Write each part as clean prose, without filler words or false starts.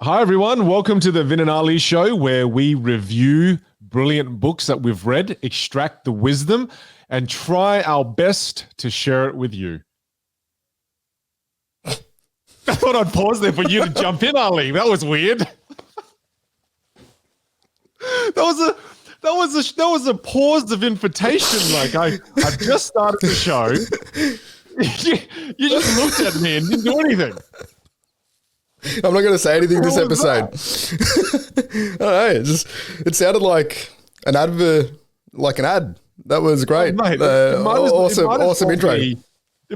Hi, everyone. Welcome to the Vinh and Ali Show, where we review brilliant books that we've read, extract the wisdom, and try our best to share it with you. I thought I'd pause there for you to jump in, Ali. That was weird. That was a pause of invitation. Like I've just started the show. You just looked at me and didn't do anything. I'm not going to say anything this episode. I don't know. It sounded like an advert, like an ad. That was great. Oh, mate, awesome intro. It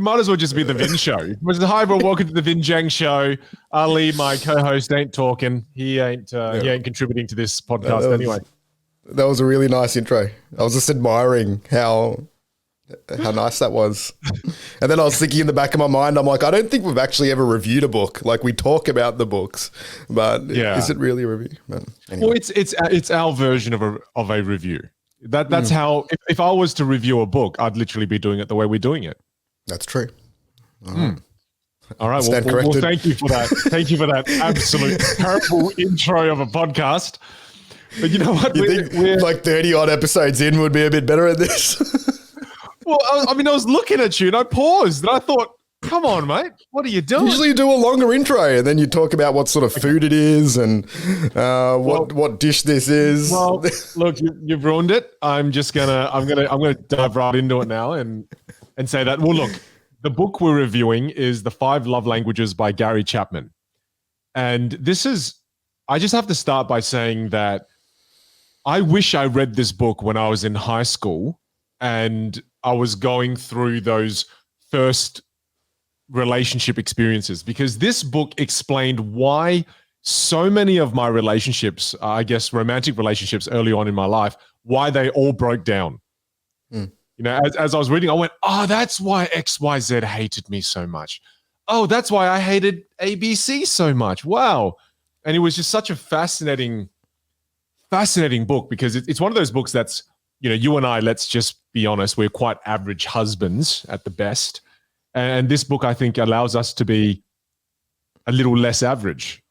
might as well just be the Vinh Show. Hi, everyone. Welcome to the Vinh Giang Show. Ali, my co-host, ain't talking. He ain't contributing to this podcast anyway. That was a really nice intro. I was just admiring how nice that was. And then I was thinking in the back of my mind, I'm like, I don't think we've actually ever reviewed a book. Like, we talk about the books, but is it really a review? But anyway. Well, it's our version of a review. That's how, if I was to review a book, I'd literally be doing it the way we're doing it. That's true. All right. Well, thank you for that. Thank you for that absolute terrible intro of a podcast. But you know what? You think like 30 odd episodes in would be a bit better at this? Well, I was looking at you and I paused and I thought, come on, mate, what are you doing? Usually you do a longer intro and then you talk about what sort of food it is and what dish this is. Well, look, you've ruined it. I'm gonna dive right into it now and say that. Well, look, the book we're reviewing is The 5 Love Languages by Gary Chapman. And I just have to start by saying that I wish I read this book when I was in high school and I was going through those first relationship experiences, because this book explained why so many of my relationships, I guess romantic relationships early on in my life, why they all broke down. You know, as I was reading, I went, oh, that's why XYZ hated me so much. Oh, that's why I hated ABC so much. Wow. And it was just such a fascinating book, because it's one of those books that's, you know, you and I, let's just be honest, we're quite average husbands at the best. And this book, I think, allows us to be a little less average.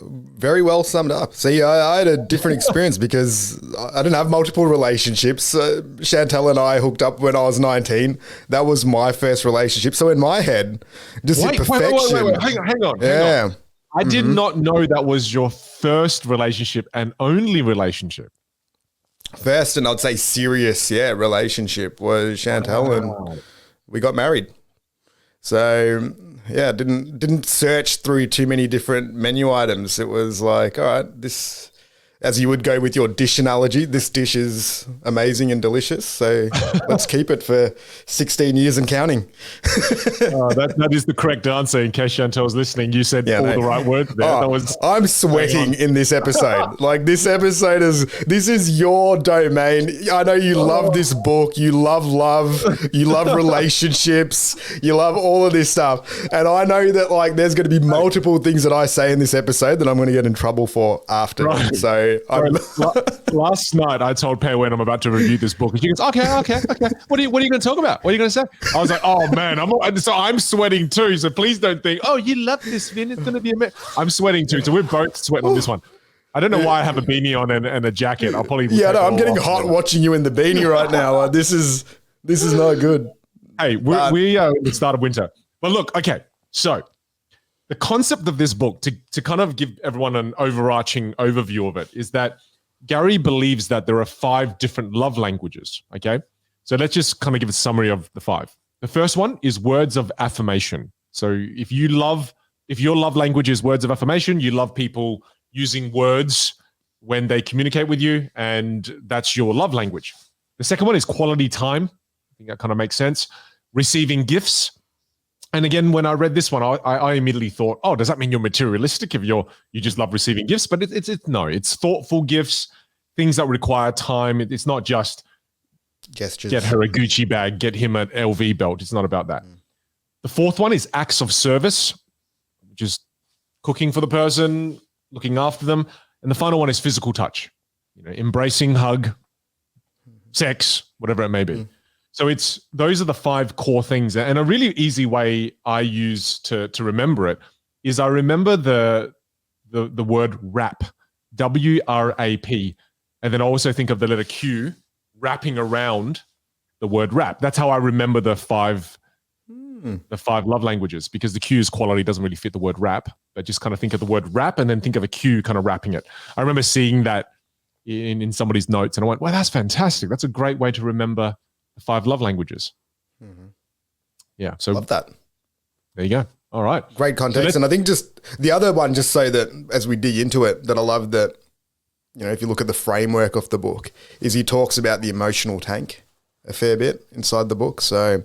Very well summed up. See, I had a different experience because I didn't have multiple relationships. Chantel and I hooked up when I was 19. That was my first relationship. So in my head, perfection. Wait. Hang on. I did not know that was your first relationship and only relationship. First, and I'd say serious, relationship was Chantel, and we got married. So, didn't search through too many different menu items. It was like, all right, this, as you would go with your dish analogy, this dish is amazing and delicious. So let's keep it for 16 years and counting. That is the correct answer. In case Chantel's listening, you said the right word there. I'm sweating in this episode. Like, this episode this is your domain. I know you love this book. You love love. You love relationships. You love all of this stuff. And I know that, like, there's going to be multiple things that I say in this episode that I'm going to get in trouble for after. Right. So last night I told Pei when I'm about to review this book, and she goes, okay. What are you going to talk about? What are you going to say? I was like, oh man, I'm sweating too. So please don't think, oh, you love this, Vinh. It's going to be I'm sweting too. So we're both sweating on this one. I don't know why I have a beanie on and a jacket. I'll probably I'm getting hot watching you in the beanie right now. Like, this is not good. Hey, we are at the start of winter. But look, okay, so the concept of this book, to kind of give everyone an overarching overview of it, is that Gary believes that there are 5 different love languages, okay? So let's just kind of give a summary of the 5. The first one is words of affirmation. So if your love language is words of affirmation, you love people using words when they communicate with you, and that's your love language. The second one is quality time. I think that kind of makes sense. Receiving gifts. And again, when I read this one, I immediately thought, oh, does that mean you're materialistic if you just love receiving gifts? But it's thoughtful gifts, things that require time. It's not just gestures. Get her a Gucci bag, get him an LV belt. It's not about that. The fourth one is acts of service, just cooking for the person, looking after them. And the final one is physical touch, embracing, hug, sex, whatever it may be. So those are the 5 core things. And a really easy way I use to remember it is I remember the word wrap, WRAP, and then I also think of the letter Q wrapping around the word rap. That's how I remember the five love languages, because the Q's quality doesn't really fit the word rap, but just kind of think of the word rap and then think of a Q kind of wrapping it. I remember seeing that in somebody's notes and I went, well, that's fantastic. That's a great way to remember the 5 love languages. Yeah. So love that. There you go. All right. Great context. So and I think just the other one, just so that as we dig into it, that I love that, you know, if you look at the framework of the book, is he talks about the emotional tank a fair bit inside the book. So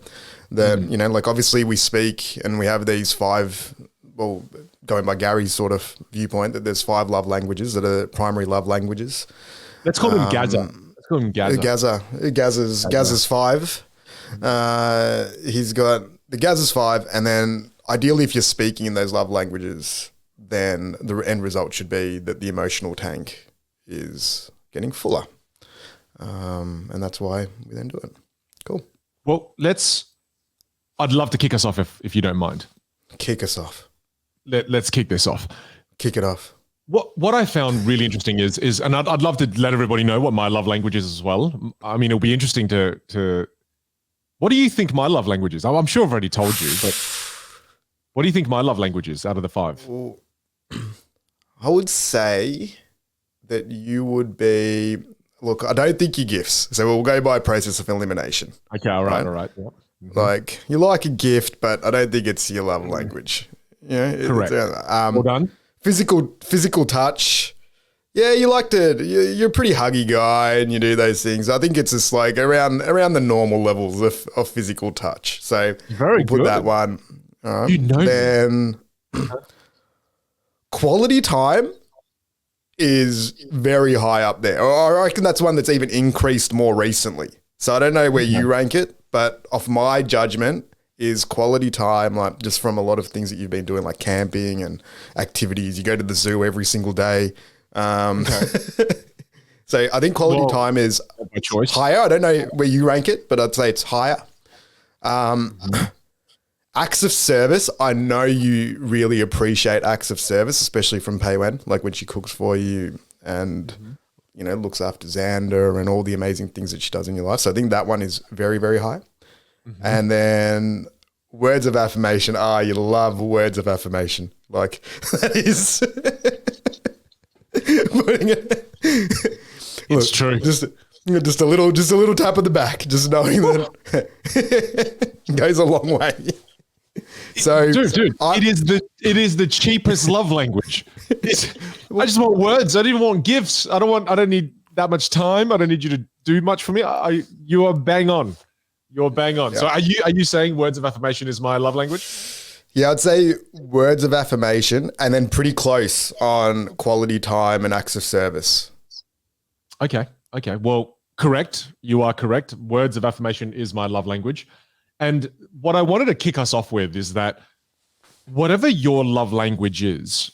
that, you know, like obviously we speak and we have these 5, well, going by Gary's sort of viewpoint, that there's 5 love languages that are primary love languages. Let's call him Gaza. Let's call him Gaza. Gaza's 5. He's got the Gaza's 5, and then ideally if you're speaking in those love languages, then the end result should be that the emotional tank is getting fuller. And that's why we then do it. Cool. Well, I'd love to kick us off if you don't mind. Kick us off. Let's kick this off. Kick it off. What I found really interesting is, and I'd love to let everybody know what my love language is as well. I mean, it'll be interesting to what do you think my love language is? I'm sure I've already told you, but what do you think my love language is out of the 5? Well, I would say that you would be, look, I don't think you gifts. So we'll go by process of elimination. Okay, all right. Yeah. Like, you like a gift, but I don't think it's your love language. Yeah, correct. Well done. Physical touch. Yeah, you're a pretty huggy guy and you do those things. I think it's just like around the normal levels of physical touch. So we'll put that one. You know. Then quality time is very high up there. I reckon that's one that's even increased more recently. So I don't know where you rank it, but off my judgment is quality time, like just from a lot of things that you've been doing, like camping and activities. You go to the zoo every single day. So I think quality time is higher. I don't know where you rank it, but I'd say it's higher. Acts of service. I know you really appreciate acts of service, especially from Pei Wen, like when she cooks for you and, you know, looks after Xander and all the amazing things that she does in your life. So I think that one is very, very high. And then words of affirmation. You love words of affirmation. Like that is putting it. It's true. Just a little tap of the back, just knowing that goes a long way. So, dude, it is the cheapest love language. I just want words. I don't even want gifts. I don't need that much time. I don't need you to do much for me. You are bang on. You're bang on. Yeah. So are you saying words of affirmation is my love language? Yeah, I'd say words of affirmation and then pretty close on quality time and acts of service. Okay. Well, correct. You are correct. Words of affirmation is my love language. And what I wanted to kick us off with is that whatever your love language is,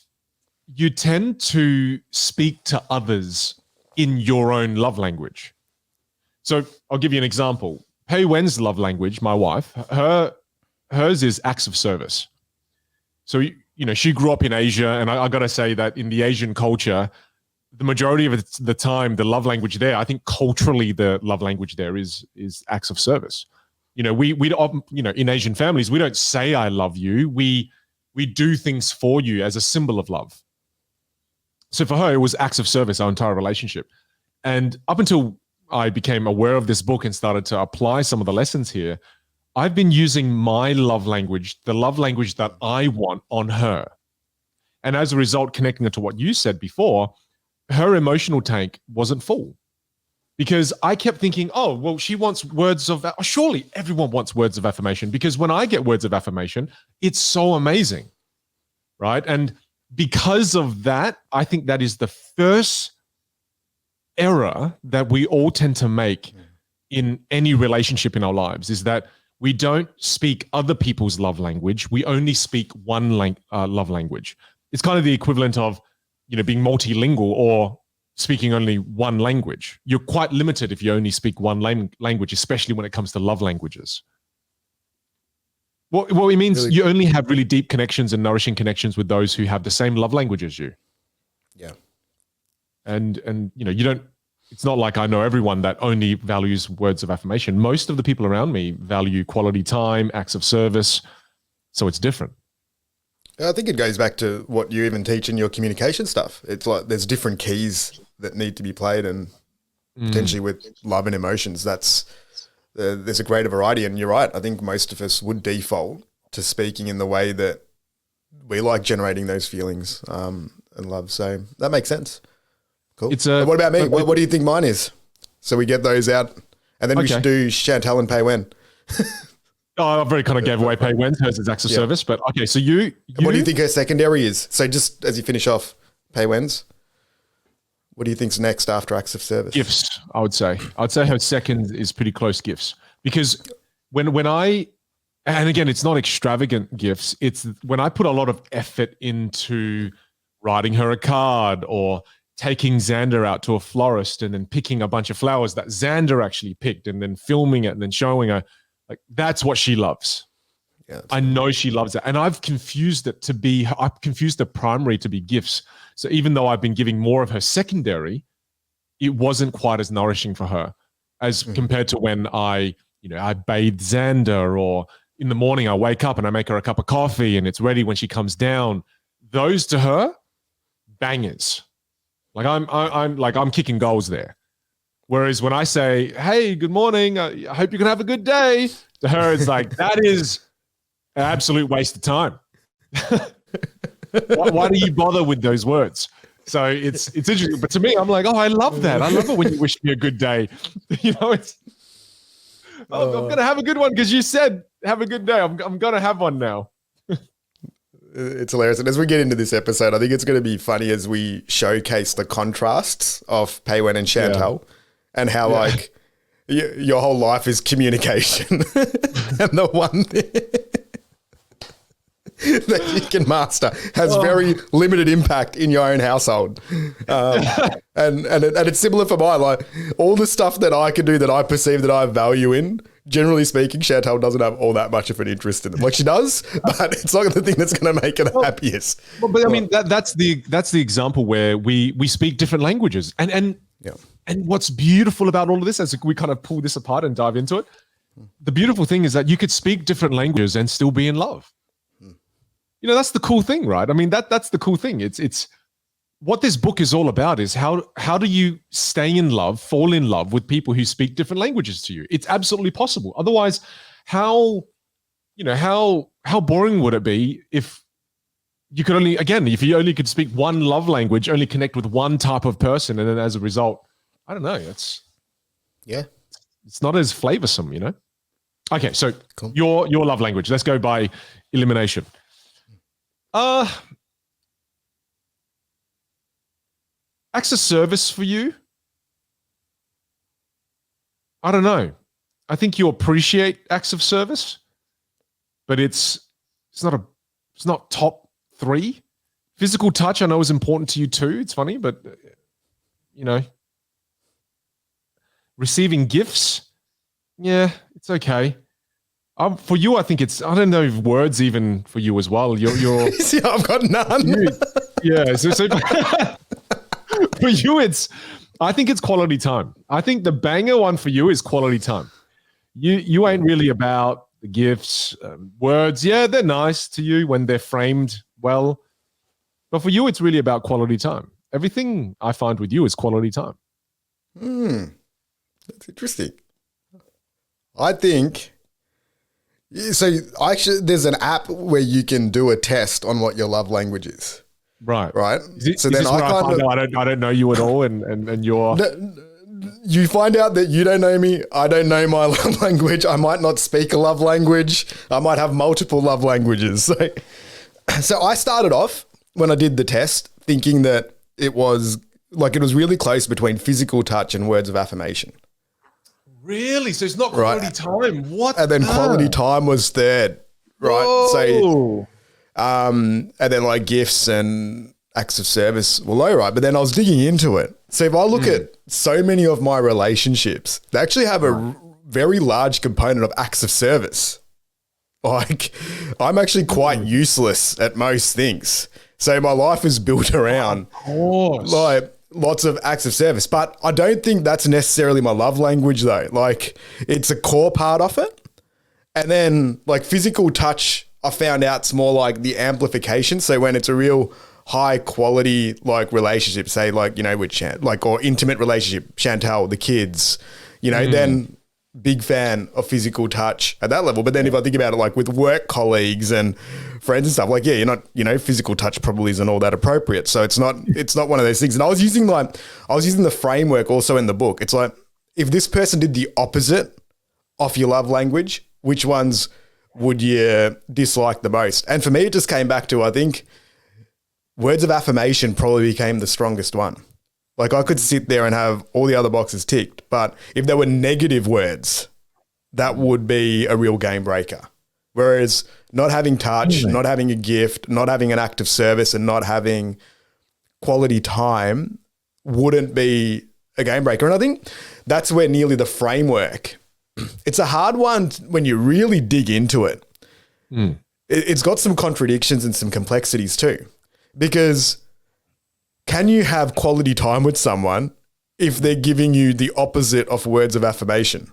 you tend to speak to others in your own love language. So I'll give you an example. Pei Wen's love language, my wife, hers is acts of service. So, you know, she grew up in Asia, and I got to say that in the Asian culture, the majority of the time, the love language there, I think culturally the love language there is acts of service. You know, we you know, in Asian families, we don't say I love you. We do things for you as a symbol of love. So for her, it was acts of service, our entire relationship. And up until I became aware of this book and started to apply some of the lessons here, I've been using my love language, the love language that I want, on her. And as a result, connecting it to what you said before, her emotional tank wasn't full. Because I kept thinking, oh, well, she wants words of, surely everyone wants words of affirmation, because when I get words of affirmation, it's so amazing, right? And because of that, I think that is the first error that we all tend to make in any relationship in our lives, is that we don't speak other people's love language. We only speak one love language. It's kind of the equivalent of, you know, being multilingual or speaking only one language. You're quite limited if you only speak one language, especially when it comes to love languages. Well, it means Really- you only have really deep connections and nourishing connections with those who have the same love language as you. Yeah. And you don't, it's not like I know everyone that only values words of affirmation. Most of the people around me value quality time, acts of service. So it's different. I think it goes back to what you even teach in your communication stuff. It's like there's different keys that need to be played, and potentially with love and emotions, there's a greater variety. And you're right. I think most of us would default to speaking in the way that we like generating those feelings and love. So that makes sense. Cool. What about me? What do you think mine is? So we get those out, and then we should do Chantal and Pay When. Oh, I've already kind of gave away Pay When. Hers is acts of service. But okay, so you. What do you think her secondary is? So just as you finish off Pay When's, what do you think's next after acts of service? Gifts, I would say. I'd say her second is pretty close gifts. Because when I, and again, it's not extravagant gifts. It's when I put a lot of effort into writing her a card or taking Xander out to a florist and then picking a bunch of flowers that Xander actually picked and then filming it and then showing her, like, that's what she loves. Yeah, I know she loves it. And I've confused the primary to be gifts. So even though I've been giving more of her secondary, it wasn't quite as nourishing for her as compared to when I bathe Xander, or in the morning I wake up and I make her a cup of coffee and it's ready when she comes down. Those to her, bangers. Like I'm kicking goals there. Whereas when I say, "Hey, good morning. I hope you can have a good day," to her it's like, that is an absolute waste of time. Why do you bother with those words? So it's interesting. But to me, I'm like, oh, I love that. I love it when you wish me a good day. I'm gonna have a good one because you said have a good day. I'm gonna have one now. It's hilarious. And as we get into this episode, I think it's going to be funny as we showcase the contrasts of Pei Wen and Chantal and how like your whole life is communication. And the one thing that you can master has very limited impact in your own household. And it's similar for mine. Like all the stuff that I can do that I perceive that I have value in, generally speaking, Chantal doesn't have all that much of an interest in them. Like she does, but it's not the thing that's going to make her the happiest. But I mean, that's the example where we speak different languages. And what's beautiful about all of this, as we kind of pull this apart and dive into it, the beautiful thing is that you could speak different languages and still be in love. That's the cool thing, right? I mean, that's the cool thing. It's what this book is all about is how do you stay in love, fall in love with people who speak different languages to you? It's absolutely possible. Otherwise, how boring would it be if you only could speak one love language, only connect with one type of person, and then as a result, I don't know, it's not as flavorsome, Okay, so cool. Your love language. Let's go by elimination. Acts of service for you? I don't know. I think you appreciate acts of service, but it's not top 3. Physical touch I know is important to you too. It's funny, but receiving gifts, it's okay. For you, I think I don't know if words even for you as well. You're See, I've got none. So for you, I think it's quality time. I think the banger one for you is quality time. You ain't really about the gifts, words. Yeah, they're nice to you when they're framed well. But for you, it's really about quality time. Everything I find with you is quality time. That's interesting. I think... So actually, there's an app where you can do a test on what your love language is. Right. So then I don't know you at all, and you're... You find out that you don't know me. I don't know my love language. I might not speak a love language. I might have multiple love languages. So I started off when I did the test thinking that it was really close between physical touch and words of affirmation. Really? So it's not quality time. What? And then quality time was third. Right. Whoa. So and then like gifts and acts of service were low, right? But then I was digging into it. So if I look at so many of my relationships, they actually have a very large component of acts of service. Like, I'm actually quite useless at most things. So my life is built around like lots of acts of service. But I don't think that's necessarily my love language though. Like, it's a core part of it. And then like physical touch, I found out it's more like the amplification. So when it's a real high quality like relationship, say like, you know, with or intimate relationship, Chantal, the kids, you know, then big fan of physical touch at that level. But then if I think about it, like with work colleagues and friends and stuff, like, yeah, you're not, you know, physical touch probably isn't all that appropriate. So it's not one of those things. And I was using the framework also in the book. It's like, if this person did the opposite of your love language, which ones would you dislike the most? And for me, it just came back to, I think words of affirmation probably became the strongest one. Like, I could sit there and have all the other boxes ticked, but if there were negative words, that would be a real game breaker. Whereas not having touch, not having a gift, not having an act of service, and not having quality time wouldn't be a game breaker. And I think that's where nearly the framework, it's a hard one when you really dig into it. It's got some contradictions and some complexities too, because can you have quality time with someone if they're giving you the opposite of words of affirmation?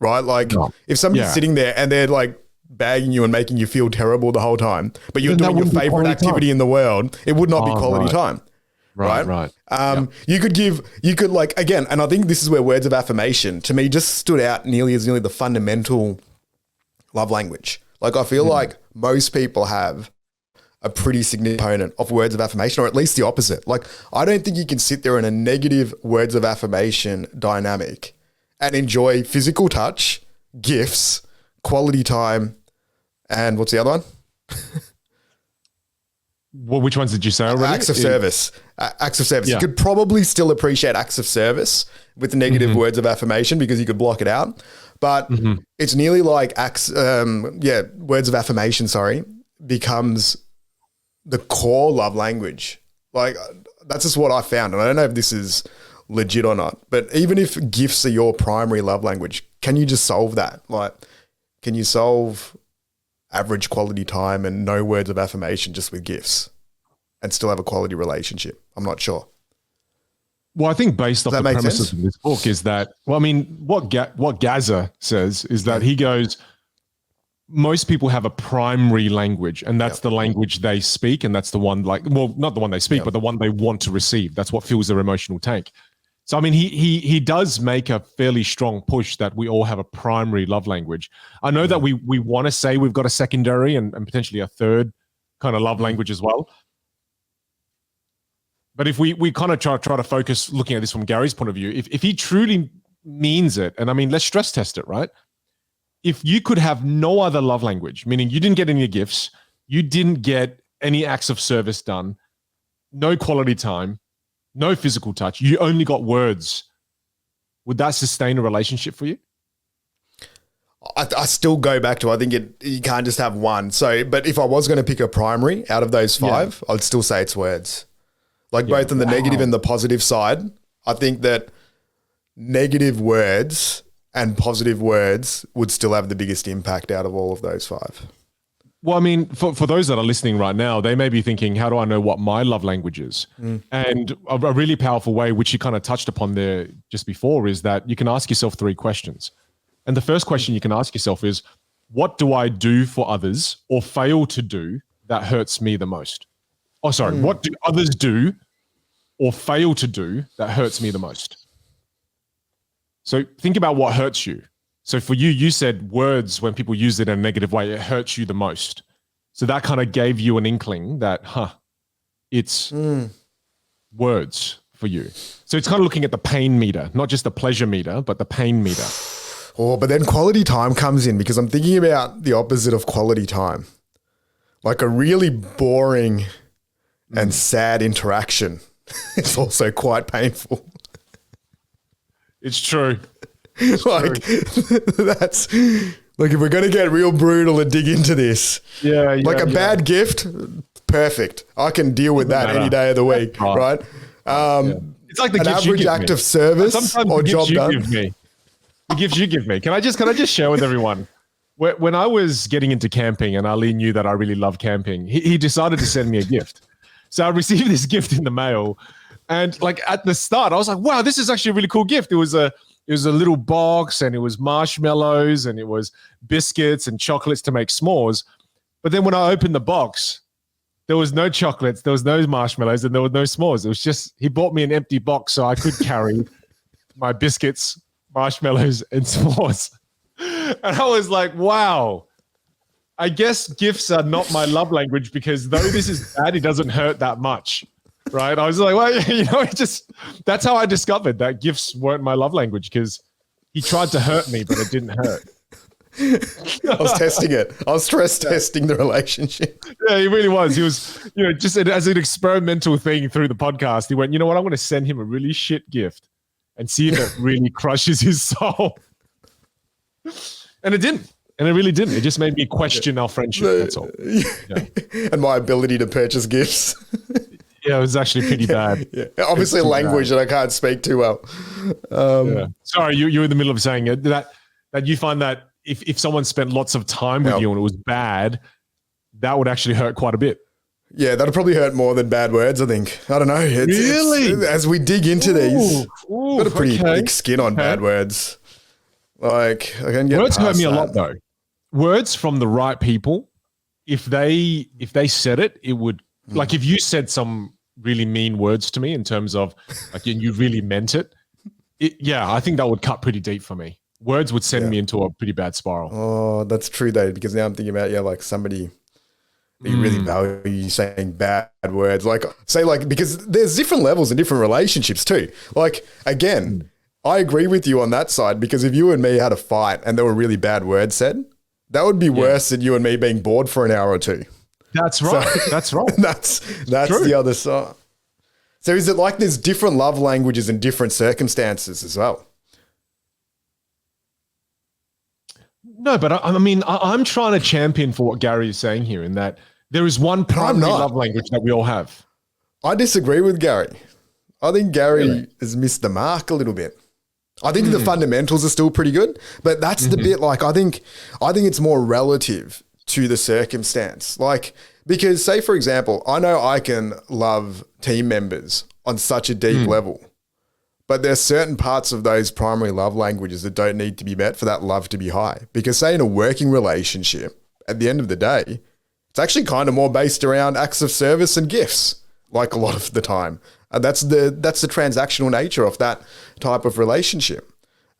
Right? Like if somebody's sitting there and they're like bagging you and making you feel terrible the whole time, but you're doing your favorite activity in the world, it would not be quality time. Right. You could like, again, and I think this is where words of affirmation to me just stood out nearly the fundamental love language. Like, I feel like most people have a pretty significant component of words of affirmation, or at least the opposite. Like, I don't think you can sit there in a negative words of affirmation dynamic and enjoy physical touch, gifts, quality time, and what's the other one? Well, which ones did you say already? Acts of service. Acts of service. You could probably still appreciate acts of service with negative words of affirmation because you could block it out. But it's nearly like words of affirmation, becomes the core love language. Like, that's just what I found. And I don't know if this is legit or not, but even if gifts are your primary love language, can you just solve that? Like, can you solve average quality time and no words of affirmation just with gifts and still have a quality relationship? I'm not sure. Well, I think based off the premises of this book is that, well, I mean, what Gaza says is that he goes, most people have a primary language, and that's the language they speak, and that's the one, like, well, not the one they speak, but the one they want to receive. That's what fills their emotional tank. So, I mean, he does make a fairly strong push that we all have a primary love language. I know that we want to say we've got a secondary and potentially a third kind of love language as well. But if we kind of try to focus looking at this from Gary's point of view, if he truly means it, and I mean, let's stress test it, right? If you could have no other love language, meaning you didn't get any gifts, you didn't get any acts of service done, no quality time, no physical touch, you only got words, would that sustain a relationship for you? I still go back to, I think you can't just have one. So, but if I was going to pick a primary out of those five, I'd still say it's words. Like both on the negative and the positive side, I think that negative words and positive words would still have the biggest impact out of all of those five. Well, I mean, for those that are listening right now, they may be thinking, how do I know what my love language is? And a really powerful way, which you kind of touched upon there just before, is that you can ask yourself 3 questions. And the first question you can ask yourself is, what do I do for others or fail to do that hurts me the most? Oh, sorry. What do others do or fail to do that hurts me the most? So think about what hurts you. So for you, you said words, when people use it in a negative way, it hurts you the most. So that kind of gave you an inkling that, it's words for you. So it's kind of looking at the pain meter, not just the pleasure meter, but the pain meter. Oh, but then quality time comes in, because I'm thinking about the opposite of quality time. Like a really boring and sad interaction. It's also quite painful. It's true. That's like, if we're going to get real brutal and dig into this, like a bad gift, perfect. I can deal with that any day of the week, right? It's like the an average act of service or job done. The gifts you give me. Can I just share with everyone when I was getting into camping and Ali knew that I really love camping, he decided to send me a gift. So I received this gift in the mail. And like at the start, I was like, wow, this is actually a really cool gift. It was a little box and it was marshmallows and it was biscuits and chocolates to make s'mores. But then when I opened the box, there was no chocolates, there was no marshmallows, and there were no s'mores. It was just, he bought me an empty box so I could carry my biscuits, marshmallows, and s'mores. And I was like, wow, I guess gifts are not my love language, because though this is bad, it doesn't hurt that much, right? I was like, well, that's how I discovered that gifts weren't my love language, because he tried to hurt me, but it didn't hurt. I was testing it. I was stress testing the relationship. Yeah, he really was. He was, just as an experimental thing through the podcast, he went, you know what, I'm going to send him a really shit gift and see if it really crushes his soul. And it didn't. And it really didn't. It just made me question our friendship. That's all. Yeah. And my ability to purchase gifts. Yeah, it was actually pretty bad. Yeah. Obviously, a language that I can't speak too well. Yeah. Sorry, you're in the middle of saying that you find that if someone spent lots of time with you and it was bad, that would actually hurt quite a bit. Yeah, that'll probably hurt more than bad words, I think. I don't know. Really? As we dig into these, got a pretty thick skin on bad words. Like, I can get words hurt me that. a lot, though. Words from the right people, if they said it, it would, like if you said some really mean words to me in terms of like you really meant it, I think that would cut pretty deep for me. Words would send me into a pretty bad spiral. Oh, that's true though, because now I'm thinking about, like somebody that you really value saying bad words. Like say because there's different levels in different relationships too. Like again, I agree with you on that side, because if you and me had a fight and there were really bad words said, that would be worse than you and me being bored for an hour or two. That's right. That's right. That's the other side. So is it like there's different love languages in different circumstances as well? No, but I'm trying to champion for what Gary is saying here, in that there is one primary love language that we all have. I disagree with Gary. I think Gary has missed the mark a little bit. I think the fundamentals are still pretty good, but that's the bit, like, I think it's more relative to the circumstance. Like, because say, for example, I know I can love team members on such a deep level, but there's certain parts of those primary love languages that don't need to be met for that love to be high. Because say in a working relationship, at the end of the day, it's actually kind of more based around acts of service and gifts, like a lot of the time. That's the transactional nature of that type of relationship.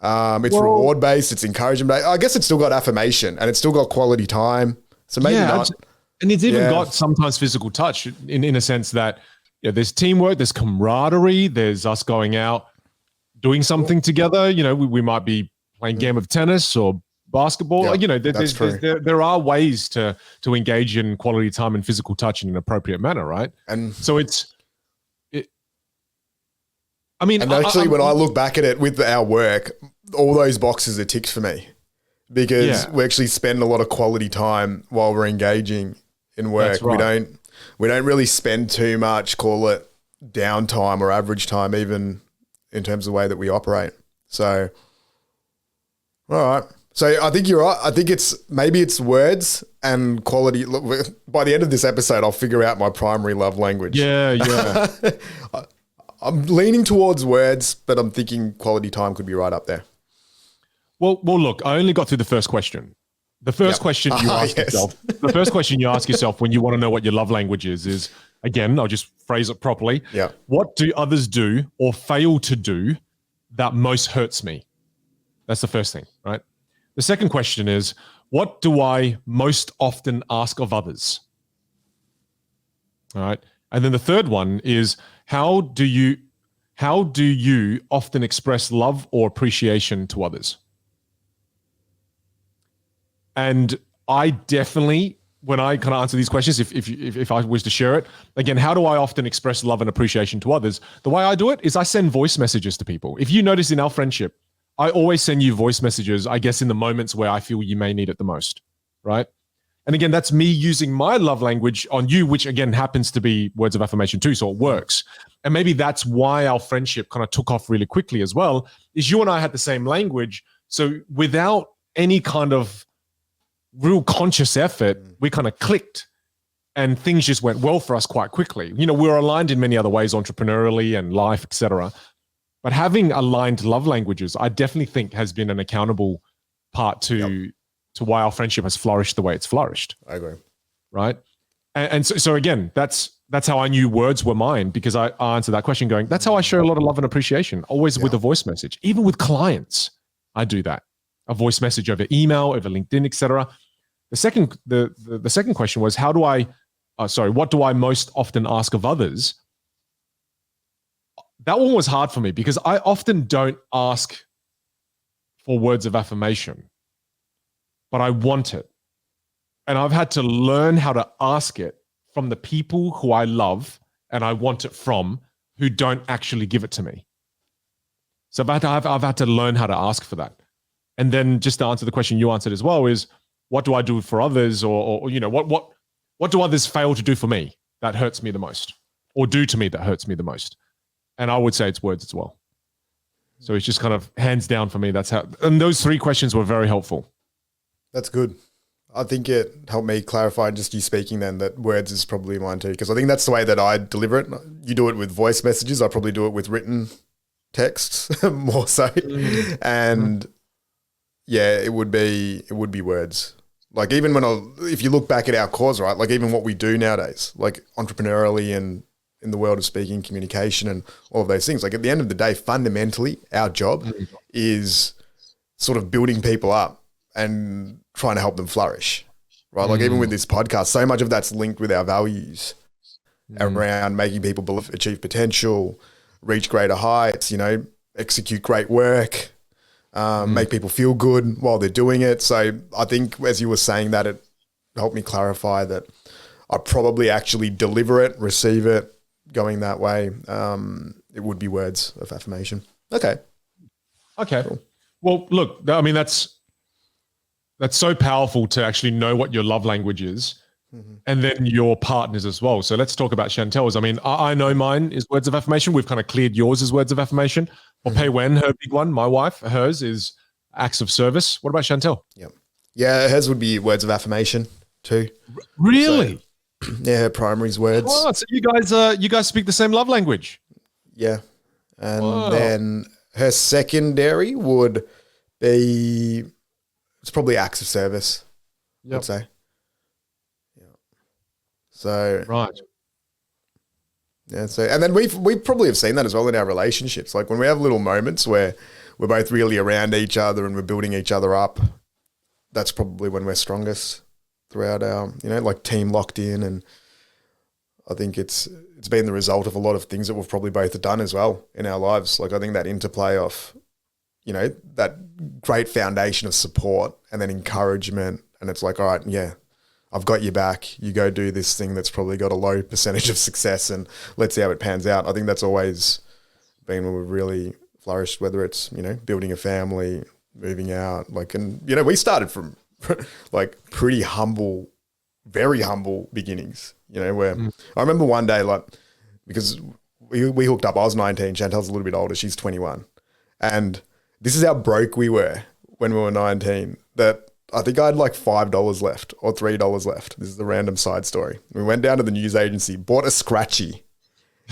It's reward based, it's encouragement based. I guess it's still got affirmation and it's still got quality time. So maybe not. And it's even got sometimes physical touch in a sense that there's teamwork, there's camaraderie, there's us going out, doing something together. We might be playing a game of tennis or basketball. There are ways to engage in quality time and physical touch in an appropriate manner, right? And so when I look back at it with our work, all those boxes are ticked for me, because we actually spend a lot of quality time while we're engaging in work. That's right. We don't really spend too much, call it downtime or average time, even in terms of the way that we operate. So, all right. So I think you're right. I think maybe it's words and quality. Look, by the end of this episode, I'll figure out my primary love language. Yeah. I'm leaning towards words, but I'm thinking quality time could be right up there. Well, look, I only got through the first question. The first question you ask yourself, the first question you ask yourself when you want to know what your love language is again, I'll just phrase it properly. Yeah. What do others do or fail to do that most hurts me? That's the first thing, right? The second question is, what do I most often ask of others? All right. And then the third one is, how do you often express love or appreciation to others? And I definitely, when I kind of answer these questions, if I was to share it, again, how do I often express love and appreciation to others? The way I do it is I send voice messages to people. If you notice in our friendship, I always send you voice messages, I guess, in the moments where I feel you may need it the most, right? And again, that's me using my love language on you, which again happens to be words of affirmation too, so it works. And maybe that's why our friendship kind of took off really quickly as well, is you and I had the same language. So without any kind of real conscious effort, we kind of clicked and things just went well for us quite quickly. You know, we were aligned in many other ways, entrepreneurially and life, etc. But having aligned love languages, I definitely think has been an accountable part to why our friendship has flourished the way it's flourished. I agree. Right. And so again, that's how I knew words were mine, because I answered that question going, that's how I show a lot of love and appreciation, always with a voice message. Even with clients, I do that. A voice message over email, over LinkedIn, etc. The second question was, what do I most often ask of others? That one was hard for me because I often don't ask for words of affirmation, but I want it. And I've had to learn how to ask it from the people who I love and I want it from, who don't actually give it to me. So I've had to learn how to ask for that. And then just to answer the question you answered as well is, what do I do for others? Or you know, what do others fail to do for me that hurts me the most, or do to me that hurts me the most? And I would say it's words as well. So it's just kind of hands down for me. That's how, and those three questions were very helpful. That's good. I think it helped me clarify, just you speaking then, that words is probably mine too. Because I think that's the way that I deliver it. You do it with voice messages. I probably do it with written texts more so. And yeah, it would be words. Like even if you look back at our cause, right? Like even what we do nowadays, like entrepreneurially and in the world of speaking, communication and all of those things. Like at the end of the day, fundamentally, our job is sort of building people up and trying to help them flourish, right? Like even with this podcast, so much of that's linked with our values around making people achieve potential, reach greater heights, you know, execute great work, make people feel good while they're doing it. So I think as you were saying that, it helped me clarify that I probably actually deliver it, receive it, going that way. It would be words of affirmation. Okay. Cool. Well, look, I mean, that's so powerful to actually know what your love language is, and then your partners as well. So let's talk about Chantel's. I mean, I know mine is words of affirmation. We've kind of cleared yours as words of affirmation. Or Pei Wen, her big one, my wife, hers is acts of service. What about Chantel? Yeah, hers would be words of affirmation too. Really? So, yeah, her primary's words. Oh, so you guys speak the same love language. Yeah. And then her secondary would be, it's probably acts of service, I'd say. Yeah. So right. Yeah. So, and then we probably have seen that as well in our relationships. Like when we have little moments where we're both really around each other and we're building each other up, that's probably when we're strongest throughout our, you know, like team locked in. And I think it's been the result of a lot of things that we've probably both done as well in our lives. Like I think that interplay of, you know, that great foundation of support and then encouragement. And it's like, all right, yeah, I've got your back. You go do this thing that's probably got a low percentage of success and let's see how it pans out. I think that's always been when we've really flourished, whether it's, you know, building a family, moving out, like, and, you know, we started from like pretty humble, very humble beginnings, you know, where I remember one day, like, because we hooked up, I was 19, Chantel's a little bit older, she's 21. And this is how broke we were when we were 19, that I think I had like $5 left or $3 left. This is a random side story. We went down to the news agency, bought a scratchy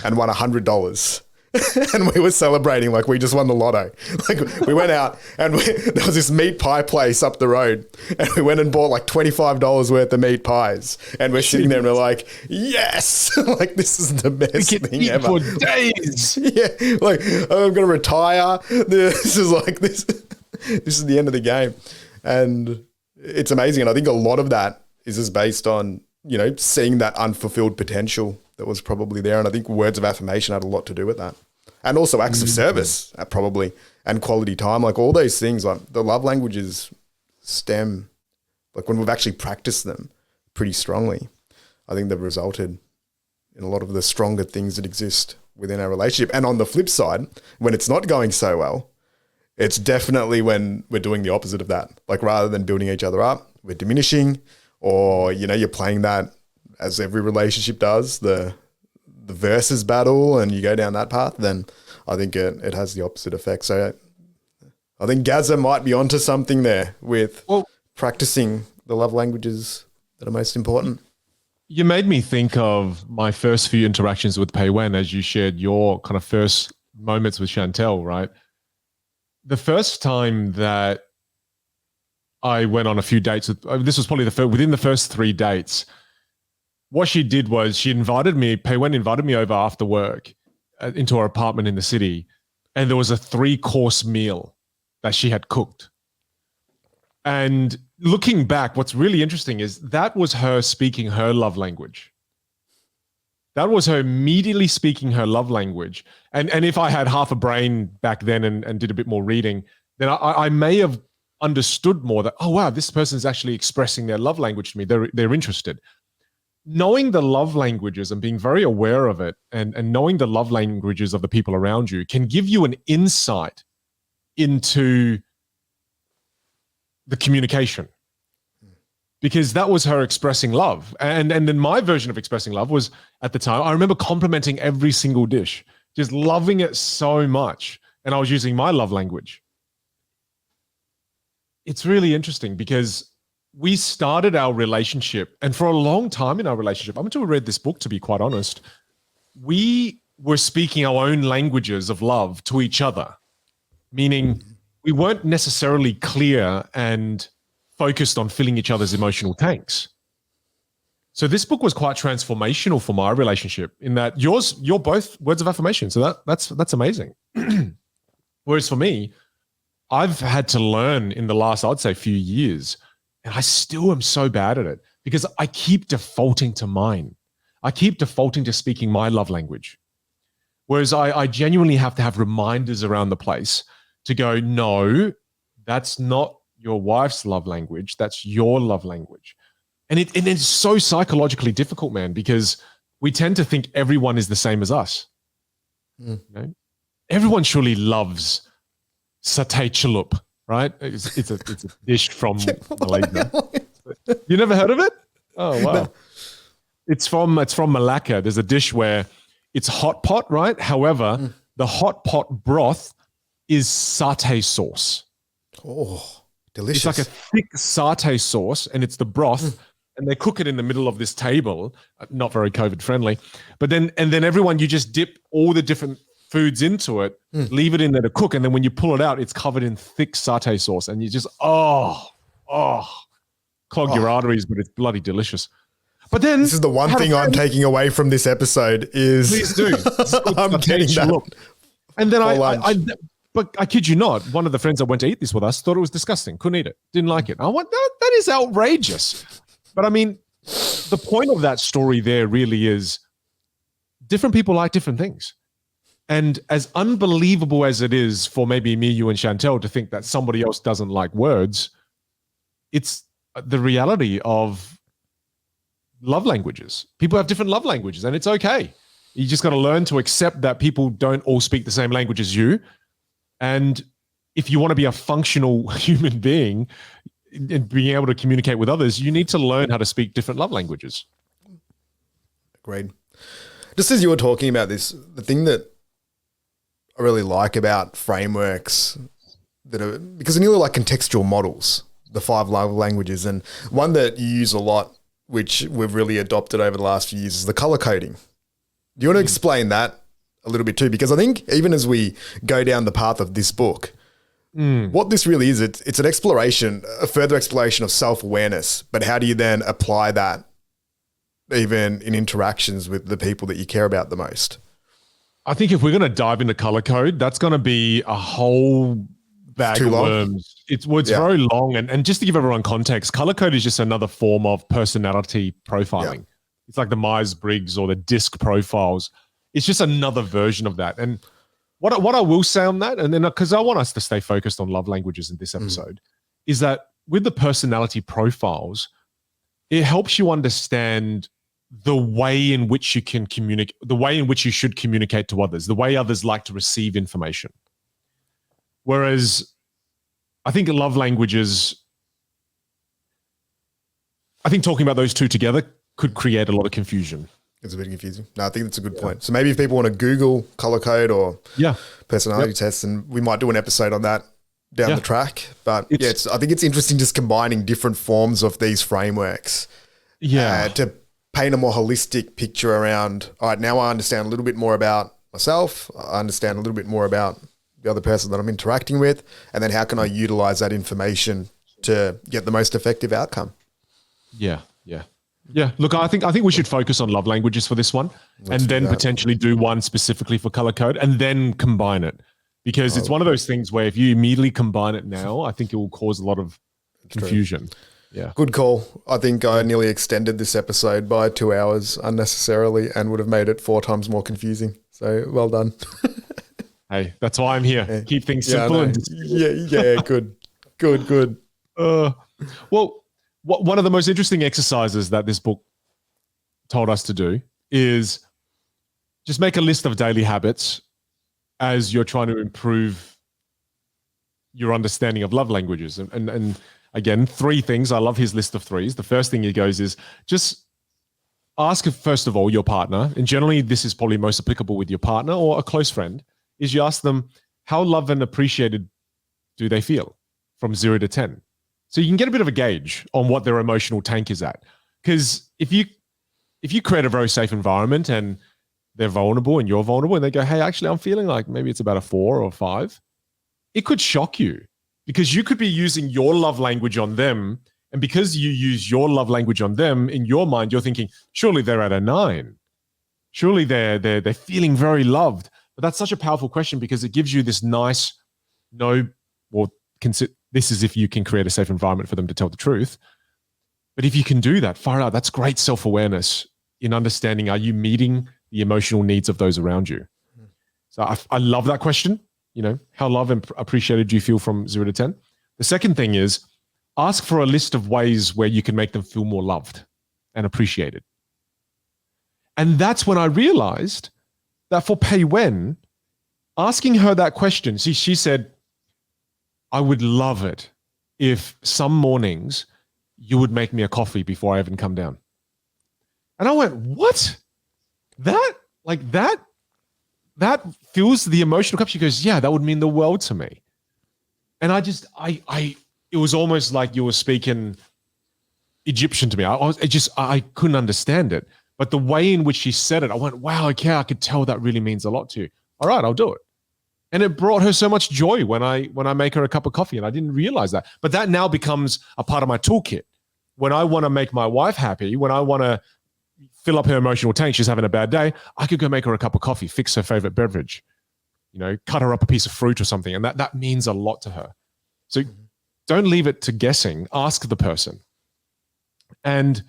and won $100. And we were celebrating like we just won the lotto. Like we went out and there was this meat pie place up the road and we went and bought like $25 worth of meat pies. And we're sitting there and we're like, yes, like this is the best thing ever. For days. Yeah, like I'm going to retire. This is like this is the end of the game. And it's amazing. And I think a lot of that is just based on, you know, seeing that unfulfilled potential that was probably there. And I think words of affirmation had a lot to do with that. And also acts of service probably, and quality time, like all those things, like the love languages stem, like when we've actually practiced them pretty strongly, I think they've resulted in a lot of the stronger things that exist within our relationship. And on the flip side, when it's not going so well, it's definitely when we're doing the opposite of that. Like rather than building each other up, we're diminishing, or, you know, you're playing that as every relationship does, the versus battle, and you go down that path, then I think it has the opposite effect. So I think Gaza might be onto something there with practicing the love languages that are most important? You made me think of my first few interactions with Pei Wen as you shared your kind of first moments with Chantel, right? The first time that I went on a few dates with, this was probably within the first 3 dates, what she did was Pei Wen invited me over after work into her apartment in the city, and there was a 3-course meal that she had cooked. And looking back, what's really interesting is that was her speaking her love language. That was her immediately speaking her love language. And if I had half a brain back then and did a bit more reading, then I may have understood more that, oh, wow, this person's actually expressing their love language to me. They're interested. Knowing the love languages and being very aware of it and knowing the love languages of the people around you can give you an insight into the communication, because that was her expressing love. And then my version of expressing love was, at the time, I remember complimenting every single dish, just loving it so much. And I was using my love language. It's really interesting because we started our relationship, and for a long time in our relationship, up until we read this book, to be quite honest, we were speaking our own languages of love to each other, meaning we weren't necessarily clear and focused on filling each other's emotional tanks. So this book was quite transformational for my relationship in that you're both words of affirmation. So that's amazing. Whereas for me, I've had to learn in the last, I'd say, few years, and I still am so bad at it because I keep defaulting to mine. I keep defaulting to speaking my love language. Whereas I genuinely have to have reminders around the place to go, no, that's not your wife's love language. That's your love language. And it's so psychologically difficult, man, because we tend to think everyone is the same as us. You know? Everyone surely loves satay chalup, right? It's a dish from Malaysia. You never heard of it? Oh, wow. No. It's from Malacca. There's a dish where it's hot pot, right? However, the hot pot broth is satay sauce. Oh, delicious. It's like a thick satay sauce, and it's the broth, and they cook it in the middle of this table. Not very COVID friendly, but then everyone, you just dip all the different foods into it, leave it in there to cook, and then when you pull it out, it's covered in thick satay sauce, and you just clog your arteries, but it's bloody delicious. But then this is the one thing I'm taking away from this episode is please do. I'm getting that. And then but I kid you not, one of the friends that went to eat this with us thought it was disgusting, couldn't eat it, didn't like it. I went, that is outrageous. But I mean, the point of that story there really is different people like different things. And as unbelievable as it is for maybe me, you, and Chantel to think that somebody else doesn't like words, it's the reality of love languages. People have different love languages, and it's okay. You just got to learn to accept that people don't all speak the same language as you. And if you want to be a functional human being and being able to communicate with others, you need to learn how to speak different love languages. Agreed. Just as you were talking about this, the thing that I really like about frameworks that are, because they're nearly like contextual models, the 5 love languages, and one that you use a lot, which we've really adopted over the last few years, is the color coding. Do you want to explain that a little bit too? Because I think even as we go down the path of this book, what this really is, it's an exploration, a further exploration of self-awareness, but how do you then apply that even in interactions with the people that you care about the most? I think if we're going to dive into color code, that's going to be a whole bag of worms. It's very long. And just to give everyone context, color code is just another form of personality profiling. Yeah. It's like the Myers-Briggs or the DISC profiles. It's just another version of that. And what I will say on that, and then because I want us to stay focused on love languages in this episode, is that with the personality profiles, it helps you understand the way in which you can communicate, the way in which you should communicate to others, the way others like to receive information. Whereas I think love languages, I think talking about those two together could create a lot of confusion. It's a bit confusing. No, I think that's a good point. So maybe if people want to Google color code or personality tests, and we might do an episode on that down the track. But I think it's interesting just combining different forms of these frameworks to paint a more holistic picture around, all right, now I understand a little bit more about myself. I understand a little bit more about the other person that I'm interacting with. And then how can I utilize that information to get the most effective outcome? Yeah. Look, I think we should focus on love languages for this one, and then potentially do one specifically for color code, and then combine it, because it's one of those things where if you immediately combine it now, I think it will cause a lot of confusion. Yeah. Good call. I think I nearly extended this episode by 2 hours unnecessarily and would have made it 4 times more confusing. So well done. Hey, that's why I'm here. Yeah. Keep things simple. Good. Well, one of the most interesting exercises that this book told us to do is just make a list of daily habits as you're trying to improve your understanding of love languages. And again, 3 things. I love his list of 3s. The first thing he goes is just ask, first of all, your partner, and generally this is probably most applicable with your partner or a close friend, is you ask them, how loved and appreciated do they feel from 0 to 10? So you can get a bit of a gauge on what their emotional tank is at. Because if you create a very safe environment and they're vulnerable and you're vulnerable and they go, hey, actually, I'm feeling like maybe it's about a 4 or 5, it could shock you, because you could be using your love language on them. And because you use your love language on them, in your mind, you're thinking, surely they're at a 9. Surely they're feeling very loved. But that's such a powerful question, because it gives you this nice, this is if you can create a safe environment for them to tell the truth. But if you can do that, far out, that's great self-awareness in understanding, are you meeting the emotional needs of those around you? So I love that question. How loved and appreciated do you feel from 0 to 10? The second thing is ask for a list of ways where you can make them feel more loved and appreciated. And that's when I realized that for Pei Wen, asking her that question, she said, I would love it if some mornings you would make me a coffee before I even come down. And I went, what? That fills the emotional cup. She goes, yeah, that would mean the world to me. And it was almost like you were speaking Egyptian to me. I couldn't understand it. But the way in which she said it, I went, wow, okay, I could tell that really means a lot to you. All right, I'll do it. And it brought her so much joy when I make her a cup of coffee, and I didn't realize that. But that now becomes a part of my toolkit. When I want to make my wife happy, when I want to fill up her emotional tank, she's having a bad day, I could go make her a cup of coffee, fix her favorite beverage, cut her up a piece of fruit or something. And that means a lot to her. So don't leave it to guessing. Ask the person. And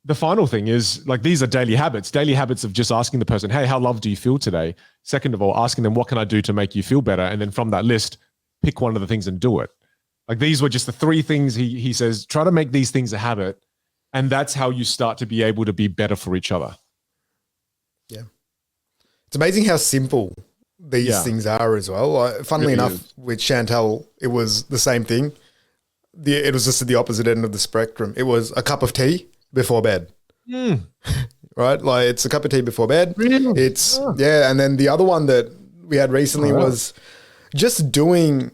the final thing is, these are daily habits of just asking the person, hey, how loved do you feel today? Second of all, asking them, what can I do to make you feel better? And then from that list, pick one of the things and do it. These were just the 3 things he says, try to make these things a habit. And that's how you start to be able to be better for each other. Yeah. It's amazing how simple these things are as well. Funnily enough, with Chantel, it was the same thing. It was just at the opposite end of the spectrum. It was a cup of tea before bed. Right? It's a cup of tea before bed. Really? And then the other one that we had recently was just doing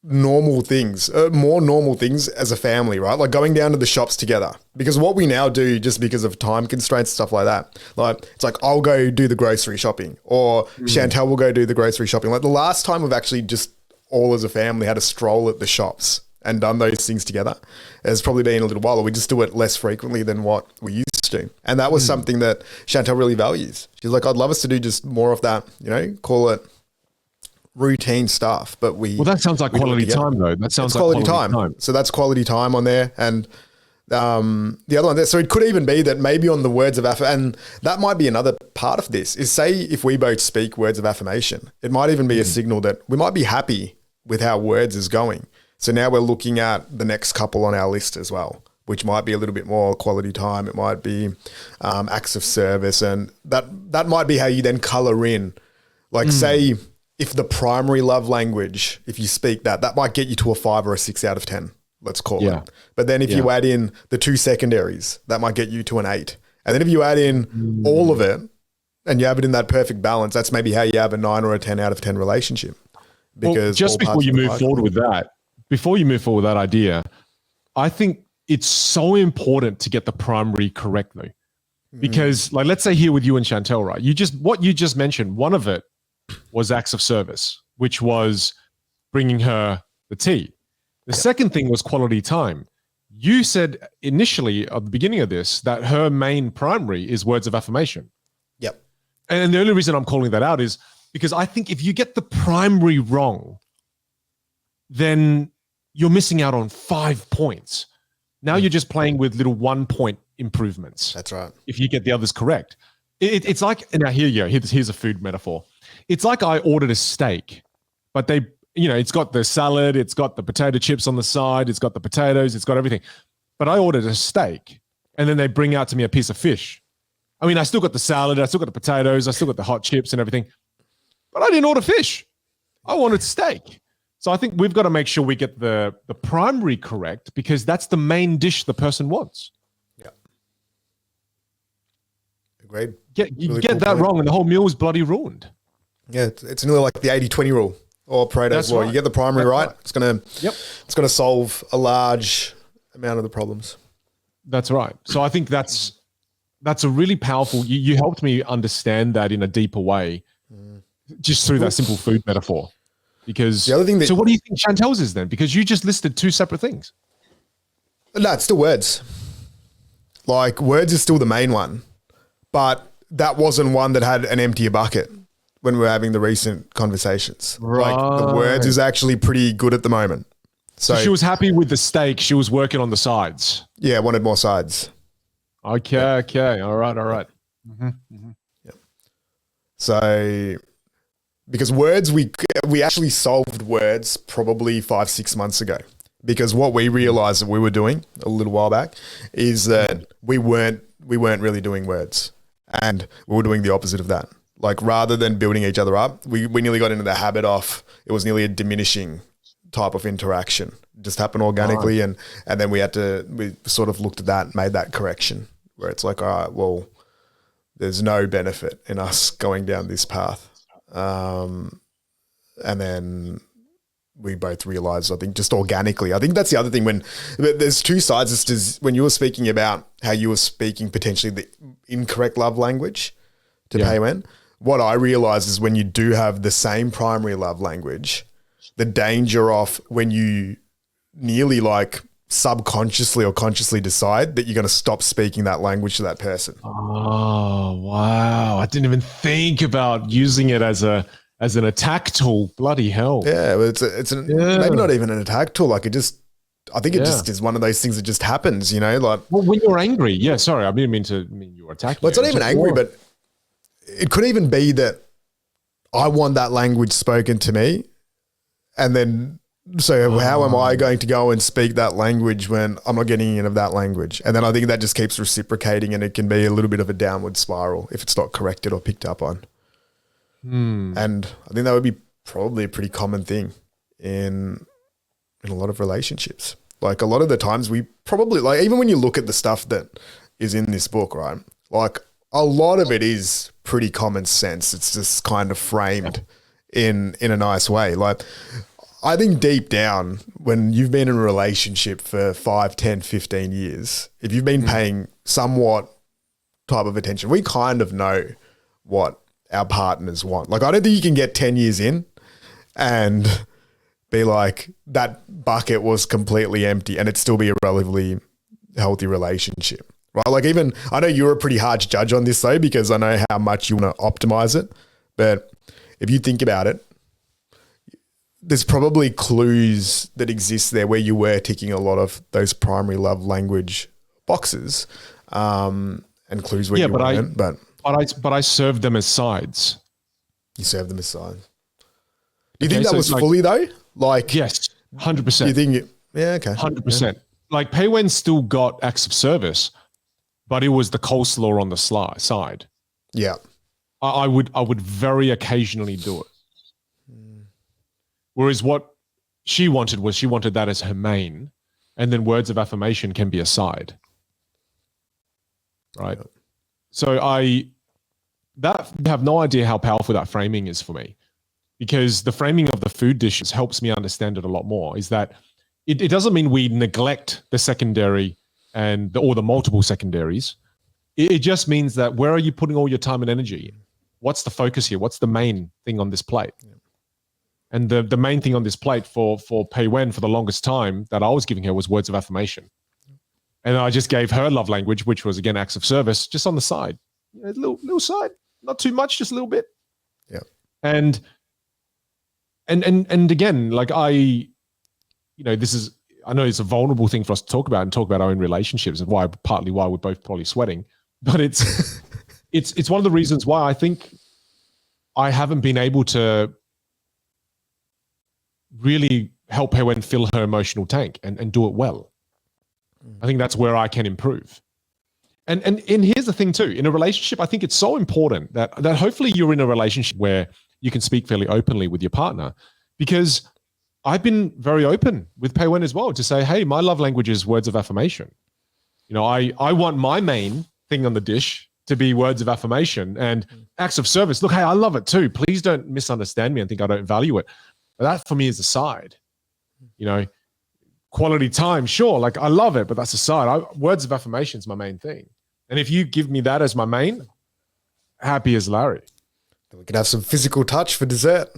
normal things, more normal things as a family, right? Going down to the shops together. Because what we now do, just because of time constraints, stuff like that, it's I'll go do the grocery shopping, or Chantel will go do the grocery shopping. The last time we've actually just all as a family had a stroll at the shops and done those things together, it's probably been a little while, or we just do it less frequently than what we used to. And that was something that Chantel really values. She's like, I'd love us to do just more of that, call it routine stuff, but that sounds like quality time though. That sounds like quality time. So that's quality time on there. And the other one there, so it could even be that maybe on the words of affirmation, and that might be another part of this, is say if we both speak words of affirmation, it might even be a signal that we might be happy with how words is going. So now we're looking at the next couple on our list as well, which might be a little bit more quality time. It might be acts of service, and that might be how you then color in, say, if the primary love language, if you speak that might get you to a 5 or a 6 out of 10, let's call it. But then if you add in the 2 secondaries, that might get you to an 8. And then if you add in all of it and you have it in that perfect balance, that's maybe how you have a 9 or a 10 out of 10 relationship. because just all before parts you of the move pie forward can- with that, idea, I think it's so important to get the primary correct though. Because like, let's say here with you and Chantel, right? What you just mentioned, one of it was acts of service, which was bringing her the tea. The second thing was quality time. You said initially at the beginning of this that her main primary is words of affirmation. Yep. And the only reason I'm calling that out is because I think if you get the primary wrong, then you're missing out on 5 points. Now you're just playing with little 1 point improvements. That's right. If you get the others correct. It's like, now here's a food metaphor. It's like I ordered a steak, but it's got the salad, it's got the potato chips on the side, it's got the potatoes, it's got everything. But I ordered a steak, and then they bring out to me a piece of fish. I mean, I still got the salad, I still got the potatoes, I still got the hot chips and everything. But I didn't order fish. I wanted steak. So I think we've got to make sure we get the primary correct, because that's the main dish the person wants. Yeah. Agreed. You get that wrong and the whole meal is bloody ruined. Yeah, it's nearly like the 80-20 rule or Pareto's law. Right. You get the primary right, it's gonna solve a large amount of the problems. That's right. So I think that's a really powerful. You helped me understand that in a deeper way, just through that simple food metaphor. Because the other thing so what do you think Chantel's is then? Because you just listed two separate things. No, it's still words. Like, words is still the main one, but that wasn't one that had an emptier bucket when we were having the recent conversations. Right. Like, the words is actually pretty good at the moment. So she was happy with the steak. She was working on the sides. Yeah, wanted more sides. Okay. Yeah. Okay. All right. Yeah. So, because words, we actually solved words probably 5-6 months ago. Because what we realized that we were doing a little while back is that we weren't really doing words, and we were doing the opposite of that. Like, rather than building each other up, we nearly got into the habit of, it was nearly a diminishing type of interaction. It just happened organically. And then we sort of looked at that, made that correction where it's like, all right, well, there's no benefit in us going down this path. And then we both realized, I think, just organically. I think that's the other thing, when there's two sides. As when you were speaking about how you were speaking potentially the incorrect love language to Pei Wen, what I realized is when you do have the same primary love language, the danger of when you nearly like subconsciously or consciously decide that you're going to stop speaking that language to that person. Oh, wow. I didn't even think about using it as an attack tool. Bloody hell. Yeah, but it's maybe not even an attack tool. Like, I think it just is one of those things that just happens, like. Well, when you're angry, sorry, I didn't mean you were attacking. Well, it's not even angry, but it could even be that I want that language spoken to me, and then so how am I going to go and speak that language when I'm not getting any of that language? And then I think that just keeps reciprocating, and it can be a little bit of a downward spiral if it's not corrected or picked up on. And I think that would be probably a pretty common thing in a lot of relationships. Like, a lot of the times we probably, like, even when you look at the stuff that is in this book, right? Like, a lot of it is pretty common sense. It's just kind of framed in a nice way. Like, I think deep down, when you've been in a relationship for 5, 10, 15 years, if you've been paying somewhat type of attention, we kind of know what our partners want. Like, I don't think you can get 10 years in and be like, that bucket was completely empty and it'd still be a relatively healthy relationship, right? Like, even, I know you're a pretty harsh judge on this though, because I know how much you want to optimize it. But if you think about it, there's probably clues that exist there where you were ticking a lot of those primary love language boxes, and clues where you weren't. But I served them as sides. You served them as sides. Do you think that was fully though? Like, yes, 100%. Do you think yeah, okay. 100%. Yeah. Like, Pei Wen still got acts of service, but it was the coleslaw on the side. Yeah. I would very occasionally do it. Whereas what she wanted that as her main, and then words of affirmation can be a side. Right. Yep. So I have no idea how powerful that framing is for me, because the framing of the food dishes helps me understand it a lot more, is that it doesn't mean we neglect the secondary or the multiple secondaries. It just means that where are you putting all your time and energy? What's the focus here? What's the main thing on this plate? Yeah. And the main thing on this plate for Pei Wen for the longest time that I was giving her was words of affirmation. And I just gave her love language, which was, again, acts of service, just on the side. A little side, not too much, just a little bit. Yeah. And again, like I know it's a vulnerable thing for us to talk about and talk about our own relationships, and partly why we're both probably sweating. But it's one of the reasons why I think I haven't been able to really help Pei Wen fill her emotional tank and do it well. I think that's where I can improve. And here's the thing too, in a relationship, I think it's so important that hopefully you're in a relationship where you can speak fairly openly with your partner, because I've been very open with Pei Wen as well to say, hey, my love language is words of affirmation. I want my main thing on the dish to be words of affirmation and acts of service. Look, hey, I love it too. Please don't misunderstand me and think I don't value it. But that for me is a side. Quality time, sure, like I love it, but that's a side. Words of affirmation is my main thing. And if you give me that as my main, happy as Larry. Then we can have some physical touch for dessert.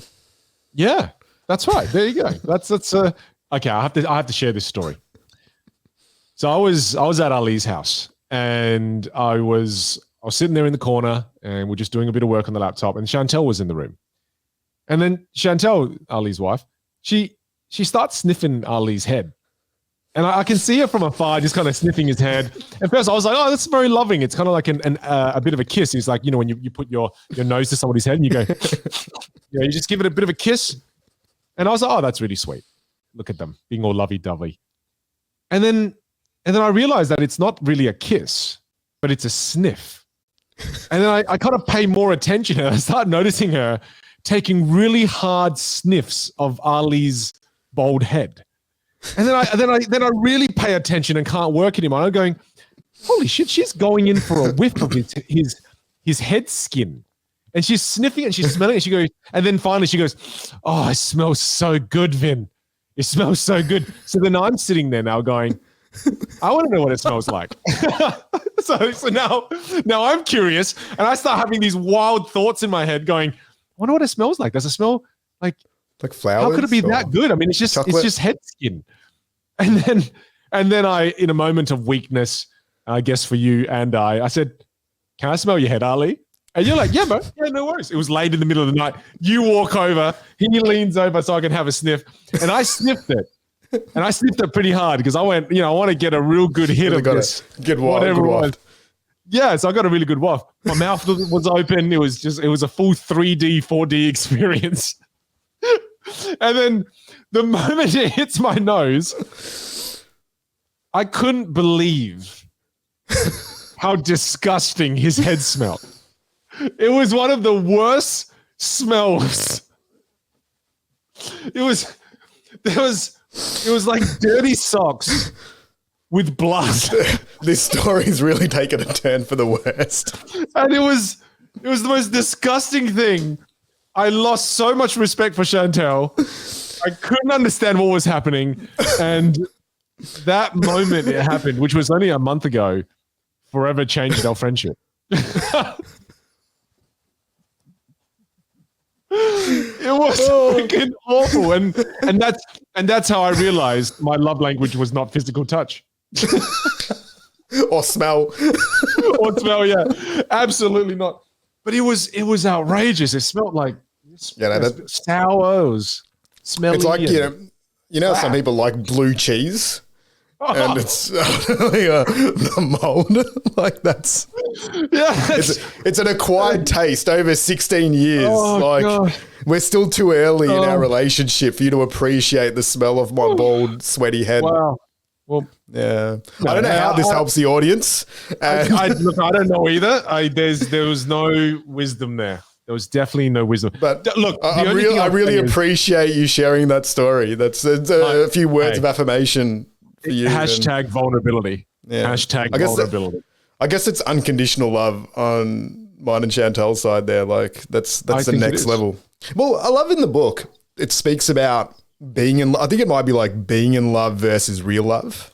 Yeah, that's right. There you go. That's okay. I have to share this story. So I was at Ali's house, and I was sitting there in the corner, and we're just doing a bit of work on the laptop, and Chantel was in the room. And then Chantel, Ali's wife, she starts sniffing Ali's head. And I can see her from afar, just kind of sniffing his head. At first, I was like, "Oh, that's very loving." It's kind of like a bit of a kiss. It's like, when you put your nose to somebody's head and you go, you just give it a bit of a kiss. And I was like, "Oh, that's really sweet. Look at them being all lovey-dovey." And then I realized that it's not really a kiss, but it's a sniff. And then I kind of pay more attention, and I start noticing her taking really hard sniffs of Ali's bald head. And then I really pay attention and can't work anymore. I'm going, holy shit, she's going in for a whiff of his head skin. And she's sniffing and she's smelling it. She goes, and then finally she goes, "Oh, it smells so good, Vin. It smells so good." So then I'm sitting there now going, I want to know what it smells like. So now I'm curious, and I start having these wild thoughts in my head going, I wonder what it smells like. Does it smell like flowers? How could it be that good? I mean, it's just head skin. And then I, in a moment of weakness, I guess for you and I said, "Can I smell your head, Ali?" And you're like, "Yeah, bro. Yeah, no worries." It was late in the middle of the night. You walk over, he leans over so I can have a sniff. And I sniffed it. And I sniffed it pretty hard because I went, I want to get a real good hit of this. Good waft. Yeah, so I got a really good waft. My mouth was open. It was a full 3D, 4D experience. And then the moment it hits my nose, I couldn't believe how disgusting his head smelled. It was one of the worst smells. It was like dirty socks with blood. This story's really taken a turn for the worst. And it was the most disgusting thing. I lost so much respect for Chantel. I couldn't understand what was happening. And that moment it happened, which was only a month ago, forever changed our friendship. It was freaking awful. And that's how I realized my love language was not physical touch. Or smell. Or smell, yeah. Absolutely not. But it was outrageous. It smelled like sour. It was smelly. It's like, some people like blue cheese. And it's the mold. Like that's it's an acquired taste over 16 years. God. We're still too early in our relationship for you to appreciate the smell of my bald, sweaty head. Wow. Well, yeah. I don't know how this helps the audience. I don't know either. There was no wisdom there. There was definitely no wisdom. But look, I really appreciate you sharing that story. That's a few words of affirmation for you. Hashtag vulnerability. Yeah. Hashtag vulnerability. I guess it's unconditional love on and Chantel's side there. Like that's the next level. Well, I love in the book, it speaks about being in, I think it might be like being in love versus real love.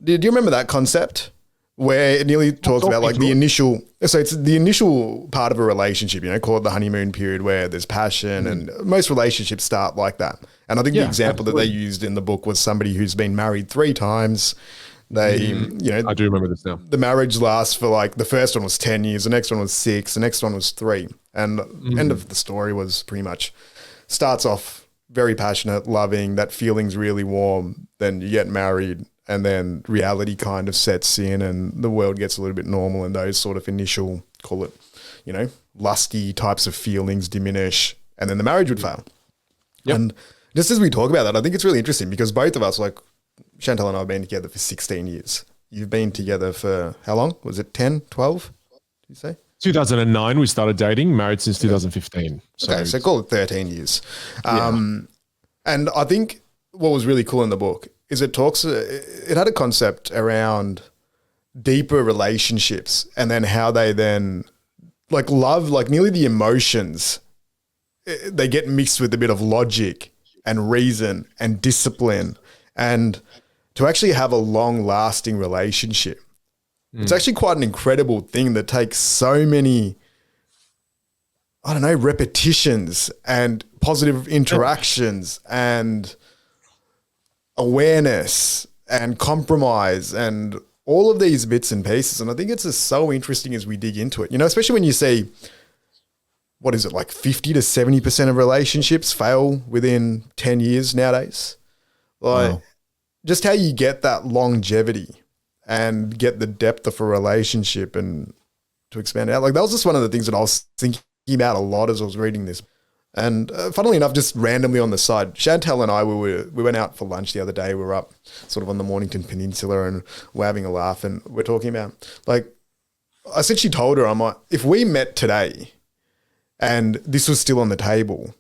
Do you remember that concept? Where it nearly talks about like the initial, so it's the initial part of a relationship, call it the honeymoon period where there's passion and most relationships start like that. And I think the example that they used in the book was somebody who's been married 3 times. They, I do remember this now. The marriage lasts for like, the first one was 10 years, the next one was 6, the next one was 3. And the end of the story was pretty much starts off very passionate, loving, that feeling's really warm. Then you get married. And then reality kind of sets in and the world gets a little bit normal and those sort of initial, call it, lusty types of feelings diminish and then the marriage would fail. Yep. And just as we talk about that, I think it's really interesting because both of us, like Chantel and I have been together for 16 years. You've been together for how long? Was it 10, 12? Did you say? 2009, we started dating, married since 2015. So call it 13 years. And I think what was really cool in the book is it had a concept around deeper relationships and then how they then like love, like nearly the emotions, they get mixed with a bit of logic and reason and discipline and to actually have a long lasting relationship. It's actually quite an incredible thing that takes so many, repetitions and positive interactions and awareness and compromise and all of these bits and pieces. And I think it's just so interesting as we dig into it, especially when you see, what is it, like 50 to 70% of relationships fail within 10 years nowadays. Like just how you get that longevity and get the depth of a relationship and to expand out. Like that was just one of the things that I was thinking about a lot as I was reading this. And funnily enough, just randomly on the side, Chantel and I, we went out for lunch the other day. We were up sort of on the Mornington Peninsula and we're having a laugh and we're talking about, like, I essentially told her, I'm like, if we met today and this was still on the table,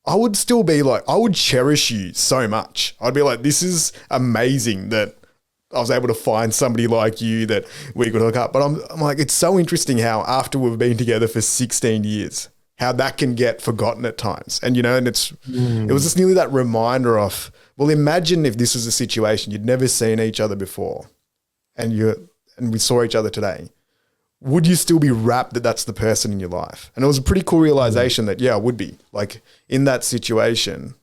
I would still be like, I would cherish you so much. I'd be like, this is amazing that I was able to find somebody like you that we could hook up. But I'm like, it's so interesting how after we've been together for 16 years, how that can get forgotten at times. And, and it was just nearly that reminder of, well, imagine if this was a situation you'd never seen each other before and we saw each other today. Would you still be rapt that that's the person in your life? And it was a pretty cool realization that, I would be. Like in that situation,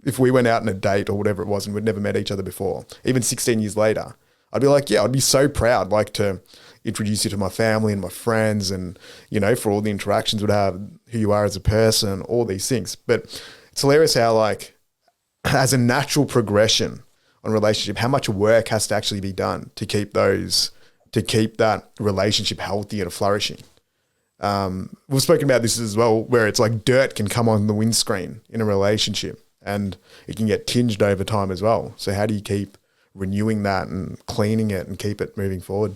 if we went out on a date or whatever it was and we'd never met each other before, even 16 years later, I'd be like, I'd be so proud, like to introduce you to my family and my friends and, for all the interactions we'd have, who you are as a person, all these things. But it's hilarious how like as a natural progression on relationship, how much work has to actually be done to keep that relationship healthy and flourishing. We've spoken about this as well, where it's like dirt can come on the windscreen in a relationship and it can get tinged over time as well. So how do you keep renewing that and cleaning it and keep it moving forward?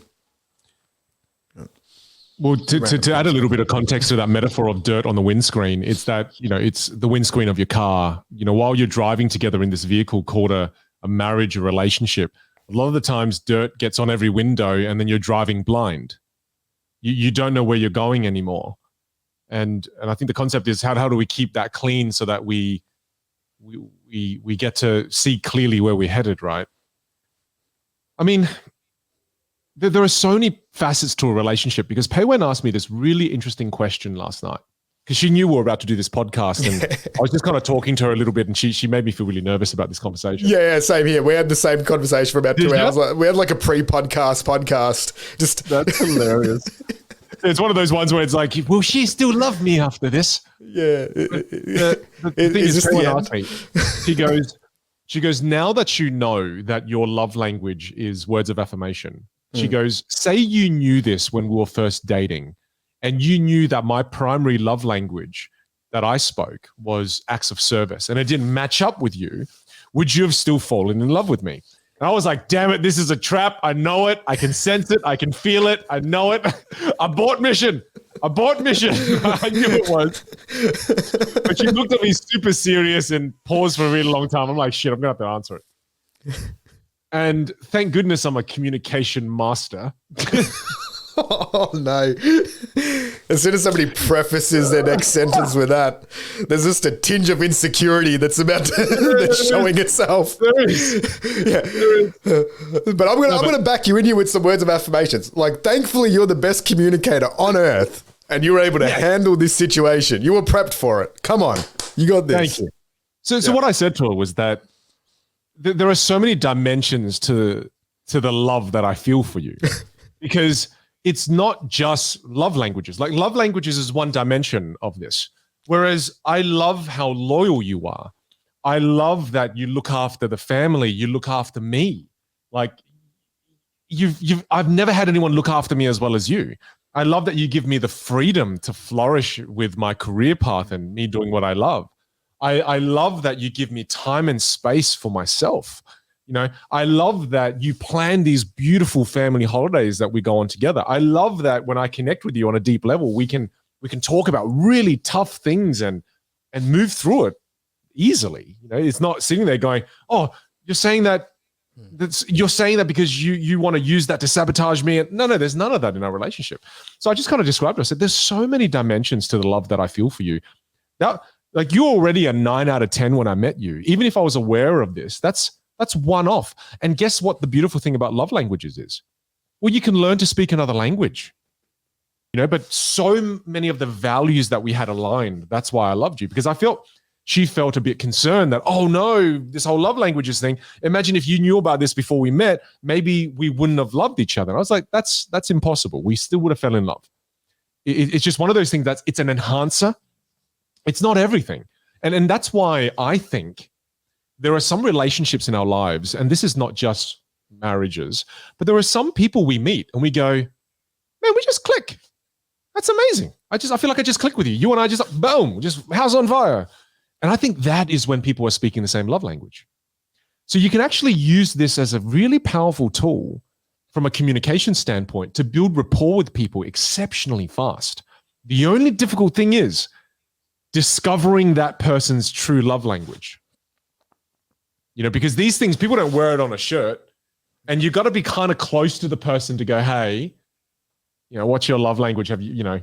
Well, to add a little bit of context to that metaphor of dirt on the windscreen, it's that, it's the windscreen of your car. While you're driving together in this vehicle called a marriage or relationship, a lot of the times dirt gets on every window and then you're driving blind. You don't know where you're going anymore. And I think the concept is how do we keep that clean so that we get to see clearly where we're headed, right? I mean, there are so many facets to a relationship because Pei Wen asked me this really interesting question last night because she knew we were about to do this podcast and I was just kind of talking to her a little bit and she made me feel really nervous about this conversation. Yeah, same here. We had the same conversation for about 2 hours. We had like a podcast. That's hilarious. It's one of those ones where it's like, will she still love me after this? Yeah. The thing is, Pei Wen asked me, she goes, now that you know that your love language is words of affirmation, she goes, say you knew this when we were first dating and you knew that my primary love language that I spoke was acts of service and it didn't match up with you, would you have still fallen in love with me? And I was like, damn it, this is a trap. I know it. I can sense it. I can feel it. I know it. Abort mission. I knew it was. But she looked at me super serious and paused for a really long time. I'm like, shit, I'm going to have to answer it. And thank goodness I'm a communication master. Oh no. As soon as somebody prefaces their next sentence with that, there's just a tinge of insecurity that's about to, that's showing itself. There is. Yeah. But I'm gonna back you in here with some words of affirmations. Like, thankfully you're the best communicator on earth and you were able to handle this situation. You were prepped for it. Come on. You got this. Thank you. So what I said to her was that there are so many dimensions to the love that I feel for you, because it's not just love languages. Like, love languages is one dimension of this. Whereas I love how loyal you are. I love that you look after the family. You look after me. Like, I've never had anyone look after me as well as you. I love that you give me the freedom to flourish with my career path and me doing what I love. I love that you give me time and space for myself. You know, I love that you plan these beautiful family holidays that we go on together. I love that when I connect with you on a deep level, we can talk about really tough things and move through it easily. You know, it's not sitting there going, "Oh, you're saying that because you want to use that to sabotage me." And no, there's none of that in our relationship. So I just kind of described it. I said, there's so many dimensions to the love that I feel for you. That, like, you're already a 9 out of 10 when I met you. Even if I was aware of this, that's one off. And guess what the beautiful thing about love languages is? Well, you can learn to speak another language. You know, but so many of the values that we had aligned, that's why I loved you, because she felt a bit concerned that, oh no, this whole love languages thing. Imagine if you knew about this before we met, maybe we wouldn't have loved each other. And I was like, that's impossible. We still would have fell in love. It's just one of those things it's an enhancer. It's not everything. And that's why I think there are some relationships in our lives, and this is not just marriages, but there are some people we meet and we go, man, we just click. That's amazing. I feel like I just click with you. You and I just, boom, just house on fire. And I think that is when people are speaking the same love language. So you can actually use this as a really powerful tool from a communication standpoint to build rapport with people exceptionally fast. The only difficult thing is discovering that person's true love language. You know, because these things, people don't wear it on a shirt, and you've got to be kind of close to the person to go, hey, you know, what's your love language? Have you know,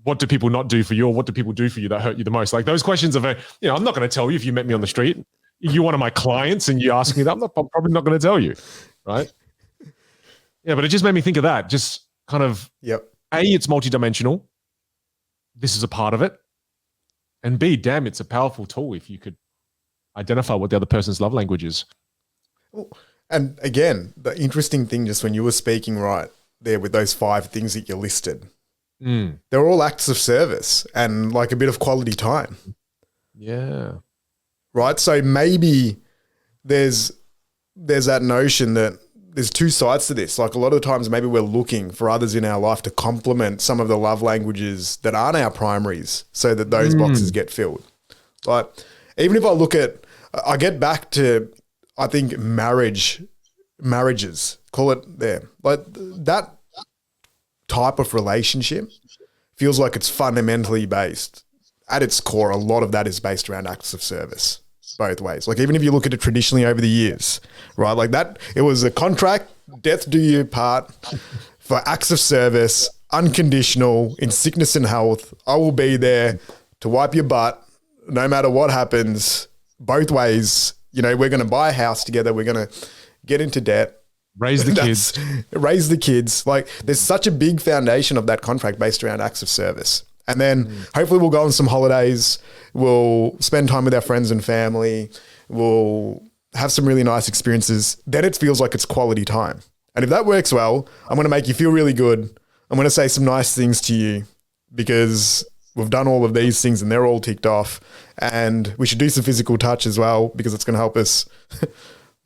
what do people not do for you, or what do people do for you that hurt you the most? Like, those questions are very, you know, I'm not going to tell you if you met me on the street. You're one of my clients and you ask me that, I'm probably not going to tell you, right? Yeah, but it just made me think of that. Just kind of, A, it's multidimensional. This is a part of it. And B, damn, it's a powerful tool if you could identify what the other person's love language is. And again, the interesting thing, just when you were speaking right there with those 5 things that you listed, they're all acts of service and like a bit of quality time. Yeah. Right. So maybe there's that notion that there's 2 sides to this. Like, a lot of the times maybe we're looking for others in our life to complement some of the love languages that aren't our primaries so that those boxes get filled. Like, even if I get back to, I think, marriages, call it there. Like, that type of relationship feels like it's fundamentally based. At its core, a lot of that is based around acts of service. Both ways. Like, even if you look at it traditionally over the years, right? Like that, it was a contract, death do you part, for acts of service, unconditional, in sickness and health. I will be there to wipe your butt no matter what happens, both ways. You know, we're going to buy a house together. We're going to get into debt. Raise the kids. Like, there's such a big foundation of that contract based around acts of service. And then hopefully we'll go on some holidays. We'll spend time with our friends and family. We'll have some really nice experiences. Then it feels like it's quality time. And if that works well, I'm going to make you feel really good. I'm going to say some nice things to you because we've done all of these things and they're all ticked off. And we should do some physical touch as well because it's going to help us,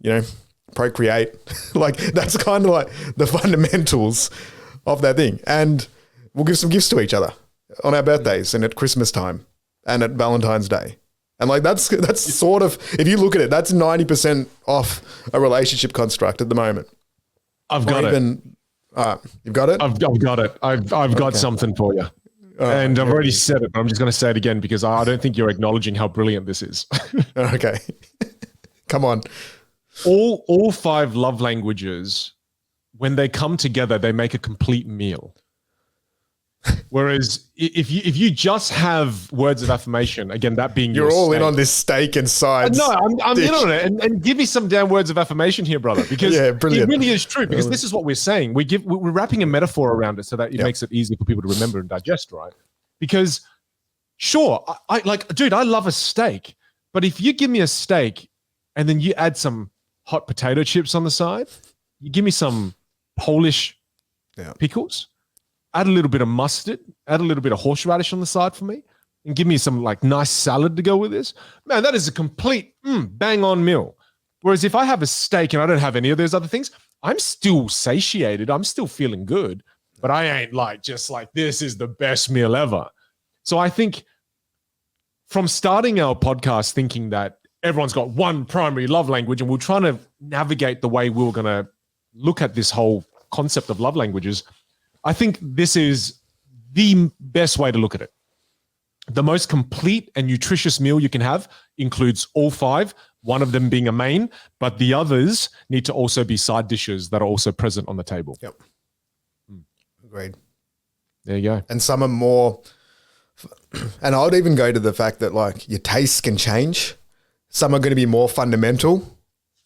you know, procreate. Like, that's kind of like the fundamentals of that thing. And we'll give some gifts to each other on our birthdays and at Christmas time and at Valentine's Day. And like, that's sort of, if you look at it, that's 90% off a relationship construct at the moment. I've got it. You've got it? I've got it. I've got something for you. And I've already said it, but I'm just going to say it again because I don't think you're acknowledging how brilliant this is. Okay. Come on. All 5 love languages when they come together, they make a complete meal. Whereas if you just have words of affirmation, again, that being you're all steak, in on this steak and sides. No, I'm in on it. And give me some damn words of affirmation here, brother, because it really is true. Because this is what we're saying. We're wrapping a metaphor around it so that it makes it easy for people to remember and digest, right? Because sure, I like, dude, I love a steak, but if you give me a steak and then you add some hot potato chips on the side, you give me some Polish pickles, add a little bit of mustard, add a little bit of horseradish on the side for me, and give me some like nice salad to go with this. Man, that is a complete bang on meal. Whereas if I have a steak and I don't have any of those other things, I'm still satiated. I'm still feeling good, but I ain't like just like, this is the best meal ever. So I think from starting our podcast thinking that everyone's got one primary love language and we're trying to navigate the way we were going to look at this whole concept of love languages, I think this is the best way to look at it. The most complete and nutritious meal you can have includes all five, one of them being a main, but the others need to also be side dishes that are also present on the table. Yep. Agreed. There you go. And some are more, and I would even go to the fact that like your tastes can change. Some are going to be more fundamental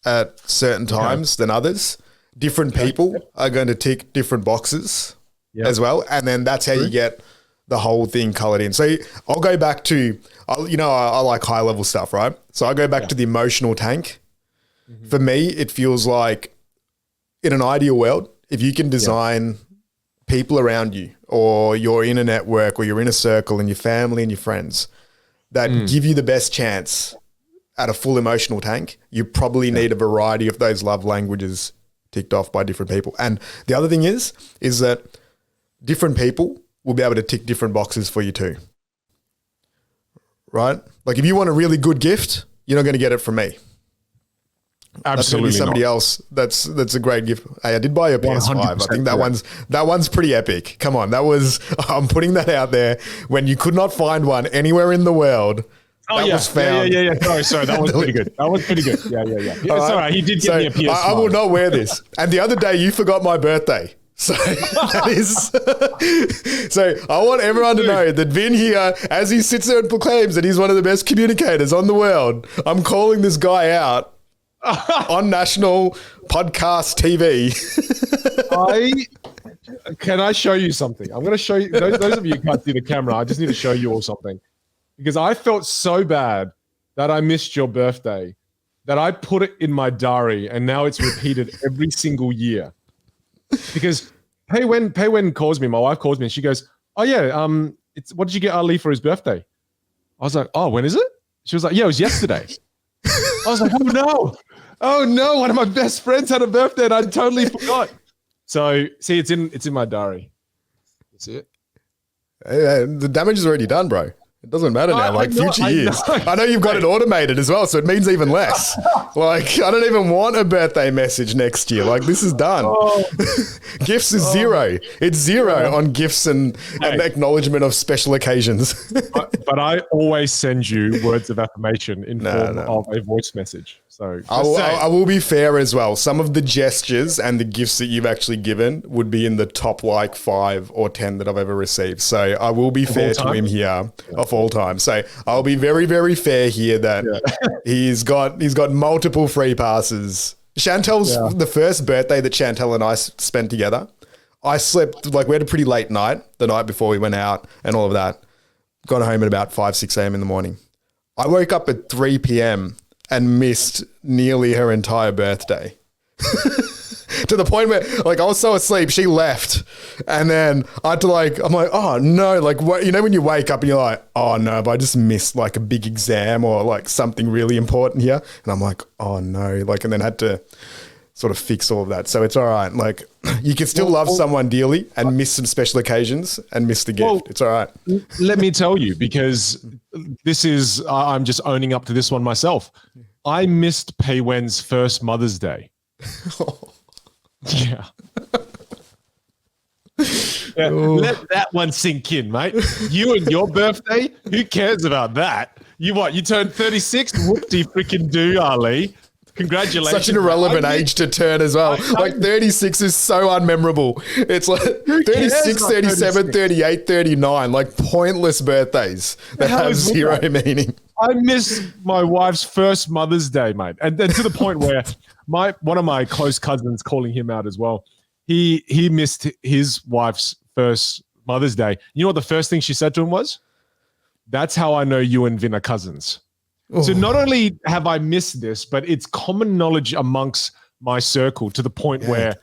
at certain times than others. Different people are going to tick different boxes as well. And then that's how you get the whole thing colored in. So I'll go back to, I like high level stuff, right? So I go back to the emotional tank. Mm-hmm. For me, it feels like in an ideal world, if you can design people around you or you're in a network or you're in a circle and your family and your friends that give you the best chance at a full emotional tank, you probably need a variety of those love languages ticked off by different people. And the other thing is that different people will be able to tick different boxes for you too. Right? Like if you want a really good gift, you're not going to get it from me. Absolutely that's somebody else. That's a great gift. Hey, I did buy a PS5. I think that one's pretty epic. Come on. I'm putting that out there. When you could not find one anywhere in the world, was found. Yeah. Sorry. That was pretty good. Yeah. It's all right. He did give me a PS5. I will not wear this. And the other day you forgot my birthday. So that is, so I want everyone to know that Vin here, as he sits there and proclaims that he's one of the best communicators on the world, I'm calling this guy out on national podcast TV. Can I show you something? I'm going to show you, those of you who can't see the camera, I just need to show you all something. Because I felt so bad that I missed your birthday that I put it in my diary and now it's repeated every single year. Because Pei Wen calls me, my wife calls me and she goes, oh yeah, what did you get Ali for his birthday? I was like, oh, when is it? She was like, yeah, it was yesterday. I was like, oh no, one of my best friends had a birthday and I totally forgot. So see, it's in my diary. That's it. Hey, the damage is already done, bro. It doesn't matter now, future years. I know you've got it automated as well, so it means even less. Like, I don't even want a birthday message next year. Like, this is done. Gifts is zero. It's zero on gifts and acknowledgement of special occasions. But I always send you words of affirmation in form of a voice message. So I will be fair as well. Some of the gestures and the gifts that you've actually given would be in the top 5 or 10 that I've ever received. So I will be fair to him here of all time. So I'll be very, very fair here that he's got multiple free passes. Chantel's the first birthday that Chantel and I spent together. I slept, we had a pretty late night the night before we went out and all of that. Got home at about 5, 6 a.m. in the morning. I woke up at 3 p.m. and missed nearly her entire birthday. To the point where, I was so asleep, she left. And then I had to, I'm like, oh, no. When you wake up and you're like, oh, no, but I just missed, a big exam or, something really important here. And I'm like, oh, no. And then had to sort of fix all of that. So it's all right. You can still love someone dearly and miss some special occasions and miss the gift. It's all right. Let me tell you, because this is, I'm just owning up to this one myself. I missed Pei Wen's first Mother's Day. Yeah. Let that one sink in, mate. You and your birthday, who cares about that? You turned 36? Whoop-de freaking do, Ali. Congratulations. Such an irrelevant age to turn as well. Like 36 is so unmemorable. It's like 36, 37, 38, 39, like pointless birthdays that have zero meaning. I miss my wife's first Mother's Day, mate. And to the point where one of my close cousins, calling him out as well, he missed his wife's first Mother's Day. You know what the first thing she said to him was? That's how I know you and Vinh are cousins. Oh. So not only have I missed this, but it's common knowledge amongst my circle to the point where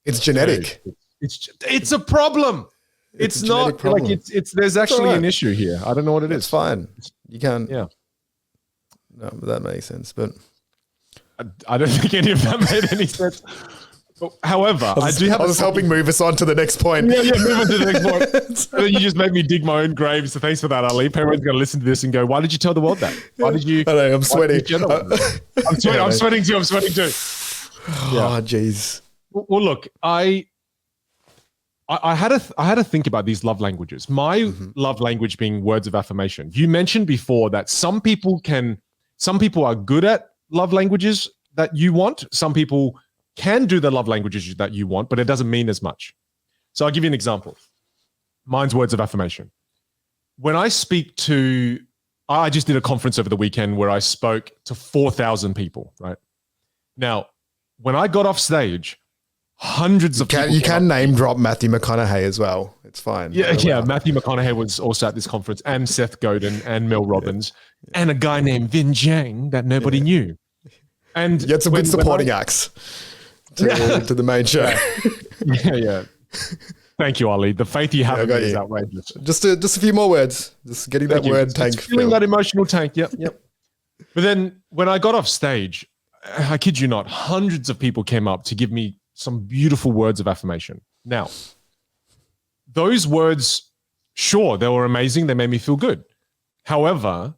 it's genetic. It's a problem. It's not problem. Like it's there's actually an issue here. I don't know what it is. It's fine. You can't. Yeah. No, but that makes sense. But I don't think any of that made any sense. However, I was helping move us on to the next point. Yeah, move on to the next point. You just made me dig my own grave. So thanks for that, Ali. Everyone's going to listen to this and go, "Why did you tell the world that? Why did you?" I know, I'm sweating. I'm sweating too. Oh, jeez. Well, look, I had to think about these love languages. My love language being words of affirmation. You mentioned before that some people are good at love languages that you want. Some people can do the love languages that you want, but it doesn't mean as much. So I'll give you an example. Mine's words of affirmation. When I I just did a conference over the weekend where I spoke to 4,000 people, right? Now, when I got off stage, hundreds of people. You can name drop Matthew McConaughey as well. It's fine. Yeah. Matthew McConaughey was also at this conference, and Seth Godin and Mel Robbins, and a guy named Vinh Giang that nobody knew. And you had some good supporting acts to the main show. Yeah. Thank you, Ali. The faith you have in me is outrageous. Just a few more words. Just getting that word tank. Feeling that emotional tank. Yep. But then when I got off stage, I kid you not, hundreds of people came up to give me some beautiful words of affirmation. Now, those words, sure, they were amazing. They made me feel good. However,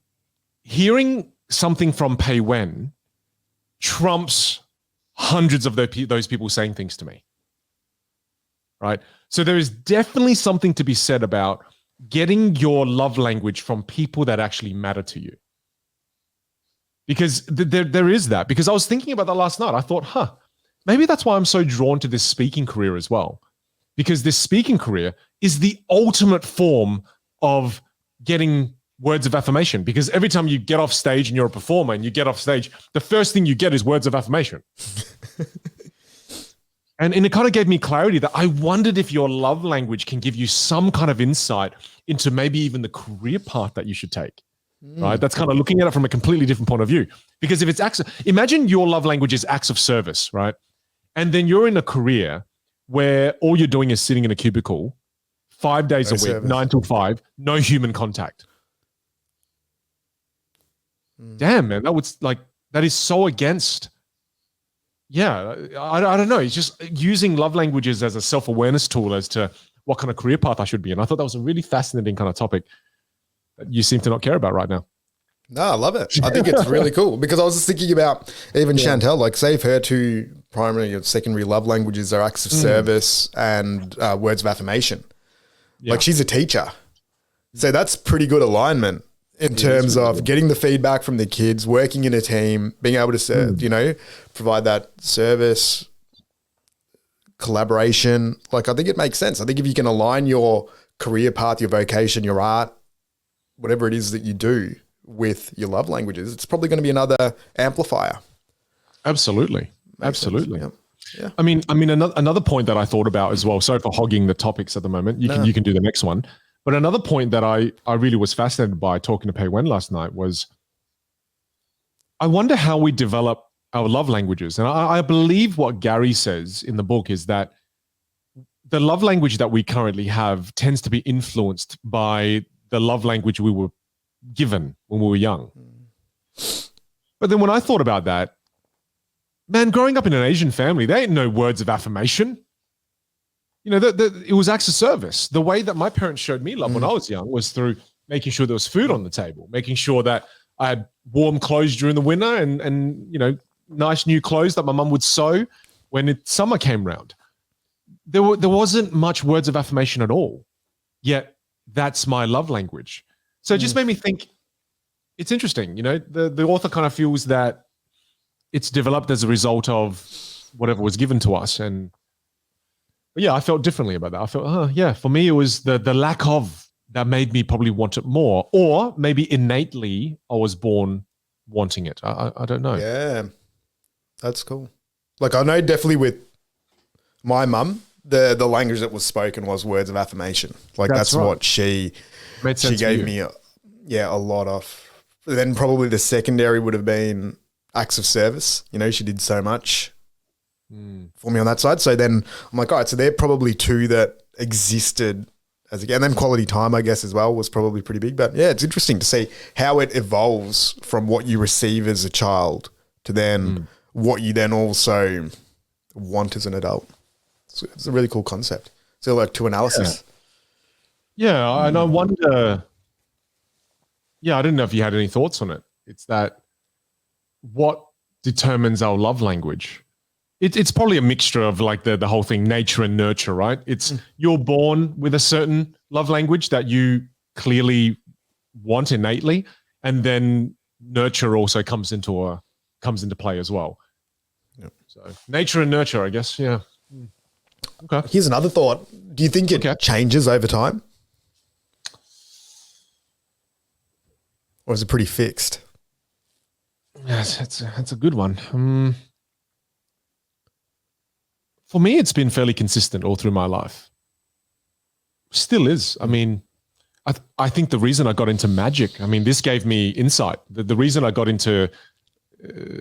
hearing something from Pei Wen trumps hundreds of those people saying things to me, right? So there is definitely something to be said about getting your love language from people that actually matter to you. Because there is that. Because I was thinking about that last night. I thought, maybe that's why I'm so drawn to this speaking career as well. Because this speaking career is the ultimate form of getting words of affirmation. Because every time you get off stage and you're a performer and you get off stage, the first thing you get is words of affirmation. And it kind of gave me clarity that I wondered if your love language can give you some kind of insight into maybe even the career path that you should take. Right? That's kind of looking at it from a completely different point of view. Because if it's imagine your love language is acts of service, right? And then you're in a career where all you're doing is sitting in a cubicle 5 days a week, service. 9 to 5, no human contact. Damn, man, that is so against. Yeah, I don't know. It's just using love languages as a self-awareness tool as to what kind of career path I should be in. I thought that was a really fascinating kind of topic that you seem to not care about right now. No, I love it. I think it's really cool because I was just thinking about even Chantel, like say if her two primary or secondary love languages are acts of service and words of affirmation. Yeah. Like she's a teacher. So that's pretty good alignment in terms of getting the feedback from the kids, working in a team, being able to serve, provide that service, collaboration. Like I think it makes sense. I think if you can align your career path, your vocation, your art, whatever it is that you do with your love languages, it's probably going to be another amplifier. Absolutely. Yeah. I mean, another point that I thought about as well. Sorry for hogging the topics at the moment. You can do the next one. But another point that I really was fascinated by talking to Pei Wen last night was, I wonder how we develop our love languages. And I believe what Gary says in the book is that the love language that we currently have tends to be influenced by the love language we were given when we were young. But then when I thought about that, man, growing up in an Asian family, there ain't no words of affirmation. It was acts of service. The way that my parents showed me love when I was young was through making sure there was food on the table, making sure that I had warm clothes during the winter and nice new clothes that my mum would sew when summer came round. There wasn't much words of affirmation at all, yet that's my love language. So it just made me think, it's interesting, the author kind of feels that it's developed as a result of whatever was given to us. And yeah, I felt differently about that. I felt, yeah, for me, it was the lack of that made me probably want it more, or maybe innately I was born wanting it. I don't know. Yeah, that's cool. Like I know definitely with my mum, the language that was spoken was words of affirmation. Like that's right. What she gave me a lot of. Then probably the secondary would have been acts of service. You know, she did so much for me on that side. So then I'm like, all right, so they're probably two that existed as again. And then quality time, I guess, as well was probably pretty big. But yeah, it's interesting to see how it evolves from what you receive as a child to then what you then also want as an adult. So it's a really cool concept. So like to analysis. Yeah, and I wonder, I didn't know if you had any thoughts on it. It's that what determines our love language? It's probably a mixture of like the whole thing, nature and nurture, right? It's you're born with a certain love language that you clearly want innately, and then nurture also comes into play as well. Yep. So nature and nurture, I guess. Yeah. Okay. Here's another thought. Do you think it changes over time? Or is it pretty fixed? Yes, that's a good one. For me, it's been fairly consistent all through my life. Still is. I mean, I think the reason I got into magic, I mean, this gave me insight. The reason I got into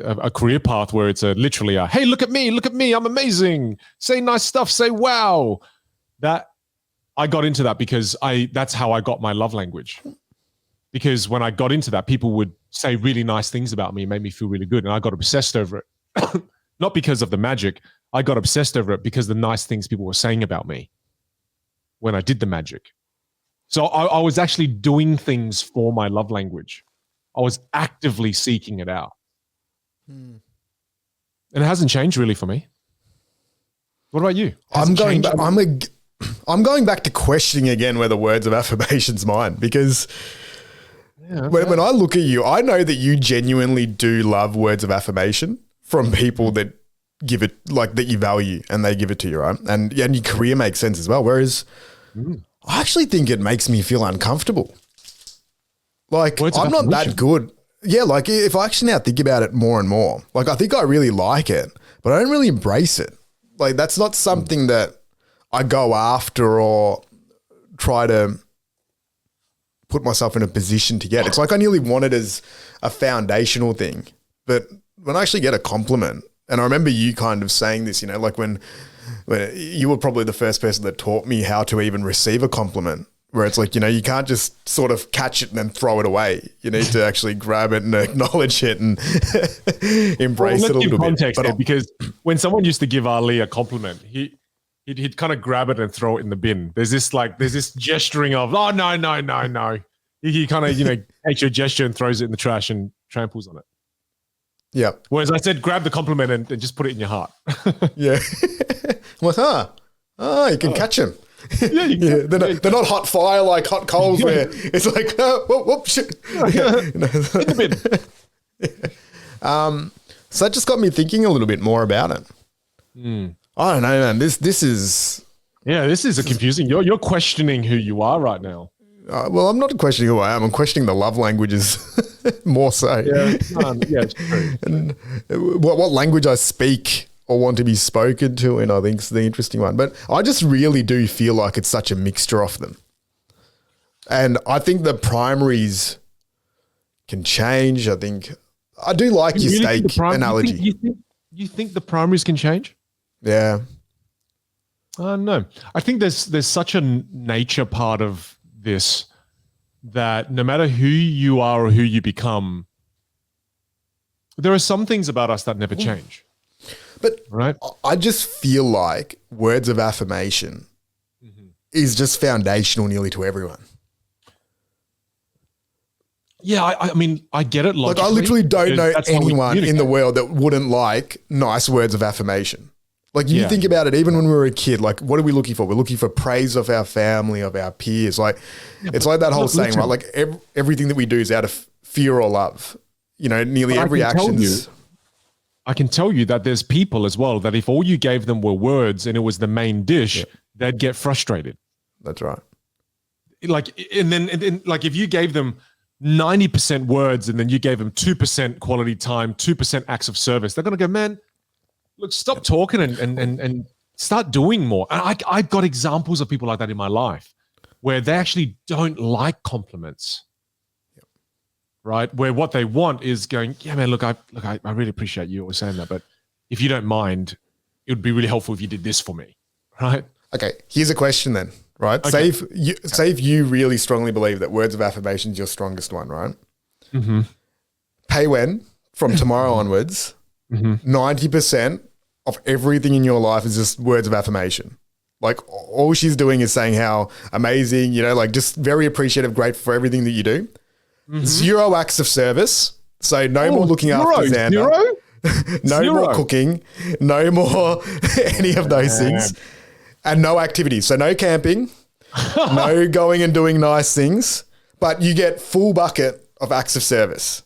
a career path where it's literally hey, look at me, I'm amazing. Say nice stuff, say wow. That I got into that because that's how I got my love language. Because when I got into that, people would say really nice things about me, made me feel really good. And I got obsessed over it. Not because of the magic. I got obsessed over it because the nice things people were saying about me when I did the magic. So I was actually doing things for my love language. I was actively seeking it out. And it hasn't changed really for me. What about you? I'm going back to questioning again whether words of affirmation's mine, because when I look at you, I know that you genuinely do love words of affirmation from people that give it, like that you value, and they give it to you, right? And your career makes sense as well. Whereas I actually think it makes me feel uncomfortable. Like I'm not that good. Yeah, like if I actually now think about it more and more, like I think I really like it, but I don't really embrace it. Like that's not something that I go after or try to put myself in a position to get. It's like I nearly want it as a foundational thing. But when I actually get a compliment, and I remember you kind of saying this, you know, like when you were probably the first person that taught me how to even receive a compliment, where it's like, you know, you can't just sort of catch it and then throw it away. You need to actually grab it and acknowledge it and embrace it a little bit. Because when someone used to give Ali a compliment, he'd kind of grab it and throw it in the bin. There's this gesturing of, oh, no. He kind of, you know, takes your gesture and throws it in the trash and tramples on it. Yeah. Whereas I said, grab the compliment and just put it in your heart. Yeah. Well, you can catch them. Yeah, they're not hot fire like hot coals where it's like, whoop, shit. In the bin. So that just got me thinking a little bit more about it. I don't know, man. This is a confusing. You're questioning who you are right now. Well, I'm not questioning who I am. I'm questioning the love languages more so. Yeah, it's true. And what language I speak or want to be spoken to in, I think, is the interesting one. But I just really do feel like it's such a mixture of them. And I think the primaries can change. I think I do like your steak analogy. You think the primaries can change? Yeah. No. I think there's such a nature part of this that no matter who you are or who you become, there are some things about us that never change. But right? I just feel like words of affirmation is just foundational nearly to everyone. Yeah, I mean, I get it logically. Like I literally don't know anyone in the world that wouldn't like nice words of affirmation. Like you think about it, even when we were a kid, like what are we looking for? We're looking for praise of our family, of our peers. Like it's like that whole saying, right? Like everything that we do is out of fear or love. You know, nearly every action. I can tell you that there's people as well that if all you gave them were words and it was the main dish, they'd get frustrated. That's right. Like, and then like if you gave them 90% words and then you gave them 2% quality time, 2% acts of service, they're going to go, man, look, stop talking and start doing more. And I've got examples of people like that in my life where they actually don't like compliments. Right, where what they want is going, yeah, man, I really appreciate you always saying that, but if you don't mind, it would be really helpful if you did this for me, right? Okay, here's a question then, right? Okay. Say if you really strongly believe that words of affirmation is your strongest one, right? Mm-hmm. Pay when from tomorrow onwards, 90% of everything in your life is just words of affirmation. Like all she's doing is saying how amazing, like just very appreciative, grateful for everything that you do. Mm-hmm. 0 acts of service. So no more looking after Xander. No more cooking. No more any of those things. And no activities. So no camping. No going and doing nice things. But you get full bucket of acts of service.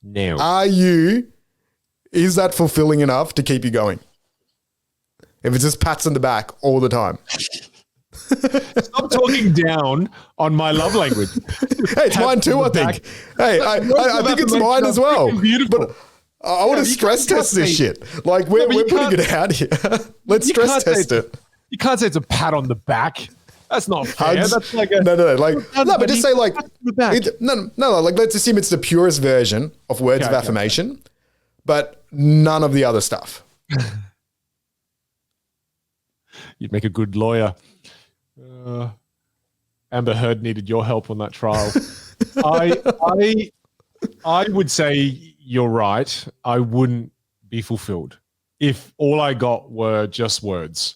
No. Is that fulfilling enough to keep you going? If it's just pats on the back all the time. Stop talking down on my love language. Hey, it's mine too, I think. Hey, I think it's mine as well. But I want to stress test this shit. Like, we're putting it out here. Let's stress test it. You can't say it's a pat on the back. That's not fair. Hugs. That's like but just say like, like let's assume it's the purest version of words of affirmation, but none of the other stuff. You'd make a good lawyer. Amber Heard needed your help on that trial. I would say you're right. I wouldn't be fulfilled if all I got were just words.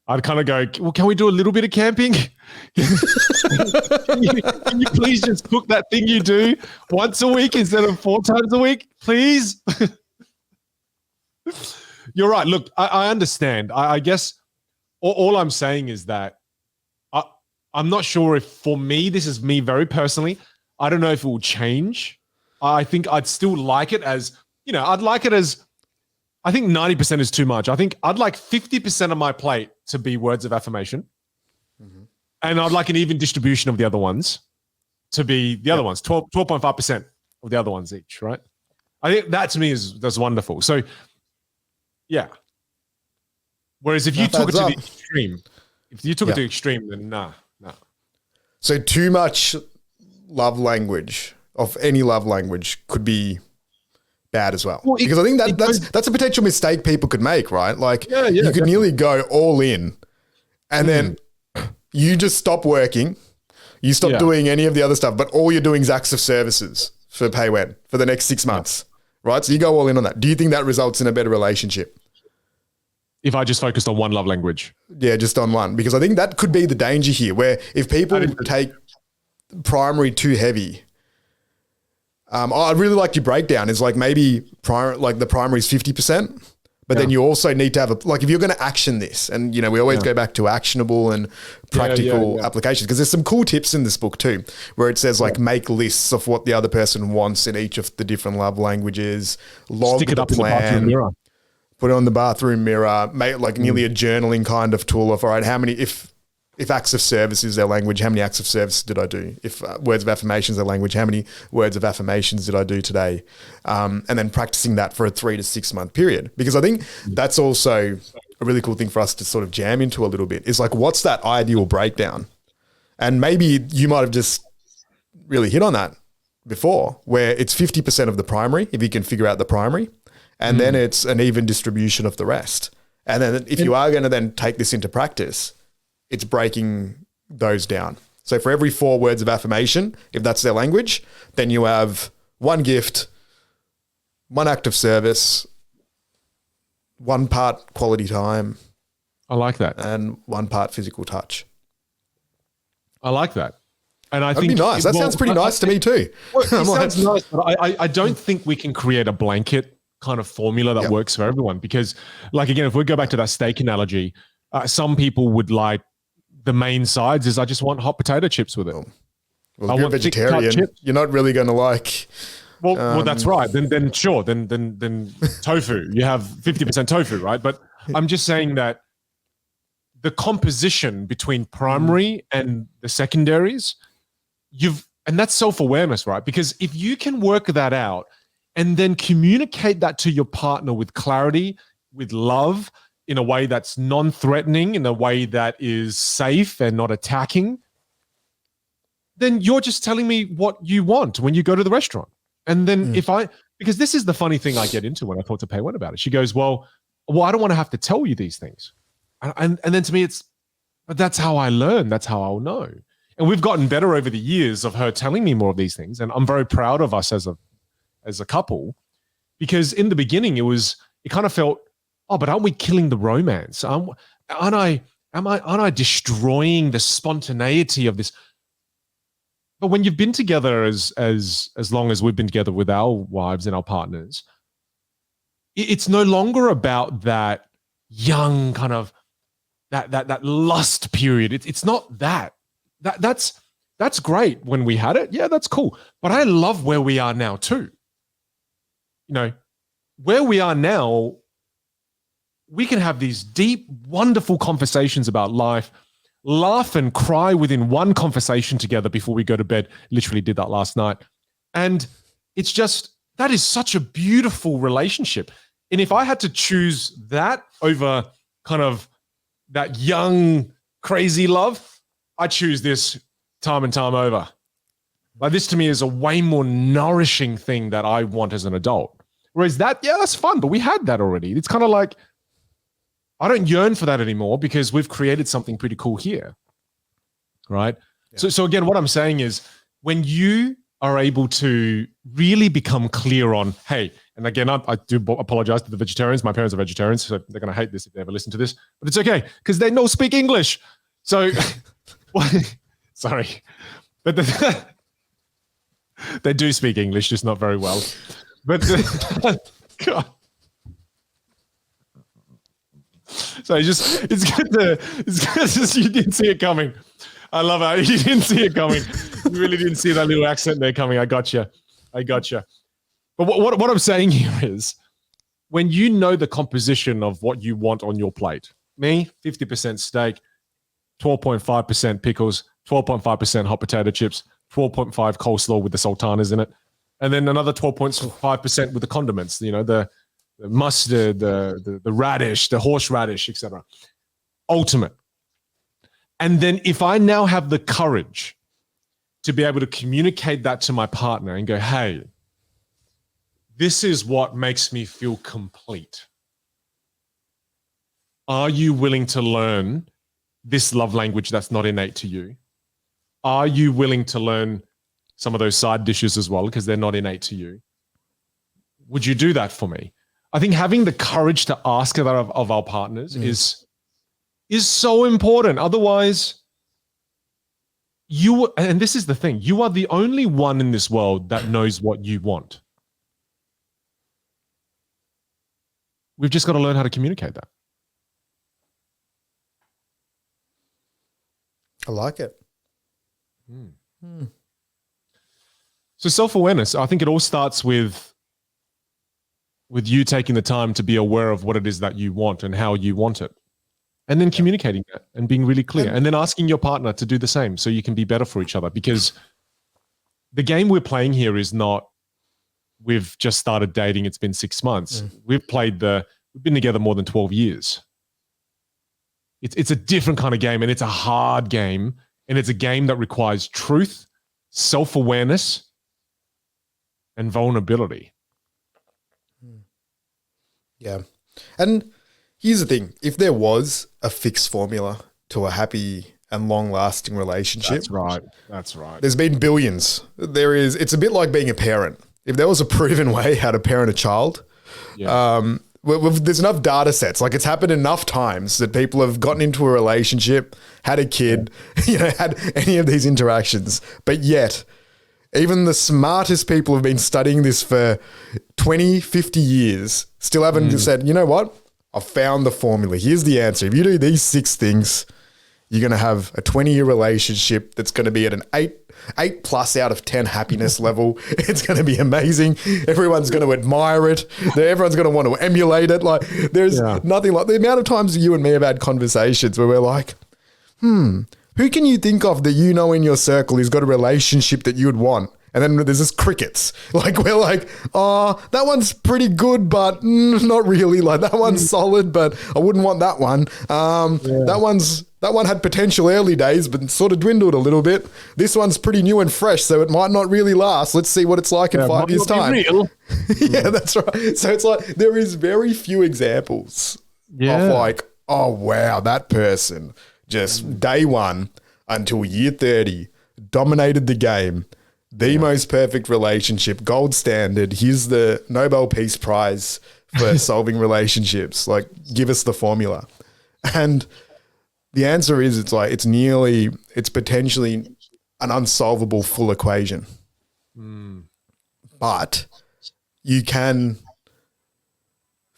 I'd kind of go, well, can we do a little bit of camping? Can you please just cook that thing you do once a week instead of 4 times a week, please? You're right. Look, I understand. I guess all I'm saying is that I'm not sure if, for me, this is me very personally, I don't know if it will change. I think I'd still like it as, I'd like it as, I think 90% is too much. I think I'd like 50% of my plate to be words of affirmation. Mm-hmm. And I'd like an even distribution of the other ones to be the other ones, 12.5% of the other ones each, right? I think that to me that's wonderful. So, yeah. Whereas if you took it to the extreme, then nah. So too much love language of any love language could be bad as well. Because I think that's a potential mistake people could make, right? Like you could nearly go all in and then you just stop working. You stop doing any of the other stuff, but all you're doing is acts of services for PayWen for the next 6 months, right? So you go all in on that. Do you think that results in a better relationship? If I just focused on one love language. Yeah, just on one. Because I think that could be the danger here, where if people take primary too heavy, I really like your breakdown. It's like maybe the primary is 50%, but then you also need to have if you're going to action this, and we always go back to actionable and practical applications, because there's some cool tips in this book too, where it says make lists of what the other person wants in each of the different love languages, log Stick it the up plan. In the bathroom mirror. Put it on the bathroom mirror, make nearly a journaling kind of tool of, all right, how many, if acts of service is their language, how many acts of service did I do? If words of affirmation is their language, how many words of affirmations did I do today? And then practicing that for a 3 to 6 month period. Because I think that's also a really cool thing for us to sort of jam into a little bit, is what's that ideal breakdown? And maybe you might have just really hit on that before, where it's 50% of the primary, if you can figure out the primary, and then it's an even distribution of the rest. And then if you are going to then take this into practice, it's breaking those down. So for every 4 words of affirmation, if that's their language, then you have 1 gift, 1 act of service, 1 part quality time. I like that. And 1 part physical touch. I like that. And That'd be nice. That sounds pretty nice to me too. Well, it sounds nice, but I don't think we can create a blanket kind of formula that works for everyone, because again, if we go back to that steak analogy, some people would like the main sides is I just want hot potato chips with it. Well, if you're a vegetarian, you're not really going to like Well, that's right. Then sure. Then tofu. You have 50% tofu, right? But I'm just saying that the composition between primary and the secondaries, and that's self-awareness, right? Because if you can work that out and then communicate that to your partner with clarity, with love, in a way that's non-threatening, in a way that is safe and not attacking, then you're just telling me what you want when you go to the restaurant. And then because this is the funny thing I get into when I talk to Pei Wen about it. She goes, well, I don't want to have to tell you these things. And then to me, but that's how I learn. That's how I'll know. And we've gotten better over the years of her telling me more of these things. And I'm very proud of us as a couple, because in the beginning, it kind of felt, oh, but aren't we killing the romance? Aren't I destroying the spontaneity of this? But when you've been together as long as we've been together with our wives and our partners, it's no longer about that young kind of that lust period. It's not that. That's great when we had it. Yeah, that's cool. But I love where we are now too. You know, where we are now, we can have these deep, wonderful conversations about life, laugh and cry within one conversation together before we go to bed. Literally did that last night. And it's just, that is such a beautiful relationship. And if I had to choose that over kind of that young, crazy love, I choose this time and time over. Like, this to me is a way more nourishing thing that I want as an adult. Whereas that, yeah, that's fun, but we had that already. It's kind of like, I don't yearn for that anymore because we've created something pretty cool here, right? Yeah. So again, what I'm saying is, when you are able to really become clear on, hey, and again, I do apologize to the vegetarians. My parents are vegetarians, so they're going to hate this if they ever listen to this, but it's okay because they don't speak English. So, sorry, but they do speak English, just not very well. But God. So it's good to you didn't see it coming. I love it. You didn't see it coming. You really didn't see that little accent there coming. I got you. But what I'm saying here is, when you know the composition of what you want on your plate, me, 50% steak, 12.5% pickles, 12.5% hot potato chips, 12.5 coleslaw with the sultanas in it, and then another 12.5% with the condiments, you know, the mustard, the radish, the horseradish, etc. Ultimate. And then if I now have the courage to be able to communicate that to my partner and go, hey, this is what makes me feel complete. Are you willing to learn this love language that's not innate to you? Are you willing to learn some of those side dishes as well because they're not innate to you? Would you do that for me? I think having the courage to ask that of our partners is so important. Otherwise, and this is the thing, you are the only one in this world that knows what you want. We've just got to learn how to communicate that. I like it. So self-awareness, I think it all starts with you taking the time to be aware of what it is that you want and how you want it. And then communicating that and being really clear. And then asking your partner to do the same so you can be better for each other. Because the game we're playing here is not, we've just started dating, it's been 6 months. We've been together more than 12 years. It's a different kind of game, and it's a hard game. And it's a game that requires truth, self-awareness, and vulnerability. Yeah. And here's the thing. If there was a fixed formula to a happy and long-lasting relationship. That's right. There's been billions. It's a bit like being a parent. If there was a proven way how to parent a child, there's enough data sets. Like, it's happened enough times that people have gotten into a relationship, had a kid, had any of these interactions. But yet, even the smartest people have been studying this for 20, 50 years, still haven't said, you know what? I've found the formula. Here's the answer. If you do these 6 things, You're going to have a 20-year relationship that's going to be at an 8 plus out of 10 happiness level. It's going to be amazing. Everyone's going to admire it. Everyone's going to want to emulate it. Like there's nothing like the amount of times you and me have had conversations where we're like, who can you think of that you know in your circle who's got a relationship that you'd want? And then there's this crickets. Like we're like, oh, that one's pretty good, but not really. Like that one's solid, but I wouldn't want that one. That one had potential early days, but sort of dwindled a little bit. This one's pretty new and fresh, so it might not really last. Let's see what it's like in 5 years' time. Yeah, that's right. So it's like there is very few examples of like, oh wow, that person just day one until year 30 dominated the game. The most perfect relationship, gold standard. Here's the Nobel Peace Prize for solving relationships. Like, give us the formula. And the answer is it's potentially an unsolvable full equation. But you can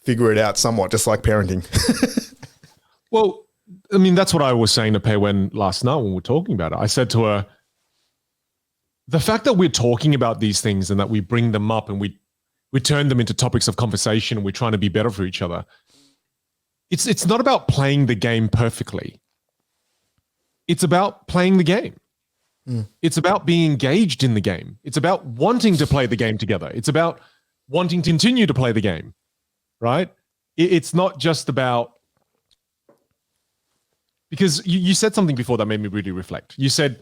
figure it out somewhat, just like parenting. Well, I mean, that's what I was saying to Pei Wen last night when we were talking about it. I said to her, the fact that we're talking about these things and that we bring them up and we turn them into topics of conversation and we're trying to be better for each other, it's not about playing the game perfectly. It's about playing the game. It's about being engaged in the game. It's about wanting to play the game together. It's about wanting to continue to play the game, right? It's not just about, because you said something before that made me really reflect. You said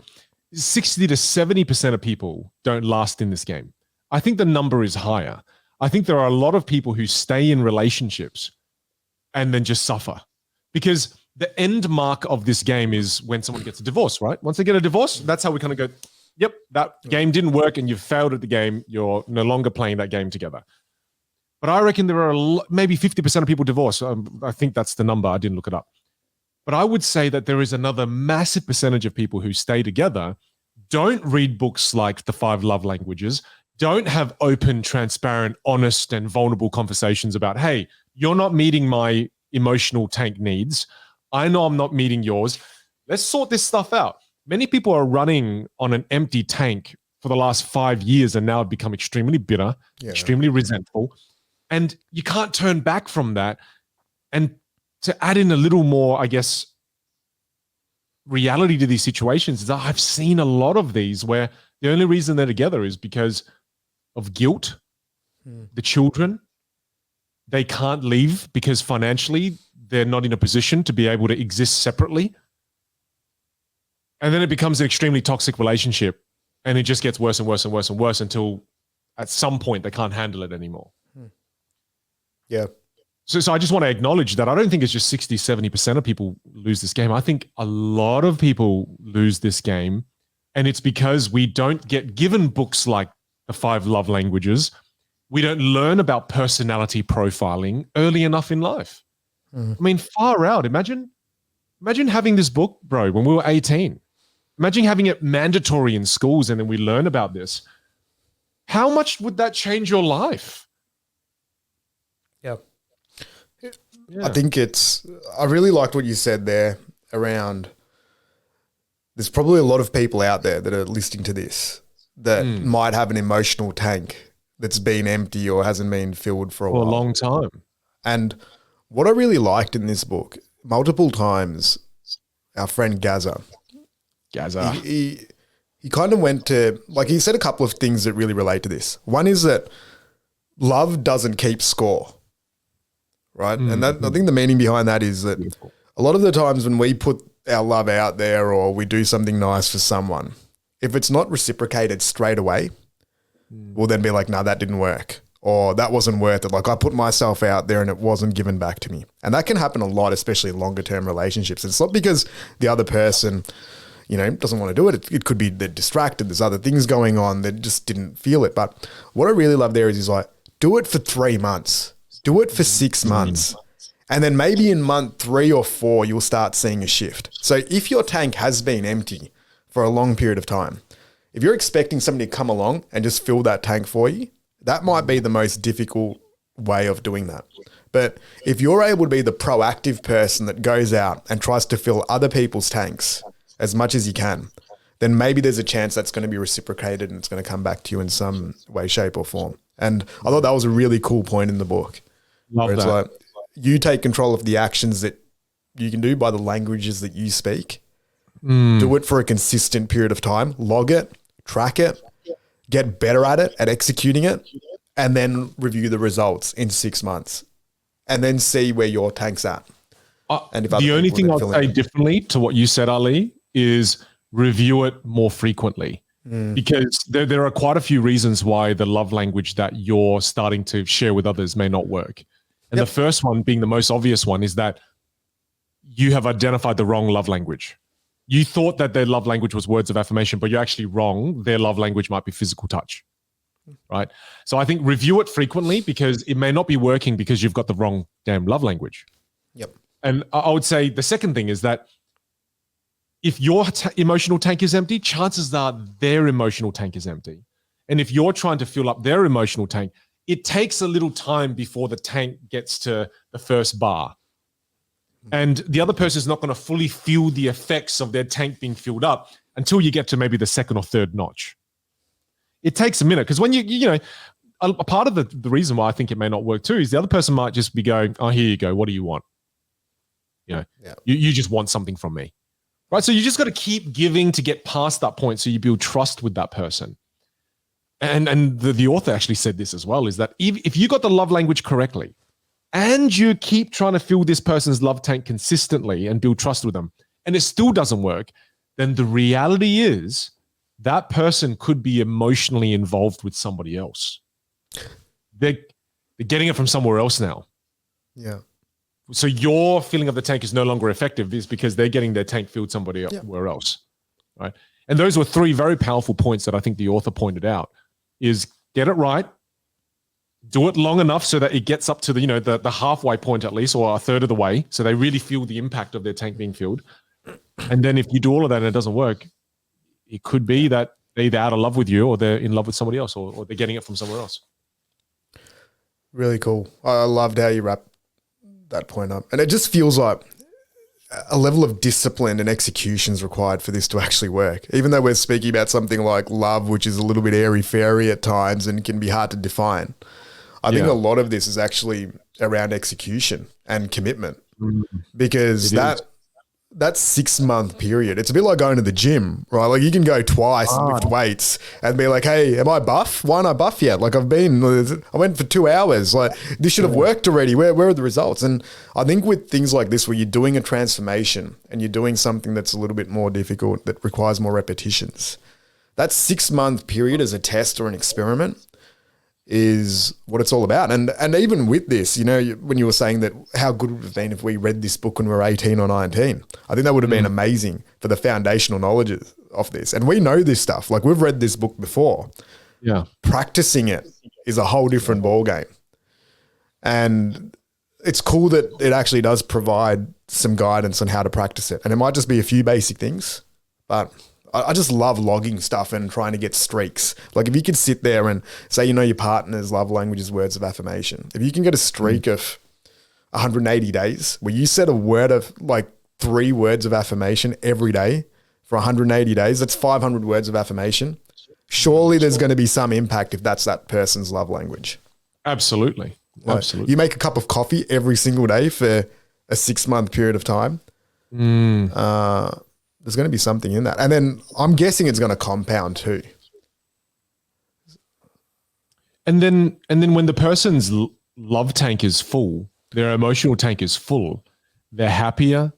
60 to 70% of people don't last in this game. I think the number is higher. I think there are a lot of people who stay in relationships and then just suffer, because the end mark of this game is when someone gets a divorce, right? Once they get a divorce, that's how we kind of go, yep, that game didn't work and you've failed at the game. You're no longer playing that game together. But I reckon there are maybe 50% of people divorce. I think that's the number. I didn't look it up. But I would say that there is another massive percentage of people who stay together, don't read books like The 5 Love Languages, don't have open, transparent, honest, and vulnerable conversations about, hey, you're not meeting my emotional tank needs. I know I'm not meeting yours. Let's sort this stuff out. Many people are running on an empty tank for the last 5 years and now have become extremely bitter, extremely resentful. And you can't turn back from that. And to add in a little more, I guess, reality to these situations is I've seen a lot of these where the only reason they're together is because of guilt. The children, they can't leave because financially they're not in a position to be able to exist separately. And then it becomes an extremely toxic relationship and it just gets worse and worse and worse and worse until at some point they can't handle it anymore. Yeah. So I just want to acknowledge that I don't think it's just 60, 70% of people lose this game. I think a lot of people lose this game, and it's because we don't get given books like The 5 Love Languages. We don't learn about personality profiling early enough in life. I mean, far out. Imagine having this book, bro, when we were 18. Imagine having it mandatory in schools and then we learn about this. How much would that change your life? I think I really liked what you said there around, there's probably a lot of people out there that are listening to this that might have an emotional tank that's been empty or hasn't been filled for a while. For a long time. And what I really liked in this book, multiple times, our friend Gaza, he kind of went to, like, he said a couple of things that really relate to this. One is that love doesn't keep score. Right. And I think the meaning behind that is that a lot of the times when we put our love out there or we do something nice for someone, if it's not reciprocated straight away, we'll then be like, no, that didn't work. Or that wasn't worth it. Like I put myself out there and it wasn't given back to me. And that can happen a lot, especially in longer term relationships. It's not because the other person, doesn't want to do it. It could be they're distracted. There's other things going on. They just didn't feel it. But what I really love there is he's like, do it for 3 months. Do it for 6 months. And then maybe in month 3 or 4, you'll start seeing a shift. So if your tank has been empty for a long period of time, if you're expecting somebody to come along and just fill that tank for you, that might be the most difficult way of doing that. But if you're able to be the proactive person that goes out and tries to fill other people's tanks as much as you can, then maybe there's a chance that's going to be reciprocated and it's going to come back to you in some way, shape or form. And I thought that was a really cool point in the book. Love where it's that. like, you take control of the actions that you can do by the languages that you speak. Do it for a consistent period of time, log it, track it, get better at it, at executing it, and then review the results in 6 months and then see where your tank's at. And if the only thing I'll say it. differently to what you said, Ali, is review it more frequently. Because there are quite a few reasons why the love language that you're starting to share with others may not work. And the first one, being the most obvious one, is that you have identified the wrong love language. You thought that their love language was words of affirmation, but you're actually wrong. Their love language might be physical touch, right? So I think review it frequently because it may not be working because you've got the wrong damn love language. Yep. And I would say the second thing is that if your emotional tank is empty, chances are their emotional tank is empty. And if you're trying to fill up their emotional tank, it takes a little time before the tank gets to the first bar. And the other person is not going to fully feel the effects of their tank being filled up until you get to maybe the second or third notch. It takes a minute because when you know, a part of the reason why I think it may not work too is the other person might just be going, oh, here you go. What do you want? You know, you just want something from me, right? So you just got to keep giving to get past that point so you build trust with that person. And the author actually said this as well, is that if you got the love language correctly, and you keep trying to fill this person's love tank consistently and build trust with them, and it still doesn't work, then the reality is that person could be emotionally involved with somebody else. They're getting it from somewhere else now. Yeah. So your filling of the tank is no longer effective is because they're getting their tank filled somewhere else, right? And those were three very powerful points that I think the author pointed out, is get it right, do it long enough so that it gets up to the halfway point at least, or a third of the way, so they really feel the impact of their tank being filled. And then if you do all of that and it doesn't work, it could be that they're either out of love with you or they're in love with somebody else, or they're getting it from somewhere else. Really cool. I loved how you wrap that point up. And it just feels like a level of discipline and execution is required for this to actually work. Even though we're speaking about something like love, which is a little bit airy-fairy at times and can be hard to define. I think a lot of this is actually around execution and commitment, because that 6 month period, it's a bit like going to the gym, right? Like you can go twice and lift weights and be like, hey, am I buff? Why not buff yet? Like I went for 2 hours. Like this should have worked already. Where are the results? And I think with things like this, where you're doing a transformation and you're doing something that's a little bit more difficult, that requires more repetitions, that 6 month period as a test or an experiment is what it's all about. And even with this, when you were saying that how good it would have been if we read this book when we were 18 or 19, I think that would have been amazing for the foundational knowledge of this. And we know this stuff. Like we've read this book before. Yeah. Practicing it is a whole different ballgame. And it's cool that it actually does provide some guidance on how to practice it. And it might just be a few basic things, but I just love logging stuff and trying to get streaks. Like if you could sit there and say, your partner's love language is words of affirmation. If you can get a streak of 180 days where you said a word of like 3 words of affirmation every day for 180 days, that's 500 words of affirmation. Surely there's going to be some impact if that's that person's love language. Absolutely. Like, Absolutely. You make a cup of coffee every single day for a 6 month period of time. There's going to be something in that. And then I'm guessing it's going to compound too. And then when the person's love tank is full, their emotional tank is full, they're happier,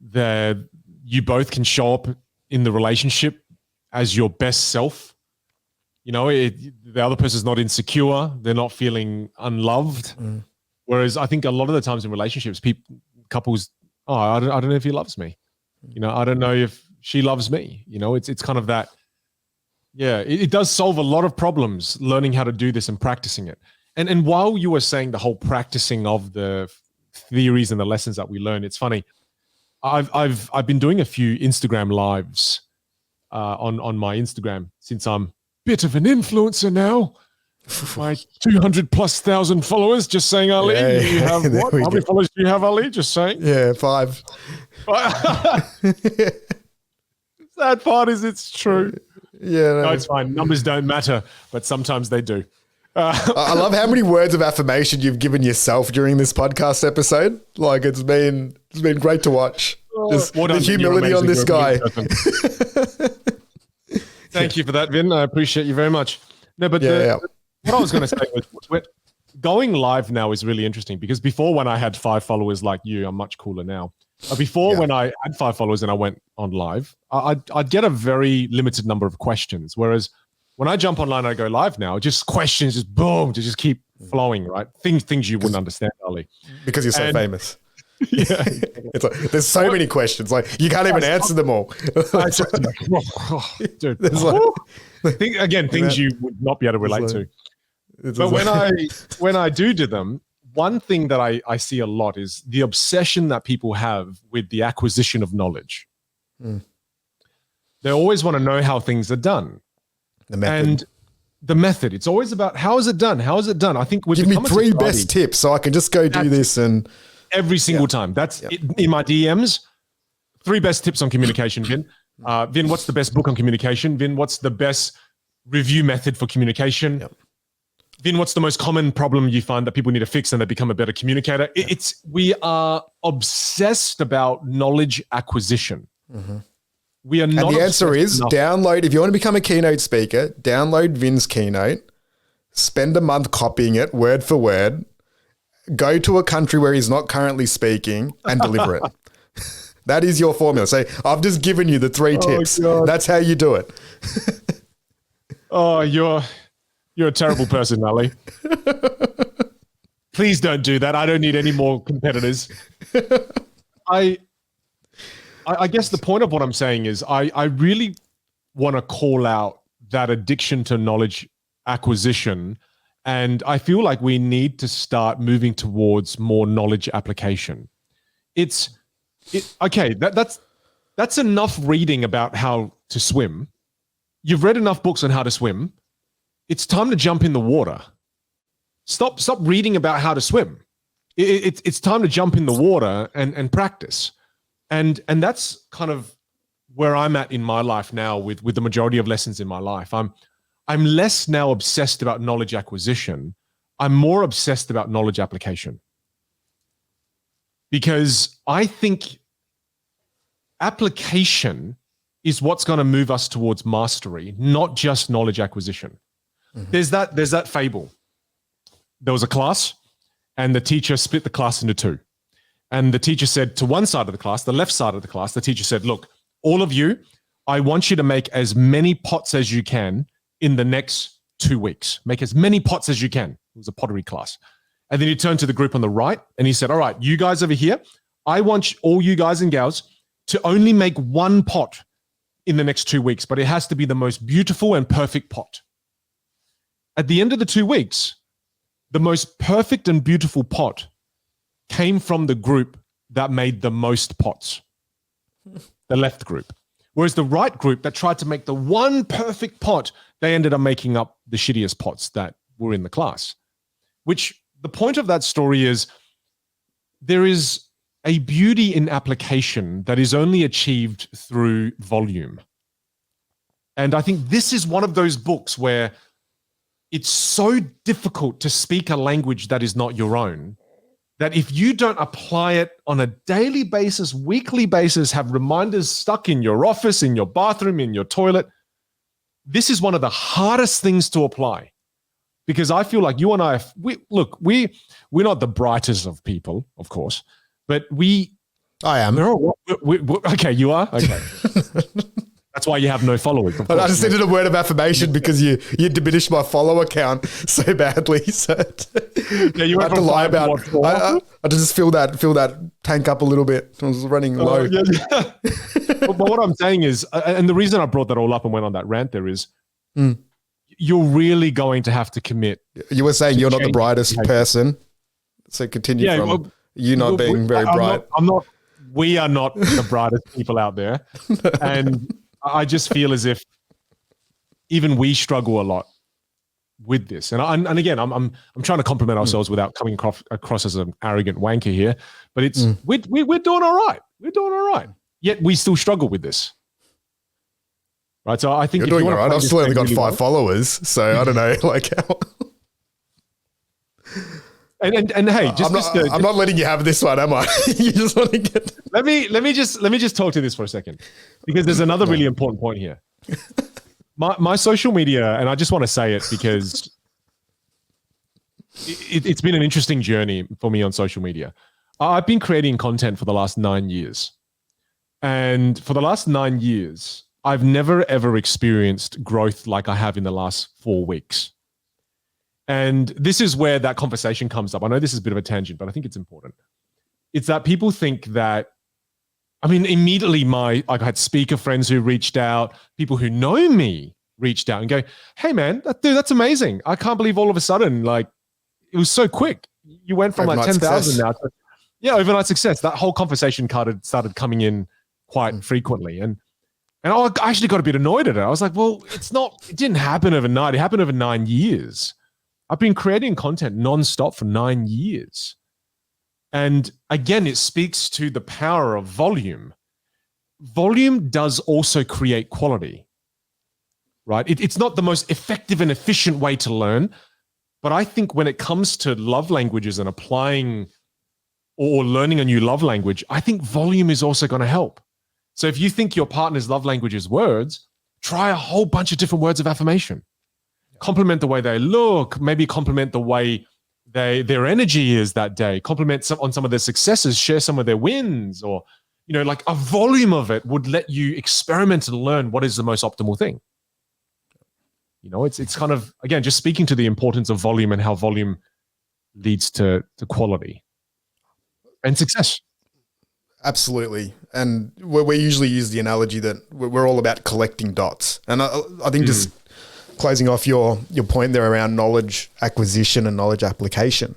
you both can show up in the relationship as your best self. The other person's not insecure. They're not feeling unloved. Whereas I think a lot of the times in relationships, couples, I don't know if he loves me. I don't know if she loves me. It's kind of that. Yeah, it does solve a lot of problems learning how to do this and practicing it. And while you were saying the whole practicing of the theories and the lessons that we learn, it's funny. I've been doing a few Instagram lives on my Instagram since I'm a bit of an influencer now. My 200,000+ followers. Just saying, Ali. Yeah, You have what? How many followers do you have, Ali? Just saying. Yeah, 5. Sad part is it's true. Yeah, No, it's fine. Numbers don't matter, but sometimes they do. I love how many words of affirmation you've given yourself during this podcast episode. Like it's been great to watch. Just the humility on this guy. Thank you for that, Vin. I appreciate you very much. No, but what I was going to say was going live now is really interesting because before when I had 5 followers like you, I'm much cooler now. Before when I had 5 followers and I went on live, I'd get a very limited number of questions. Whereas when I jump online and I go live now, just questions, just boom, to just keep flowing, right? Things you wouldn't understand, Ali. Because you're so famous. Yeah. It's like, there's so many questions. Like you can't even answer them all. Dude. Things you would not be able to relate to. But when I do them, one thing that I see a lot is the obsession that people have with the acquisition of knowledge. They always want to know how things are done. The method. And the method. It's always about how is it done? How is it done? I think give me 3 best tips so I can just go do this and every single time. That's in my DMs. 3 best tips on communication, Vin. Vin, what's the best book on communication? Vin, what's the best review method for communication? Yep. Vin, what's the most common problem you find that people need to fix and they become a better communicator? We are obsessed about knowledge acquisition. We are not. And the answer is download, if you want to become a keynote speaker, download Vin's keynote, spend a month copying it word for word, go to a country where he's not currently speaking and deliver it. That is your formula. So I've just given you the 3 tips. God. That's how you do it. Oh, you're a terrible person, Ali. Please don't do that. I don't need any more competitors. I guess the point of what I'm saying is I really want to call out that addiction to knowledge acquisition. And I feel like we need to start moving towards more knowledge application. That's enough reading about how to swim. You've read enough books on how to swim. It's time to jump in the water. Stop reading about how to swim. It's time to jump in the water and practice. And that's kind of where I'm at in my life now with the majority of lessons in my life. I'm less now obsessed about knowledge acquisition. I'm more obsessed about knowledge application. Because I think application is what's going to move us towards mastery, not just knowledge acquisition. There's that fable. There was a class and the teacher split the class into 2. And the teacher said to one side of the class, the left side of the class, the teacher said, look, all of you, I want you to make as many pots as you can in the next 2 weeks. Make as many pots as you can. It was a pottery class. And then he turned to the group on the right and he said, all right, you guys over here, I want all you guys and gals to only make 1 pot in the next 2 weeks, but it has to be the most beautiful and perfect pot. At the end of the 2 weeks, the most perfect and beautiful pot came from the group that made the most pots, the left group. Whereas the right group that tried to make the one perfect pot, they ended up making up the shittiest pots that were in the class. Which the point of that story is there is a beauty in application that is only achieved through volume. And I think this is one of those books where it's so difficult to speak a language that is not your own, that if you don't apply it on a daily basis, weekly basis, have reminders stuck in your office, in your bathroom, in your toilet, this is one of the hardest things to apply. Because I feel like you and I, we're not the brightest of people, of course, but I am. Okay, you are? Okay. That's why you have no followers. But I just needed a word of affirmation because you diminished my follower count so badly. So you I had to lie about it. I just fill that tank up a little bit. I was running low. But what I'm saying is, and the reason I brought that all up and went on that rant there is, you're really going to have to commit. You were saying you're not the brightest person. So continue from you not being very bright. We are not the brightest people out there. And I just feel as if even we struggle a lot with this. And again, I'm trying to compliment ourselves without coming across as an arrogant wanker here, but it's we're doing all right. We're doing all right. Yet we still struggle with this. Right. So I think you're doing all right. I've still only got 5 followers, so I don't know, like how. And hey, I'm not letting you have this one, am I? You just want to get. Let me just talk to this for a second, because there's another really important point here. My social media, and I just want to say it because it's been an interesting journey for me on social media. I've been creating content for the last 9 years, and for the last 9 years, I've never ever experienced growth like I have in the last 4 weeks. And this is where that conversation comes up. I know this is a bit of a tangent, but I think it's important. It's that people think that, I mean, immediately I had speaker friends who reached out, people who know me reached out and go, hey man, dude, that's amazing. I can't believe all of a sudden, like, it was so quick. You went from like 10,000 now to, overnight success. That whole conversation started coming in quite frequently. And I actually got a bit annoyed at it. I was like, well, it didn't happen overnight. It happened over 9 years. I've been creating content nonstop for 9 years. And again, it speaks to the power of volume. Volume does also create quality, right? It's not the most effective and efficient way to learn, but I think when it comes to love languages and applying or learning a new love language, I think volume is also going to help. So if you think your partner's love language is words, try a whole bunch of different words of affirmation. Compliment the way they look, maybe compliment the way their energy is that day, compliment on some of their successes, share some of their wins, or, like a volume of it would let you experiment and learn what is the most optimal thing. It's kind of, again, just speaking to the importance of volume and how volume leads to quality and success. Absolutely. And we usually use the analogy that we're all about collecting dots. And I think just closing off your point there around knowledge acquisition and knowledge application,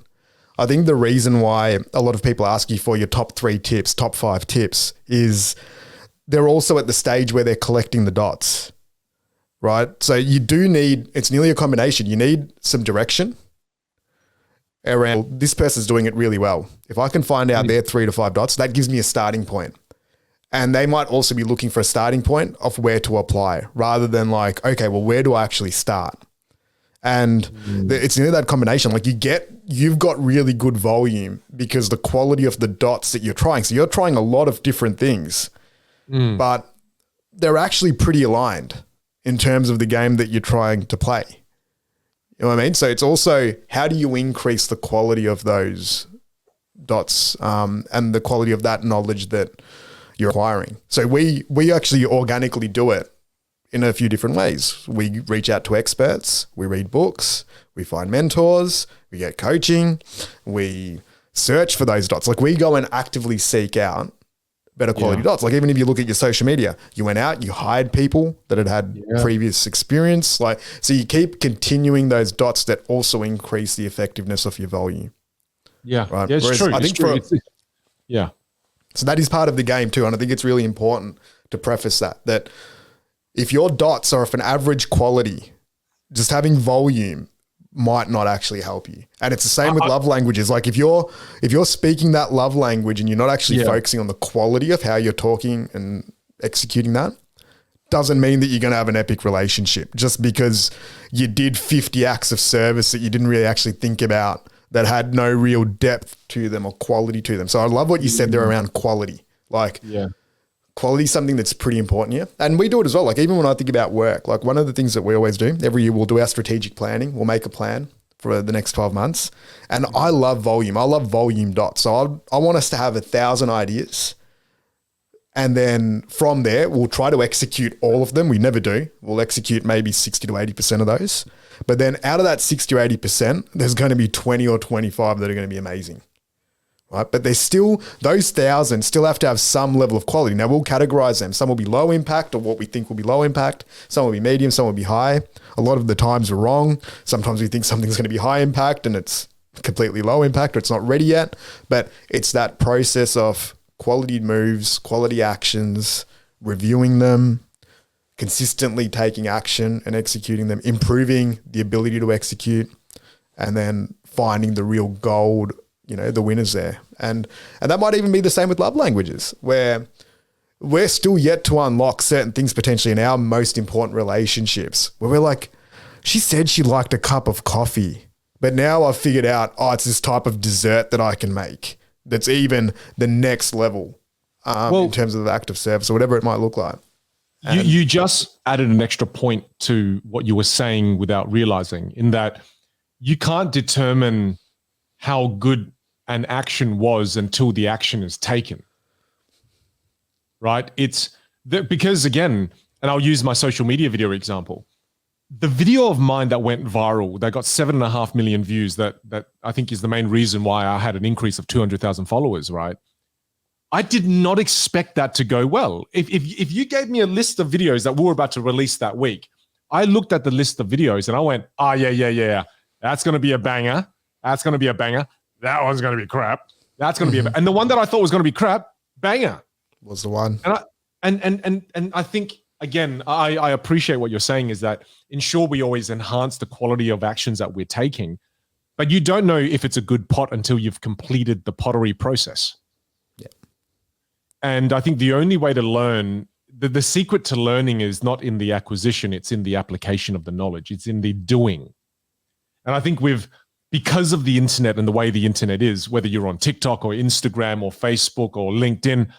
I think the reason why a lot of people ask you for your top 3 tips, top 5 tips, is they're also at the stage where they're collecting the dots, right? So you do need, it's nearly a combination. You need some direction around this person's doing it really well. If I can find out their 3 to 5 dots, that gives me a starting point. And they might also be looking for a starting point of where to apply, rather than like, okay, well, where do I actually start? And it's nearly that combination. Like you've got really good volume because the quality of the dots that you're trying. So you're trying a lot of different things, but they're actually pretty aligned in terms of the game that you're trying to play. You know what I mean? So it's also, how do you increase the quality of those dots and the quality of that knowledge that you're acquiring? So we actually organically do it in a few different ways. We reach out to experts, we read books, we find mentors, we get coaching, we search for those dots. Like we go and actively seek out better quality dots. Like even if you look at your social media, you went out, you hired people that had previous experience. Like, so you keep continuing those dots that also increase the effectiveness of your volume. Yeah. Right. Yeah, it's true. I think so that is part of the game too. And I think it's really important to preface that if your dots are of an average quality, just having volume might not actually help you. And it's the same with love languages. Like if you're speaking that love language and you're not actually focusing on the quality of how you're talking and executing that, doesn't mean that you're going to have an epic relationship just because you did 50 acts of service that you didn't really actually think about, that had no real depth to them or quality to them. So I love what you said there around quality. Like quality is something that's pretty important here. And we do it as well. Like even when I think about work, like one of the things that we always do, every year we'll do our strategic planning. We'll make a plan for the next 12 months. And I love volume. I love volume dots. So I want us to have 1,000 ideas. And then from there, we'll try to execute all of them. We never do. We'll execute maybe 60 to 80% of those. But then out of that 60 or 80%, there's going to be 20 or 25 that are going to be amazing. Right? But there's still, those 1,000 still have to have some level of quality. Now we'll categorize them. Some will be low impact, or what we think will be low impact. Some will be medium, some will be high. A lot of the times we're wrong. Sometimes we think something's going to be high impact and it's completely low impact, or it's not ready yet. But it's that process of quality moves, quality actions, reviewing them, consistently taking action and executing them, improving the ability to execute, and then finding the real gold, the winners there. And that might even be the same with love languages, where we're still yet to unlock certain things potentially in our most important relationships, where we're like, she said she liked a cup of coffee, but now I've figured out, it's this type of dessert that I can make that's even the next level in terms of the act of service or whatever it might look like. You just added an extra point to what you were saying without realizing, in that you can't determine how good an action was until the action is taken. Right? Because again, and I'll use my social media video example. The video of mine that went viral, that got 7.5 million views, that I think is the main reason why I had an increase of 200,000 followers, right? I did not expect that to go well. If you gave me a list of videos that we were about to release that week, I looked at the list of videos and I went, yeah. That's going to be a banger. That's going to be a banger. That one's going to be crap. That's going to be and the one that I thought was going to be crap, banger. Was the one. And I think, again, I appreciate what you're saying, is that ensure we always enhance the quality of actions that we're taking, but you don't know if it's a good pot until you've completed the pottery process. Yeah. And I think the only way to learn, the secret to learning is not in the acquisition, it's in the application of the knowledge. It's in the doing. And I think because of the internet and the way the internet is, whether you're on TikTok or Instagram or Facebook or LinkedIn,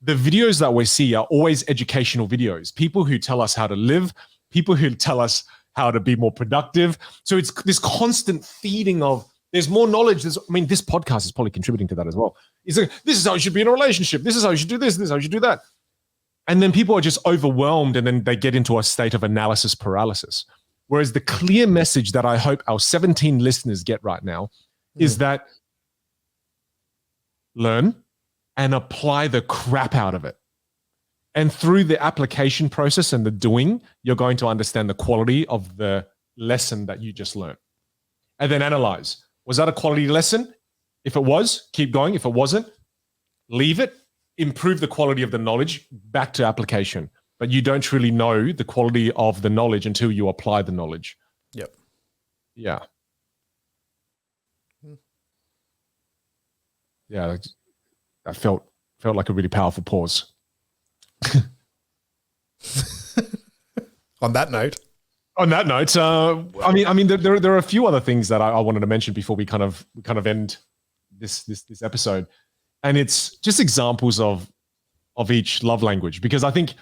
the videos that we see are always educational videos. People who tell us how to live, people who tell us how to be more productive. So it's this constant feeding of, there's more knowledge. This podcast is probably contributing to that as well. It's like, this is how you should be in a relationship. This is how you should do this. This is how you should do that. And then people are just overwhelmed, and then they get into a state of analysis paralysis. Whereas the clear message that I hope our 17 listeners get right now is that learn and apply the crap out of it. And through the application process and the doing, you're going to understand the quality of the lesson that you just learned. And then analyze. Was that a quality lesson? If it was, keep going. If it wasn't, leave it. Improve the quality of the knowledge, back to application. But you don't really know the quality of the knowledge until you apply the knowledge. Yep. Yeah. Yeah. That felt like a really powerful pause. On that note, there are a few other things that I wanted to mention before we kind of end this episode, and it's just examples of each love language, because I think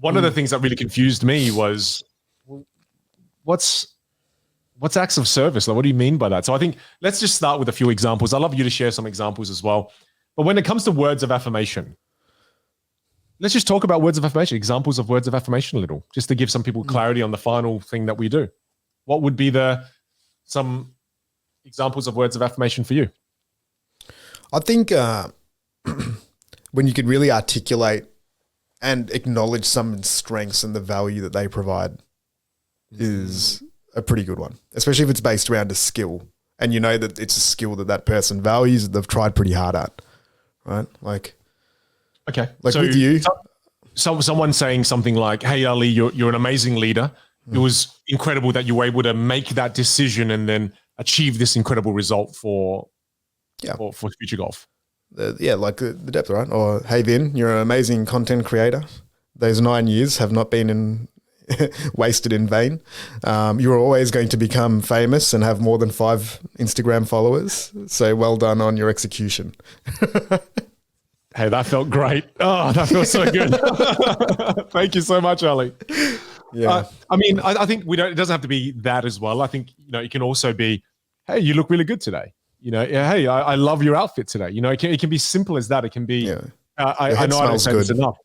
one of the things that really confused me was, what's acts of service? Like, what do you mean by that? So I think let's just start with a few examples. I'd love you to share some examples as well. But when it comes to words of affirmation, let's just talk about words of affirmation, examples of words of affirmation a little, just to give some people clarity on the final thing that we do. What would be some examples of words of affirmation for you? I think when you could really articulate and acknowledge someone's strengths and the value that they provide is a pretty good one, especially if it's based around a skill and you know that it's a skill that person values, that they've tried pretty hard at, right? Like, okay. Like, so with you. Someone saying something like, hey, Ali, you're an amazing leader. It was incredible that you were able to make that decision and then achieve this incredible result for Future Golf. Like the depth, right? Or, hey, Vin, you're an amazing content creator. Those 9 years have not been wasted in vain. You're always going to become famous and have more than 5 Instagram followers. So well done on your execution. Hey, that felt great. Oh, that feels so good. Thank you so much, Ali. Yeah. I think it doesn't have to be that as well. I think, it can also be, hey, you look really good today. Hey, I love your outfit today. It can be simple as that. It can be, I know I don't say this enough.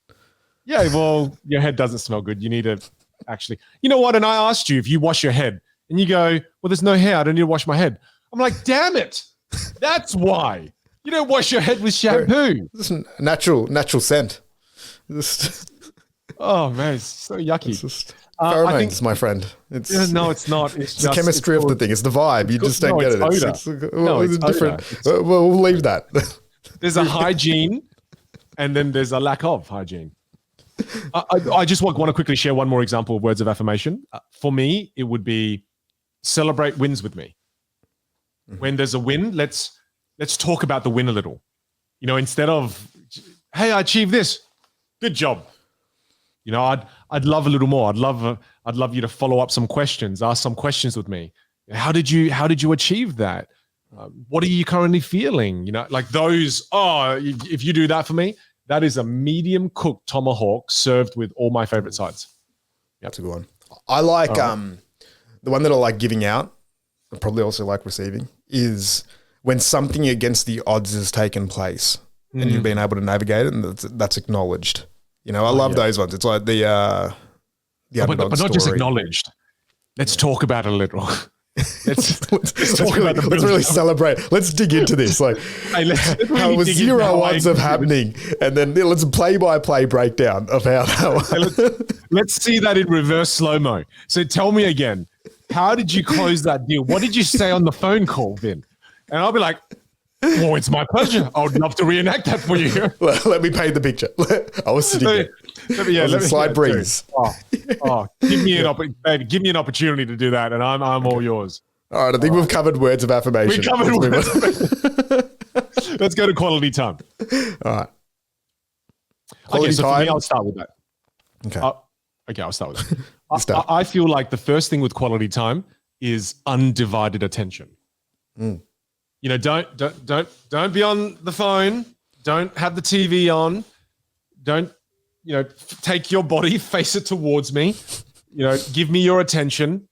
Yeah, well, your head doesn't smell good. You need to actually, you know what? And I asked you if you wash your head and you go, well, there's no hair. I don't need to wash my head. I'm like, damn it. That's why. You don't wash your head with shampoo. This is natural scent. Oh man, it's so yucky. It's just pheromones, my friend. No, it's not. It's the chemistry of the thing. It's the vibe. You just don't get it. It's different. We'll leave that. There's a hygiene, and then there's a lack of hygiene. I just want to quickly share one more example of words of affirmation. For me, it would be celebrate wins with me. When there's a win, let's talk about the win a little. Instead of, hey, I achieved this. Good job. I'd love a little more. I'd love you to follow up some questions, ask some questions with me. How did you achieve that? What are you currently feeling? Like those. Oh, if you do that for me, that is a medium cooked tomahawk served with all my favorite sides. That's a good one. I like the one that I like giving out. I probably also like receiving is when something against the odds has taken place and you've been able to navigate it, and that's acknowledged. I love those ones. It's like the underdog but not story. just acknowledged. Let's talk about it a little. Let's really celebrate. Let's dig into this. Like, hey, how it was 0 odds of happening, and then let's play-by-play breakdown of how that was. Let's see that in reverse slow-mo. So tell me again, how did you close that deal? What did you say on the phone call, Vin? And I'll be like, oh, it's my pleasure. I would love to reenact that for you. Let me paint the picture. I was sitting there. Let me slide breeze. Give me an opportunity to do that, and I'm all yours. All right, I think we've covered words of affirmation. Let's go to quality time. All right. Quality time. For me, I'll start with that. Okay. I'll start with that. I feel like the first thing with quality time is undivided attention. Don't be on the phone. Don't have the TV on. Don't, take your body, face it towards me. Give me your attention.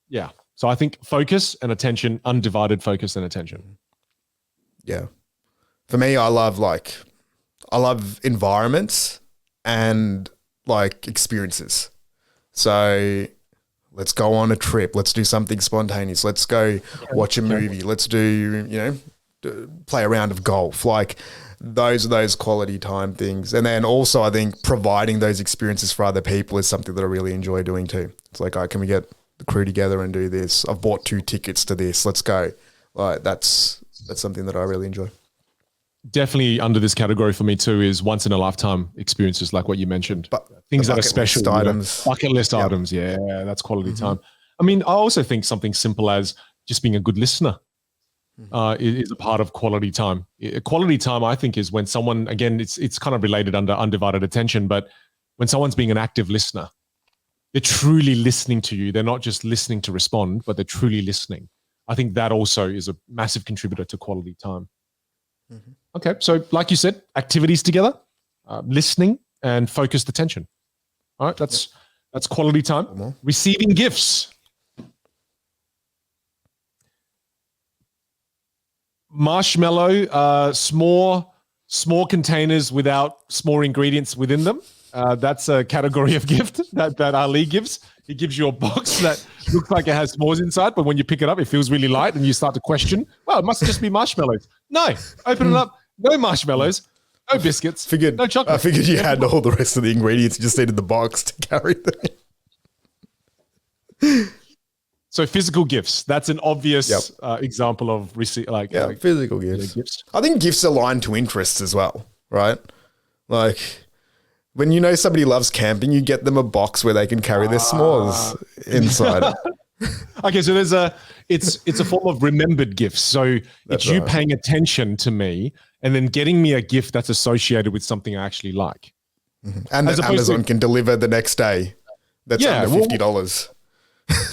Yeah. So I think focus and attention, undivided focus and attention. Yeah. For me, I love environments and experiences. So let's go on a trip. Let's do something spontaneous. Let's go watch a movie. Let's do, play a round of golf. Those are those quality time things. And then also I think providing those experiences for other people is something that I really enjoy doing too. It's like, can we get the crew together and do this? I've bought 2 tickets to this. Let's go. That's something that I really enjoy. Definitely under this category for me too is once in a lifetime experiences like what you mentioned. But things that are special. Bucket list items. Yeah, that's quality time. I mean, I also think something simple as just being a good listener is a part of quality time. Quality time, I think, is when someone, again, it's kind of related under undivided attention, but when someone's being an active listener, they're truly listening to you. They're not just listening to respond, but they're truly listening. I think that also is a massive contributor to quality time. Okay, so like you said, activities together, listening and focused attention. All right, that's quality time. Receiving gifts. Marshmallow, small containers without small ingredients within them. That's a category of gift that Ali gives. He gives you a box that looks like it has s'mores inside, but when you pick it up, it feels really light and you start to question, well, it must just be marshmallows. No, open it up. No marshmallows, no biscuits, no chocolate. I figured you had all the rest of the ingredients. You just needed the box to carry them. So physical gifts. That's an obvious example of physical gifts. I think gifts align to interests as well, right? Like when somebody loves camping, you get them a box where they can carry their s'mores inside. Okay, so it's a form of remembered gifts. So it's you paying attention to me and then getting me a gift that's associated with something I actually like. And that Amazon can deliver the next day. That's under $50.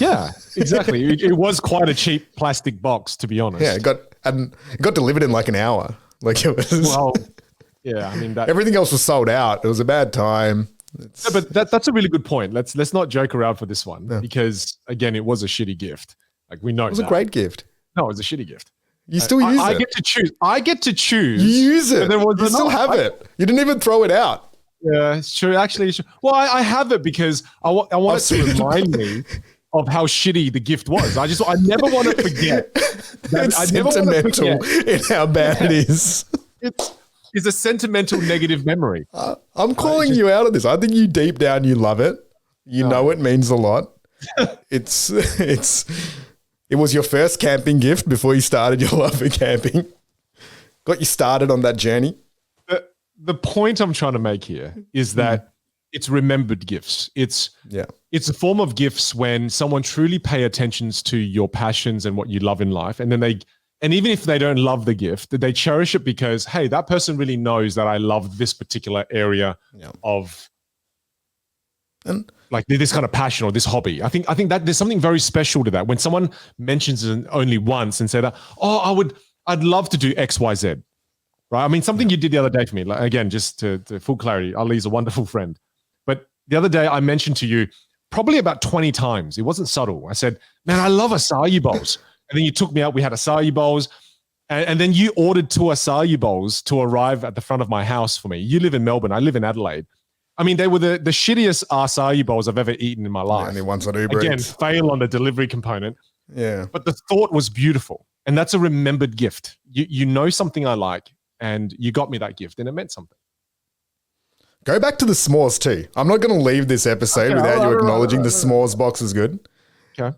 Yeah, exactly. It was quite a cheap plastic box, to be honest. Yeah, it got delivered in like an hour. Like it was. Well, yeah, I mean everything else was sold out. It was a bad time. Yeah, but that's a really good point. Let's not joke around for this one because again, it was a shitty gift. Like we know it was a great gift. No, it was a shitty gift. You still use it. I get to choose. I get to choose. You use it. You still have it. You didn't even throw it out. Yeah, it's true. Actually, it's true. Well, I have it because I want it to remind me of how shitty the gift was. I never want to forget. It's sentimental in how bad it is. It's a sentimental negative memory. I'm calling you out on this. I think you deep down, you love it. You know it means a lot. It was your first camping gift before you started your love for camping. Got you started on that journey. the point I'm trying to make here is that it's remembered gifts. It's a form of gifts when someone truly pay attention to your passions and what you love in life. And then and even if they don't love the gift, they cherish it because, hey, that person really knows that I love this particular area of like this kind of passion or this hobby. I think that there's something very special to that. When someone mentions it only once and said, oh, I'd love to do X, Y, Z. Right. I mean, something you did the other day for me, like, again, just to full clarity, Ali's a wonderful friend. But the other day I mentioned to you probably about 20 times, it wasn't subtle. I said, man, I love acai bowls. And then you took me out, we had acai bowls. And then you ordered 2 acai bowls to arrive at the front of my house for me. You live in Melbourne. I live in Adelaide. I mean, they were the shittiest acai bowls I've ever eaten in my life. Only once on Uber Again, Eats. fail on the delivery component. Yeah. But the thought was beautiful. And that's a remembered gift. You know something I like. And you got me that gift, and it meant something. Go back to the s'mores too. I'm not going to leave this episode without you acknowledging the s'mores box is good. Okay.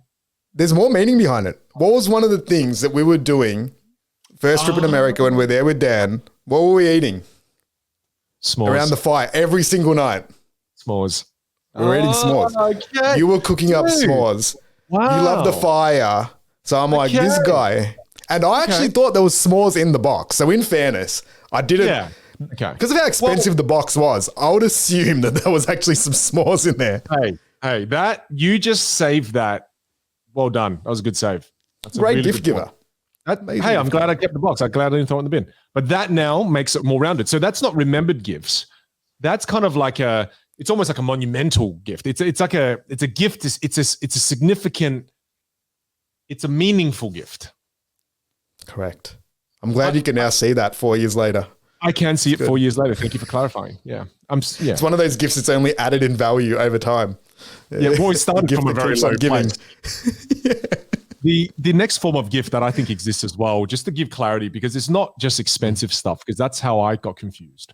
There's more meaning behind it. What was one of the things that we were doing first trip in America when we're there with Dan? What were we eating? S'mores. Around the fire every single night. S'mores. We were eating s'mores. Okay. You were cooking up s'mores. Wow. You love the fire. So I'm like, this guy. And I actually thought there was s'mores in the box. So in fairness, I didn't. Yeah. Okay. Because of how expensive the box was, I would assume that there was actually some s'mores in there. Hey, that you just saved that. Well done. That was a good save. That's a Great really gift good giver. Hey, I'm glad I kept the box. I'm glad I didn't throw it in the bin. But that now makes it more rounded. So that's not remembered gifts. That's kind of like it's almost like a monumental gift. It's a gift. It's a significant, it's a meaningful gift. Correct. I'm glad you can now see that 4 years later. I can see it 4 years later. Thank you for clarifying. Yeah. It's one of those gifts that's only added in value over time. Yeah, we've always started from a very low place. The next form of gift that I think exists as well, just to give clarity, because it's not just expensive stuff, because that's how I got confused.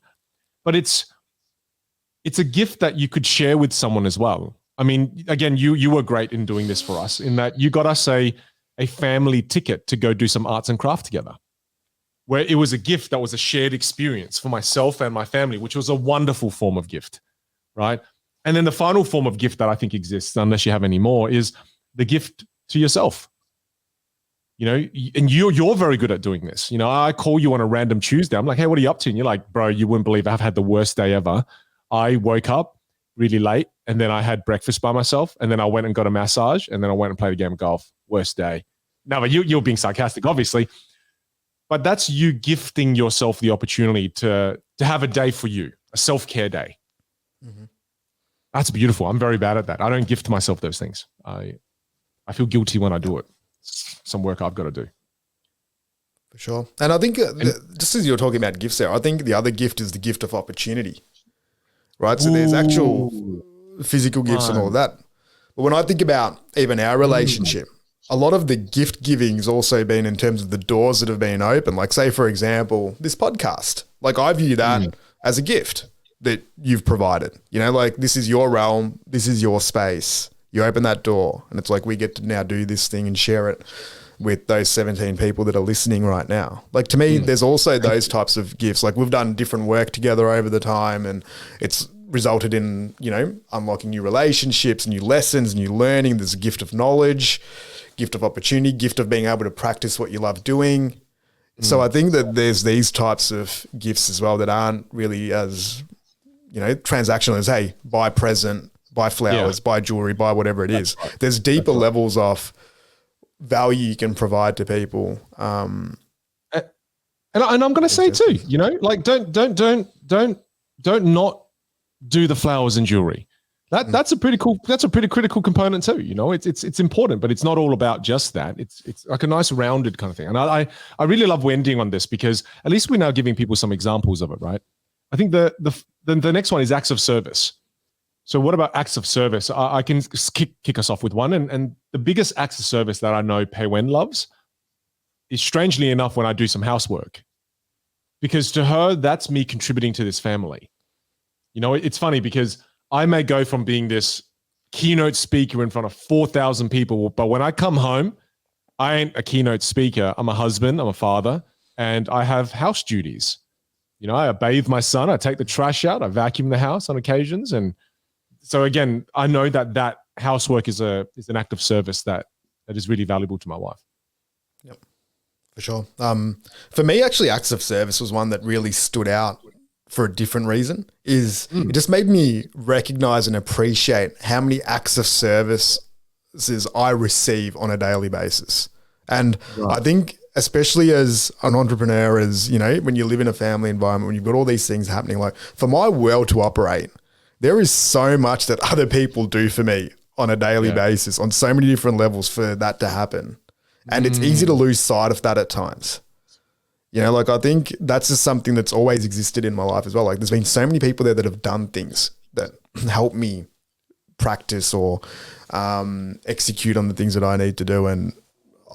But it's a gift that you could share with someone as well. I mean, again, you were great in doing this for us in that you got us a family ticket to go do some arts and craft together, where it was a gift that was a shared experience for myself and my family, which was a wonderful form of gift, right? And then the final form of gift that I think exists, unless you have any more, is the gift to yourself. You know, and you're very good at doing this. You know, I call you on a random Tuesday. I'm like, hey, what are you up to? And you're like, bro, you wouldn't believe I've had the worst day ever. I woke up really late and then I had breakfast by myself and then I went and got a massage and then I went and played a game of golf. Worst day. No, but you're being sarcastic, obviously. But that's you gifting yourself the opportunity to have a day for you, a self-care day. Mm-hmm. That's beautiful. I'm very bad at that. I don't gift myself those things. I feel guilty when I do it. Some work I've got to do. For sure. And I think just as you're talking about gifts there, I think the other gift is the gift of opportunity, right? So there's actual physical gifts and all that. But when I think about even our relationship, a lot of the gift giving has also been in terms of the doors that have been open. Like say, for example, this podcast, like I view that as a gift that you've provided, you know, like this is your realm. This is your space. You open that door and it's like we get to now do this thing and share it with those 17 people that are listening right now. Like to me, there's also those types of gifts. Like we've done different work together over the time and it's resulted in, you know, unlocking new relationships, new lessons, new learning. There's a gift of knowledge, gift of opportunity, gift of being able to practice what you love doing. So I think that there's these types of gifts as well that aren't really as, you know, transactional as, hey, buy present, buy flowers, buy jewelry, buy whatever it is. Right. There's deeper levels of value you can provide to people. And I'm going to say too, you know, like don't not do the flowers and jewelry. That's a pretty critical component too. You know, it's important, but it's not all about just that. It's like a nice rounded kind of thing. And I really love ending on this because at least we're now giving people some examples of it, right? I think the next one is acts of service. So what about acts of service? I can kick us off with one. And the biggest acts of service that I know Pei Wen loves is, strangely enough, when I do some housework. Because to her, that's me contributing to this family. You know, it's funny because I may go from being this keynote speaker in front of 4,000 people, but when I come home, I ain't a keynote speaker. I'm a husband, I'm a father, and I have house duties. I bathe my son, I take the trash out, I vacuum the house on occasions. And so again, I know that housework is an act of service that is really valuable to my wife. Yep, for sure. For me, actually, acts of service was one that really stood out for a different reason. It just made me recognize and appreciate how many acts of services I receive on a daily basis. And I think, especially as an entrepreneur, when you live in a family environment, when you've got all these things happening, like for my world to operate, there is so much that other people do for me on a daily basis on so many different levels for that to happen. And it's easy to lose sight of that at times. I think that's just something that's always existed in my life as well. Like there's been so many people there that have done things that help me practice or execute on the things that I need to do. And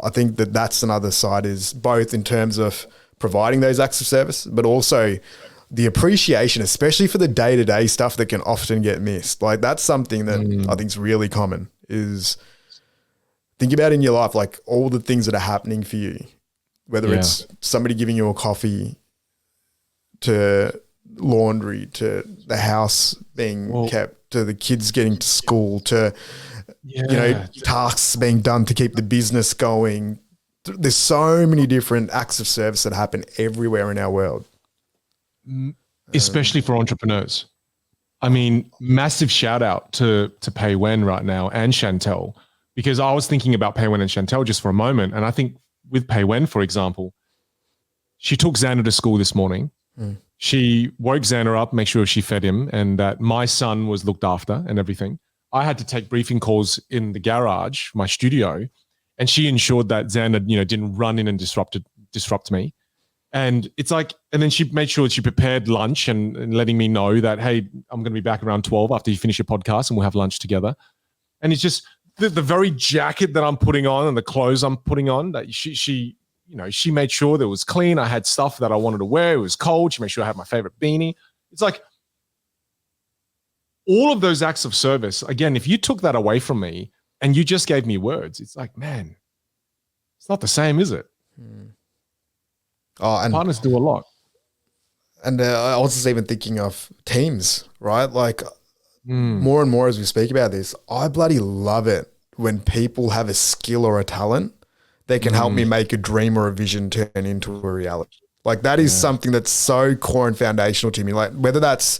I think that that's another side, is both in terms of providing those acts of service, but also the appreciation, especially for the day-to-day stuff that can often get missed. Like that's something that I think is really common, is think about in your life, like all the things that are happening for you, whether it's somebody giving you a coffee, to laundry, to the house being kept, to the kids getting to school, to tasks being done to keep the business going. There's so many different acts of service that happen everywhere in our world. Especially for entrepreneurs. I mean, massive shout out to Pei Wen right now and Chantel, because I was thinking about Pei Wen and Chantel just for a moment. And I think with Pei Wen, for example, she took Xander to school this morning. She woke Xander up, make sure she fed him, and that my son was looked after and everything. I had to take briefing calls in the garage, my studio, and she ensured that Xander, didn't run in and disrupt me. And it's like, and then she made sure she prepared lunch and letting me know that, hey, I'm going to be back around 12 after you finish your podcast and we'll have lunch together. And it's just the very jacket that I'm putting on and the clothes I'm putting on, that she made sure that it was clean. I had stuff that I wanted to wear. It was cold. She made sure I had my favorite beanie. It's like all of those acts of service. Again, if you took that away from me and you just gave me words, it's like, man, it's not the same, is it? And partners do a lot. And I was just even thinking of teams, right? Like more and more as we speak about this, I bloody love it when people have a skill or a talent that can help me make a dream or a vision turn into a reality. Like that is something that's so core and foundational to me. Like whether that's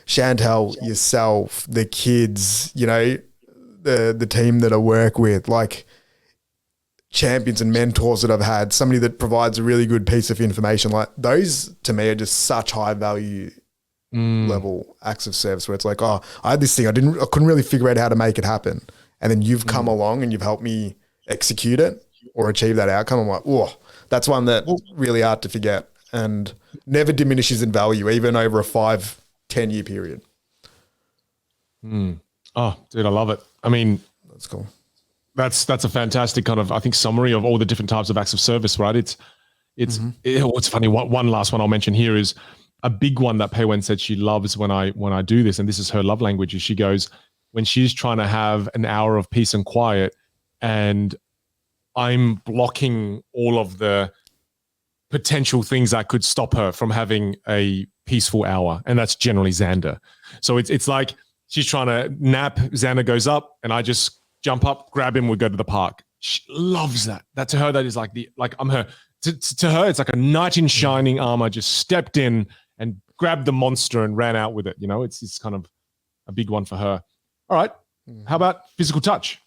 Chantel, yourself, the kids, the team that I work with, like champions and mentors that I've had, somebody that provides a really good piece of information, like those to me are just such high value level acts of service where it's like, I had this thing, I couldn't really figure out how to make it happen. And then you've come along and you've helped me execute it or achieve that outcome. I'm like, that's one that really hard to forget and never diminishes in value, even over a 5-10 year period. Oh, dude, I love it. I mean, that's cool. That's a fantastic kind of, I think, summary of all the different types of acts of service, right? It's funny. One last one I'll mention here is a big one that Pei Wen said she loves when I do this, and this is her love language, is she goes, when she's trying to have an hour of peace and quiet and I'm blocking all of the potential things that could stop her from having a peaceful hour. And that's generally Xander. So it's like she's trying to nap, Xander goes up and I just jump up, grab him, we go to the park. She loves that. That to her, that is like I'm her. To her, it's like a knight in shining armor just stepped in and grabbed the monster and ran out with it. It's kind of a big one for her. All right. How about physical touch?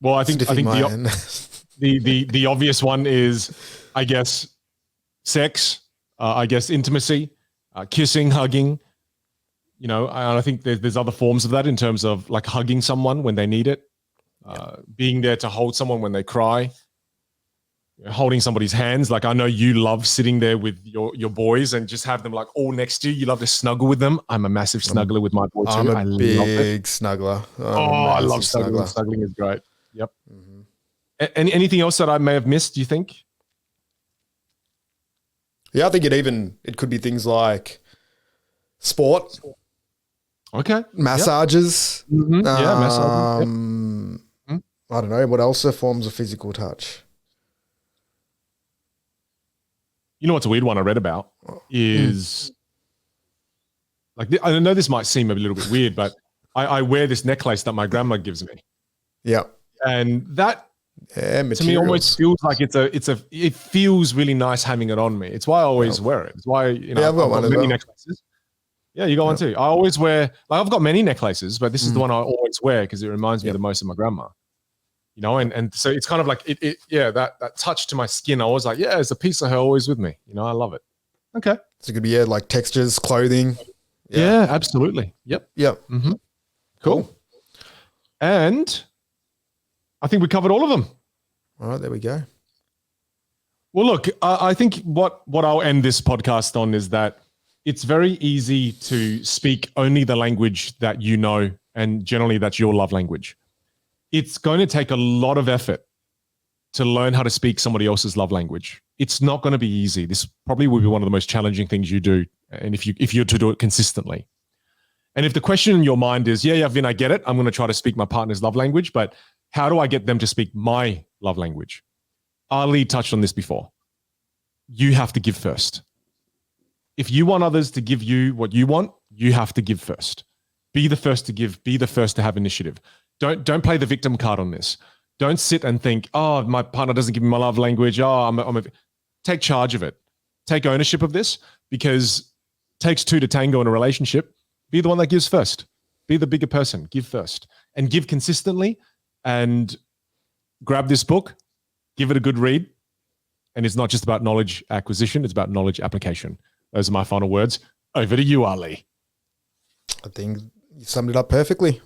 Well, I think the obvious one is, I guess, sex. I guess intimacy, kissing, hugging. And I think there's other forms of that in terms of like hugging someone when they need it, being there to hold someone when they cry, holding somebody's hands. Like I know you love sitting there with your boys and just have them like all next to you. You love to snuggle with them. I'm a massive snuggler with my boys too. I'm a big snuggler. I love snuggling. Snuggling is great. Yep. Anything else that I may have missed, do you think? Yeah, I think it could be things like sport. Okay. Massages. Yep. Massages. Yep. I don't know. What else are forms of physical touch? You know what's a weird one I read about is like, I know this might seem a little bit weird, but I wear this necklace that my grandma gives me. Yeah. And that to me materials. almost feels like it feels really nice having it on me. It's why I always wear it. It's why, you know, Yeah, I've got one as many well. necklaces. Yeah, you got one too. I always wear, like, I've got many necklaces, but this is the one I always wear because it reminds me the most of my grandma. You know, and so it's kind of like that touch to my skin. I was like, yeah, it's a piece of her always with me. You know, I love it. Okay. So it could be like textures, clothing. Yeah, absolutely. Yep. Yep. Mm-hmm. Cool. And I think we covered all of them. All right, there we go. Well, look, I think what I'll end this podcast on is that it's very easy to speak only the language that you know, and generally that's your love language. It's going to take a lot of effort to learn how to speak somebody else's love language. It's not going to be easy. This probably will be one of the most challenging things you do, and if you're to do it consistently. And if the question in your mind is, yeah, Vin, I get it. I'm going to try to speak my partner's love language, but how do I get them to speak my love language? Ali touched on this before. You have to give first. If you want others to give you what you want, you have to give first. Be the first to give. Be the first to have initiative. Don't play the victim card on this. Don't sit and think, oh, my partner doesn't give me my love language. Oh, take charge of it. Take ownership of this, because it takes two to tango in a relationship. Be the one that gives first. Be the bigger person. Give first. And give consistently. And grab this book. Give it a good read. And it's not just about knowledge acquisition. It's about knowledge application. Those are my final words. Over to you, Ali. I think you summed it up perfectly,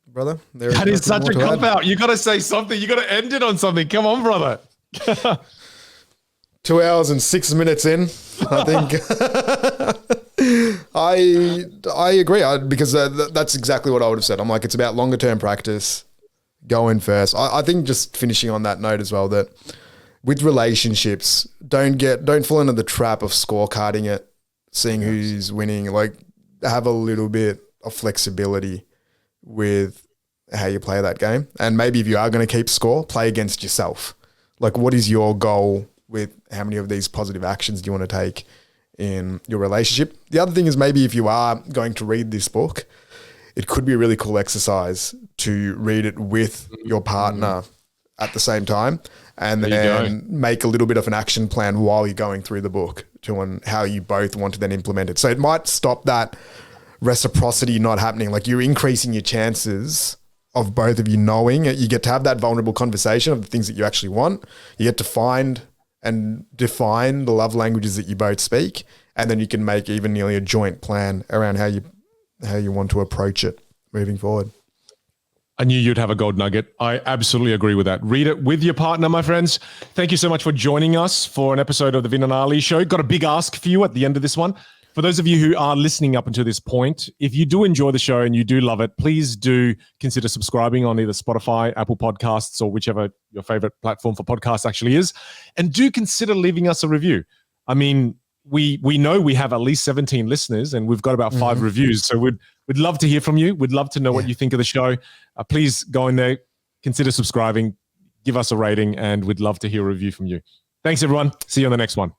brother. That is such a cop-out. You got to say something. You got to end it on something. Come on, brother. 2 hours and 6 minutes in, I think. I agree, because that's exactly what I would have said. I'm like, it's about longer term practice. Go in first. I think just finishing on that note as well, that with relationships, don't fall into the trap of scorecarding it, seeing who's winning. Like, have a little bit of flexibility with how you play that game. And maybe if you are going to keep score, play against yourself. Like, what is your goal with how many of these positive actions do you want to take in your relationship? The other thing is, maybe if you are going to read this book, it could be a really cool exercise to read it with your partner at the same time, and then make a little bit of an action plan while you're going through the book on how you both want to then implement it. So it might stop that reciprocity not happening. Like, you're increasing your chances of both of you knowing. You get to have that vulnerable conversation of the things that you actually want. You get to find and define the love languages that you both speak, and then you can make even nearly a joint plan around how you want to approach it moving forward. I knew you'd have a gold nugget. I absolutely agree with that. Read it with your partner, my friends. Thank you so much for joining us for an episode of the Vinh and Ali Show. Got a big ask for you at the end of this one. For those of you who are listening up until this point, if you do enjoy the show and you do love it, please do consider subscribing on either Spotify, Apple Podcasts, or whichever your favorite platform for podcasts actually is. And do consider leaving us a review. I mean, we know we have at least 17 listeners and we've got about 5 reviews. So we'd love to hear from you. We'd love to know what you think of the show. Please go in there, consider subscribing, give us a rating, and we'd love to hear a review from you. Thanks, everyone. See you on the next one.